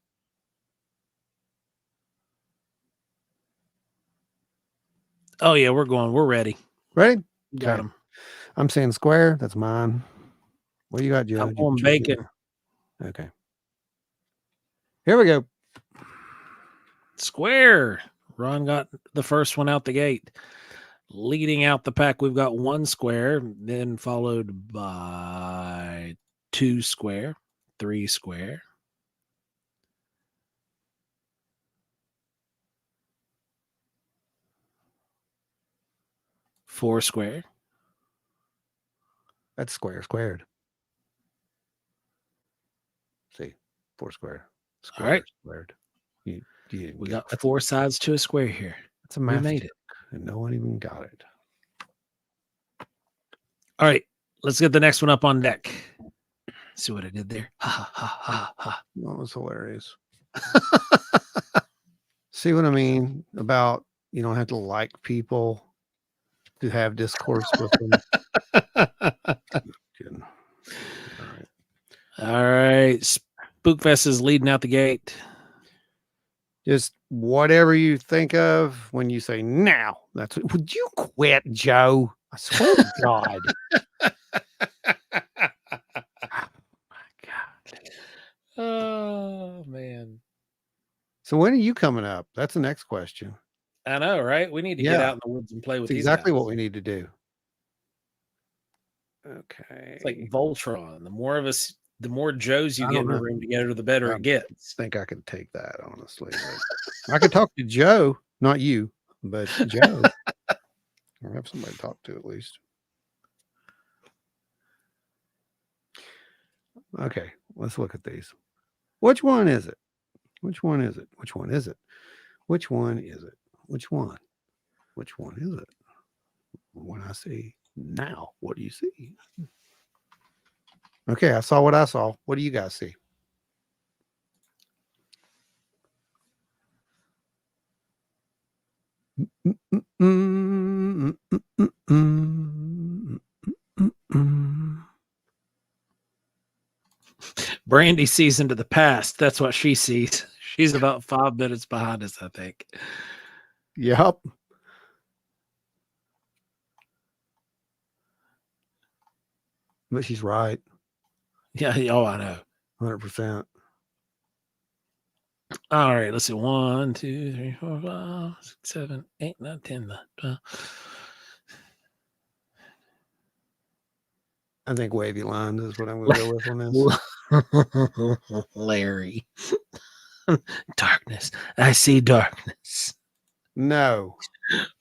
[SPEAKER 2] Oh, yeah, we're going. We're ready.
[SPEAKER 1] Ready?
[SPEAKER 2] Got them.
[SPEAKER 1] I'm saying square. That's mine. What do you got, Joe?
[SPEAKER 2] I'm on bacon.
[SPEAKER 1] Okay. Here we go.
[SPEAKER 2] Square. Ron got the first one out the gate. Leading out the pack, we've got 1 square, then followed by 2 square, 3 square, 4 square.
[SPEAKER 1] That's square squared. See, 4 square. Square
[SPEAKER 2] All right.
[SPEAKER 1] squared.
[SPEAKER 2] We got 4 sides to a square here.
[SPEAKER 1] That's a math.
[SPEAKER 2] We made it.
[SPEAKER 1] And no one even got it.
[SPEAKER 2] All right. Let's get the next one up on deck. See what I did there? Ha, ha, ha, ha.
[SPEAKER 1] That was hilarious. See what I mean about you don't have to like people to have discourse with them. Kidding.
[SPEAKER 2] All right. Spookfest is leading out the gate.
[SPEAKER 1] Just whatever you think of when you say now. That's what, would you quit, Joe? I swear to God.
[SPEAKER 2] Oh, man.
[SPEAKER 1] So when are you coming up? That's the next question.
[SPEAKER 2] I know, right? We need to get out in the woods and play with
[SPEAKER 1] these exactly guys. What we need to do. Okay.
[SPEAKER 2] It's like Voltron. The more of us, the more Joes you get in a room together, the better it gets.
[SPEAKER 1] I think I could take that, honestly. I could talk to Joe, not you, but Joe. Or have somebody to talk to at least. Okay, let's look at these. Which one is it? Which one is it? Which one is it? Which one is it? Which one? Which one is it? When I say now, what do you see? Okay, I saw what I saw. What do you guys see?
[SPEAKER 2] Brandy sees into the past. That's what she sees. She's about 5 minutes behind us, I think.
[SPEAKER 1] Yep. But she's right.
[SPEAKER 2] Yeah. Oh, I know.
[SPEAKER 1] 100%.
[SPEAKER 2] All right. Let's see. 1, 2, 3, 4, 5, 6, 7, 8, 9, 10, 12.
[SPEAKER 1] I think wavy lines is what I'm going to go with on
[SPEAKER 2] this. Larry. Darkness. I see darkness.
[SPEAKER 1] No.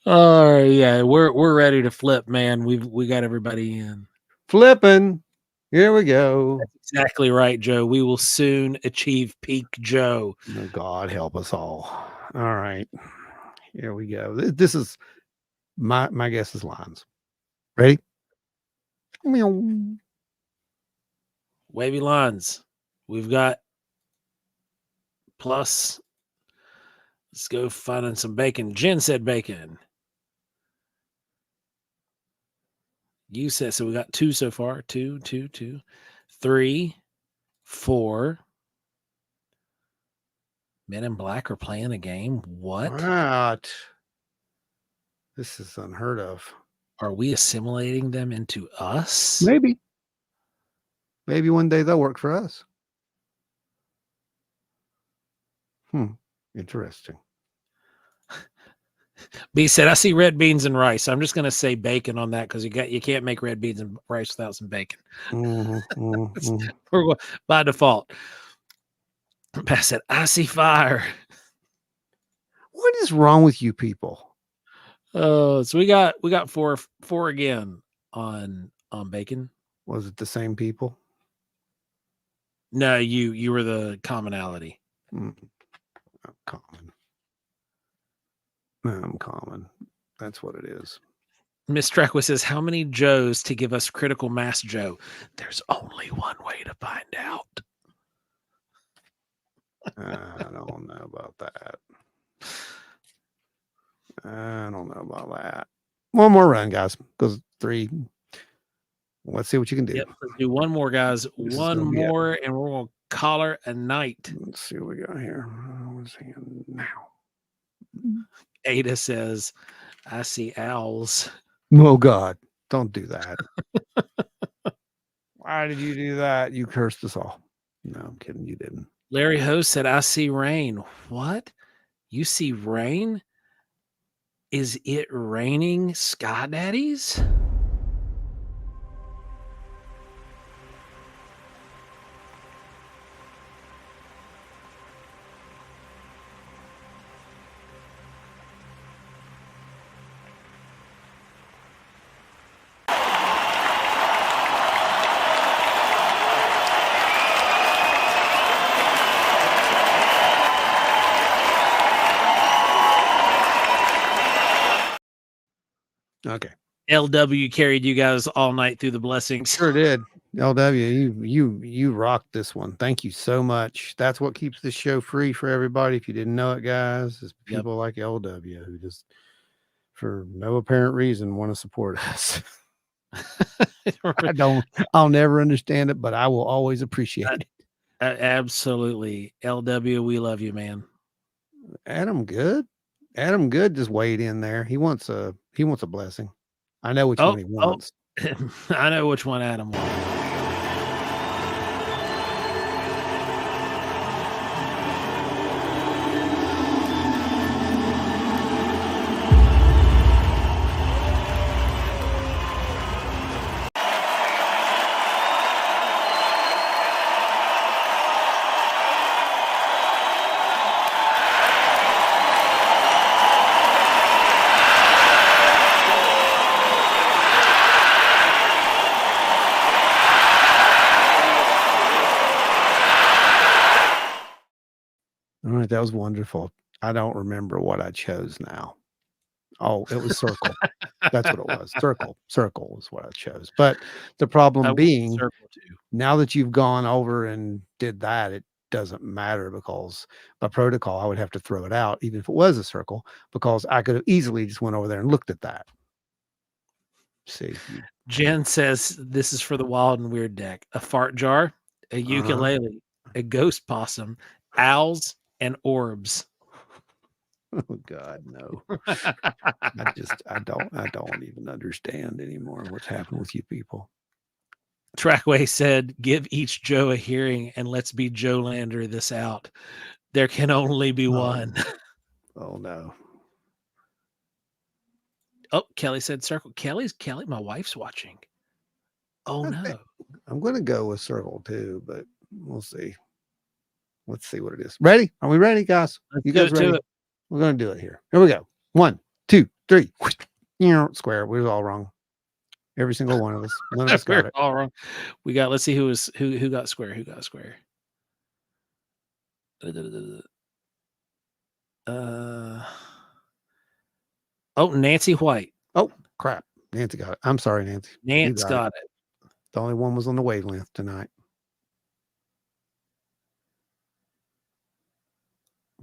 [SPEAKER 2] Oh yeah, we're ready to flip, man. We got everybody in.
[SPEAKER 1] Flipping. Here we go.
[SPEAKER 2] That's exactly right, Joe. We will soon achieve peak Joe.
[SPEAKER 1] Oh, God help us all. All right. Here we go. This is my guess is lines. Ready?
[SPEAKER 2] Wavy lines. We've got plus. Let's go finding some bacon. Jen said bacon. You said so. We got 2 so far. 2, 2, 2, 3, 4. Men in Black are playing a game. What?
[SPEAKER 1] This is unheard of.
[SPEAKER 2] Are we assimilating them into us?
[SPEAKER 1] Maybe. Maybe one day they'll work for us. Interesting.
[SPEAKER 2] B said, I see red beans and rice. I'm just going to say bacon on that because you can't make red beans and rice without some bacon. We're going by default. Pat said, I see fire.
[SPEAKER 1] What is wrong with you people?
[SPEAKER 2] Oh, so we got four again on bacon. Was it the same people? No, you were the commonality.
[SPEAKER 1] Common. I'm common. That's what it is.
[SPEAKER 2] Miss Trekwa says, how many Joes to give us critical mass, Joe? There's only one way to find out.
[SPEAKER 1] I don't know about that. I don't know about that. One more run, guys. Goes 3. Let's see what you can do.
[SPEAKER 2] Yep, let's do one more, guys. One more, and we're going to call her a night.
[SPEAKER 1] Let's see what we got here. What's here now?
[SPEAKER 2] Ada says, I see owls.
[SPEAKER 1] Oh, God. Don't do that. Why did you do that? You cursed us all. No, I'm kidding. You didn't.
[SPEAKER 2] Larry Ho said, I see rain. What? You see rain? Is it raining Sky Daddies?
[SPEAKER 1] Okay.
[SPEAKER 2] LW carried you guys all night through the blessings.
[SPEAKER 1] Sure did. LW, you rocked this one. Thank you so much. That's what keeps this show free for everybody. If you didn't know it, guys, is people like LW who just, for no apparent reason, want to support us. I'll never understand it, but I will always appreciate it.
[SPEAKER 2] Absolutely. LW, we love you, man.
[SPEAKER 1] Adam Good just weighed in there. He wants a blessing. I know which one he wants.
[SPEAKER 2] I know which one Adam wants.
[SPEAKER 1] All right, that was wonderful. I don't remember what I chose now. Oh, it was circle. That's what it was. Circle is what I chose. But the problem being, now that you've gone over and did that, it doesn't matter, because by protocol, I would have to throw it out, even if it was a circle, because I could have easily just went over there and looked at that. See,
[SPEAKER 2] Jen says this is for the wild and weird deck: a fart jar, a ukulele, a ghost possum, owls, and orbs.
[SPEAKER 1] Oh God, no. I don't even understand anymore what's happened with you people.
[SPEAKER 2] Trackway said, give each Joe a hearing and let's be Joe Lander this out. There can only be one.
[SPEAKER 1] Oh no.
[SPEAKER 2] Oh, Kelly said circle. Kelly, my wife's watching. Oh no.
[SPEAKER 1] I'm going to go with circle too, but we'll see. Let's see what it is. Ready? Are we ready, guys? You guys ready? We're going to do it here. Here we go. 1, 2, 3. Square. We were all wrong. Every single one of us. None of us got it.
[SPEAKER 2] All wrong. We got. Let's see who got square. Who got square? Oh, Nancy White.
[SPEAKER 1] Oh crap! Nancy got it. I'm sorry, Nancy.
[SPEAKER 2] Nancy got it.
[SPEAKER 1] The only one was on the wavelength tonight.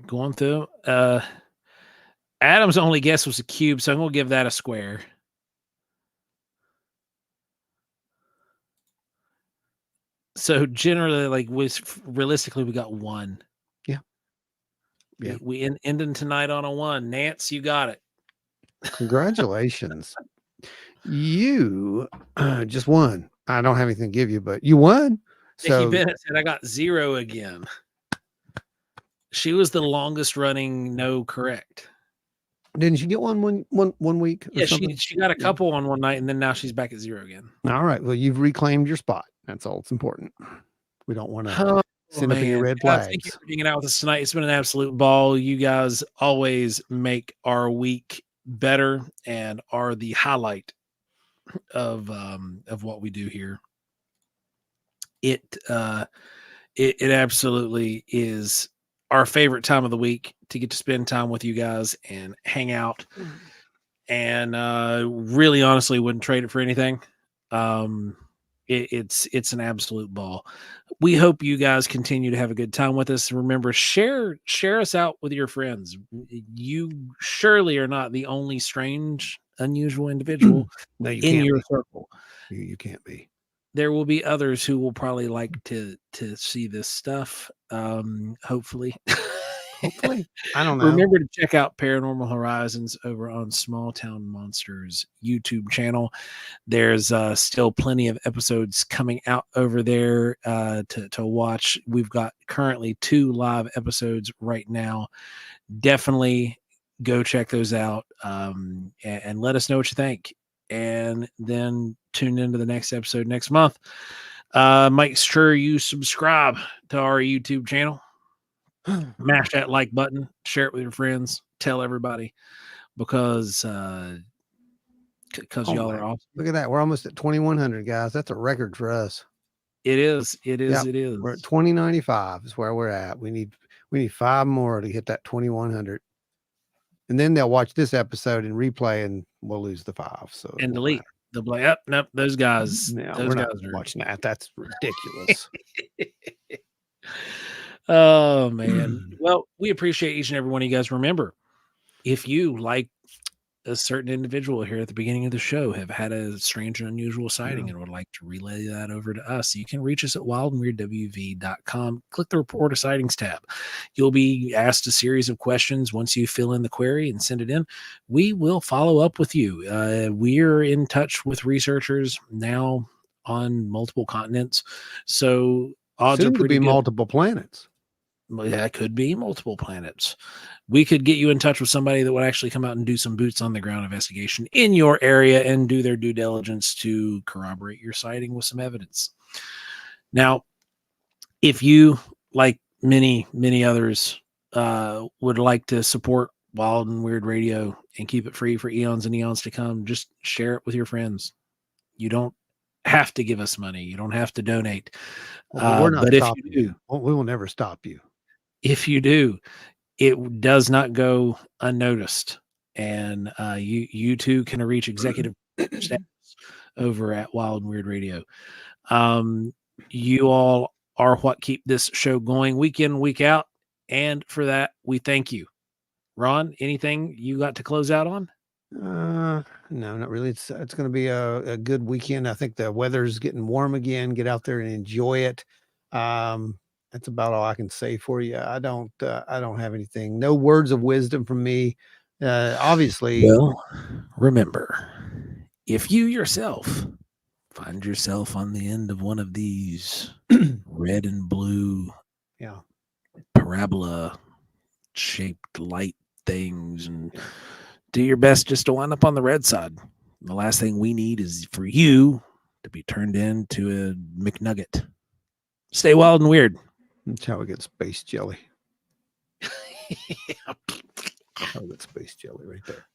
[SPEAKER 2] Going through. Adam's only guess was a cube, so I'm gonna give that a square. So generally, like, realistically, we got 1.
[SPEAKER 1] Yeah.
[SPEAKER 2] We ended tonight on a 1. Nance, you got it.
[SPEAKER 1] Congratulations. You just won. I don't have anything to give you, but you won. So
[SPEAKER 2] Nikki Bennett said I got 0 again. She was the longest running no correct.
[SPEAKER 1] Didn't she get one week?
[SPEAKER 2] Yeah, she got a couple on one night, and then now she's back at 0 again.
[SPEAKER 1] All right. Well, you've reclaimed your spot. That's all that's important. We don't want to send up any red flags.
[SPEAKER 2] Thank you for hanging out with us tonight. It's been an absolute ball. You guys always make our week better and are the highlight of what we do here. It absolutely is our favorite time of the week to get to spend time with you guys and hang out. And really, honestly, wouldn't trade it for anything. It's an absolute ball. We hope you guys continue to have a good time with us. Remember, share us out with your friends. You surely are not the only strange, unusual individual
[SPEAKER 1] No, you
[SPEAKER 2] in
[SPEAKER 1] can't
[SPEAKER 2] your
[SPEAKER 1] be.
[SPEAKER 2] circle.
[SPEAKER 1] You can't be.
[SPEAKER 2] There will be others who will probably like to see this stuff. Hopefully.
[SPEAKER 1] Hopefully. I don't know.
[SPEAKER 2] Remember to check out Paranormal Horizons over on Small Town Monsters YouTube channel. There's still plenty of episodes coming out over there to watch. We've got currently 2 live episodes right now. Definitely go check those out and let us know what you think. And then tune into the next episode next month. Make sure you subscribe to our YouTube channel. Mash that like button, share it with your friends, tell everybody, because y'all are awesome.
[SPEAKER 1] Look at that. We're almost at 2,100, guys. That's a record for us.
[SPEAKER 2] It is. It is.
[SPEAKER 1] Yep.
[SPEAKER 2] It is.
[SPEAKER 1] We're at 2,095 is where we're at. We need 5 more to hit that 2,100. And then they'll watch this episode and replay, and we'll lose the 5. So
[SPEAKER 2] and delete. They'll be like, "Up, nope, those guys.
[SPEAKER 1] No,
[SPEAKER 2] those
[SPEAKER 1] we're
[SPEAKER 2] guys
[SPEAKER 1] not
[SPEAKER 2] are
[SPEAKER 1] watching that. That's ridiculous."
[SPEAKER 2] Oh man. Well, we appreciate each and every one of you guys. Remember, if you, like a certain individual here at the beginning of the show, have had a strange and unusual sighting and would like to relay that over to us, you can reach us at wildandweirdwv.com. Click the Report of Sightings tab. You'll be asked a series of questions. Once you fill in the query and send it in, we will follow up with you. We're in touch with researchers now on multiple continents, so odds
[SPEAKER 1] Soon
[SPEAKER 2] are pretty
[SPEAKER 1] to be
[SPEAKER 2] good.
[SPEAKER 1] multiple planets.
[SPEAKER 2] That could be multiple planets. We could get you in touch with somebody that would actually come out and do some boots on the ground investigation in your area and do their due diligence to corroborate your sighting with some evidence. Now, if you, like many, many others, would like to support Wild and Weird Radio and keep it free for eons and eons to come, just share it with your friends. You don't have to give us money. You don't have to donate.
[SPEAKER 1] Well, we're not
[SPEAKER 2] but if
[SPEAKER 1] stopping
[SPEAKER 2] you do,
[SPEAKER 1] you. We will never stop you.
[SPEAKER 2] If you do, it does not go unnoticed. And you too can reach executive status over at Wild and Weird Radio. You all are what keep this show going week in, week out. And for that, we thank you. Ron, anything you got to close out on?
[SPEAKER 1] No, not really. It's going to be a good weekend. I think the weather's getting warm again. Get out there and enjoy it. That's about all I can say for you. I don't have anything. No words of wisdom from me. Obviously.
[SPEAKER 2] Well, remember, if you yourself find yourself on the end of one of these red and blue parabola shaped light things, and do your best just to wind up on the red side. The last thing we need is for you to be turned into a McNugget. Stay wild and weird.
[SPEAKER 1] That's how we get space jelly. How we get space jelly right there.